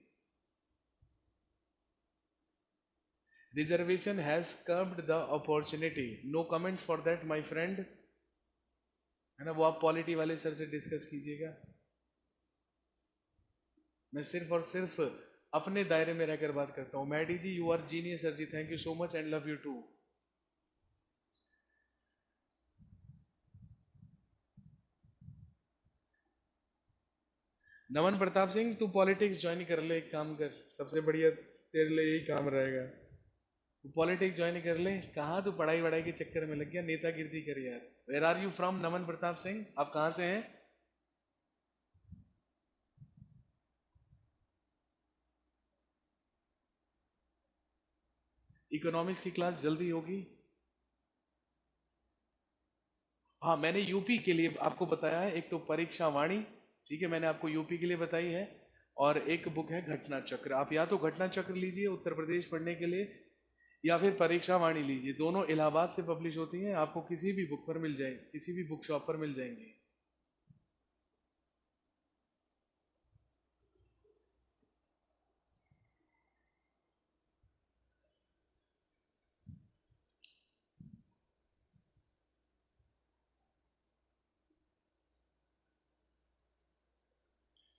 Reservation has curbed the opportunity, no comment for that my friend, है ना, वो आप पॉलिटी वाले सर से डिस्कस कीजिएगा। मैं सिर्फ और सिर्फ अपने दायरे में रहकर बात करता हूँ। Maddy ji, you are genius sir ji, thank you so much and love you too. Naman Pratap Singh, तू पॉलिटिक्स ज्वाइन कर ले, एक काम कर, सबसे बढ़िया तेरे लिए यही काम रहेगा, तू पॉलिटिक्स ज्वाइन कर ले। कहाँ तू पढ़ाई वढ़ाई के चक्कर में लग गया, नेतागिरी कर यार। वेयर आर यू फ्रॉम नमन प्रताप सिंह, आप कहाँ से हैं? इकोनॉमिक्स की क्लास जल्दी होगी। हाँ, मैंने यूपी के लिए आपको बताया है, एक तो परीक्षा वाणी, ठीक है, मैंने आपको यूपी के लिए बताई है, और एक बुक है घटना चक्र। आप या तो घटना चक्र लीजिए उत्तर प्रदेश पढ़ने के लिए, या फिर परीक्षा वाणी लीजिए, दोनों इलाहाबाद से पब्लिश होती हैं, आपको किसी भी बुक पर मिल जाए, किसी भी बुक शॉप पर मिल जाएंगी।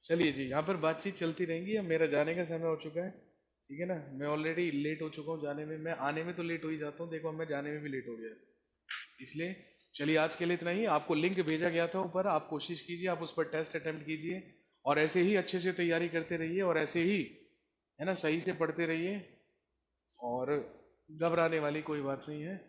चलिए जी, यहाँ पर बातचीत चलती रहेंगी, अब मेरा जाने का समय हो चुका है, ठीक है ना, मैं ऑलरेडी लेट हो चुका हूँ जाने में, मैं आने में तो लेट हो ही जाता हूँ, देखो अब मैं जाने में भी लेट हो गया, इसलिए चलिए आज के लिए इतना ही। आपको लिंक भेजा गया था ऊपर, आप कोशिश कीजिए, आप उस पर टेस्ट अटेम्प्ट कीजिए, और ऐसे ही अच्छे से तैयारी करते रहिए, और ऐसे ही, है ना, सही से पढ़ते रहिए, और घबराने वाली कोई बात नहीं है।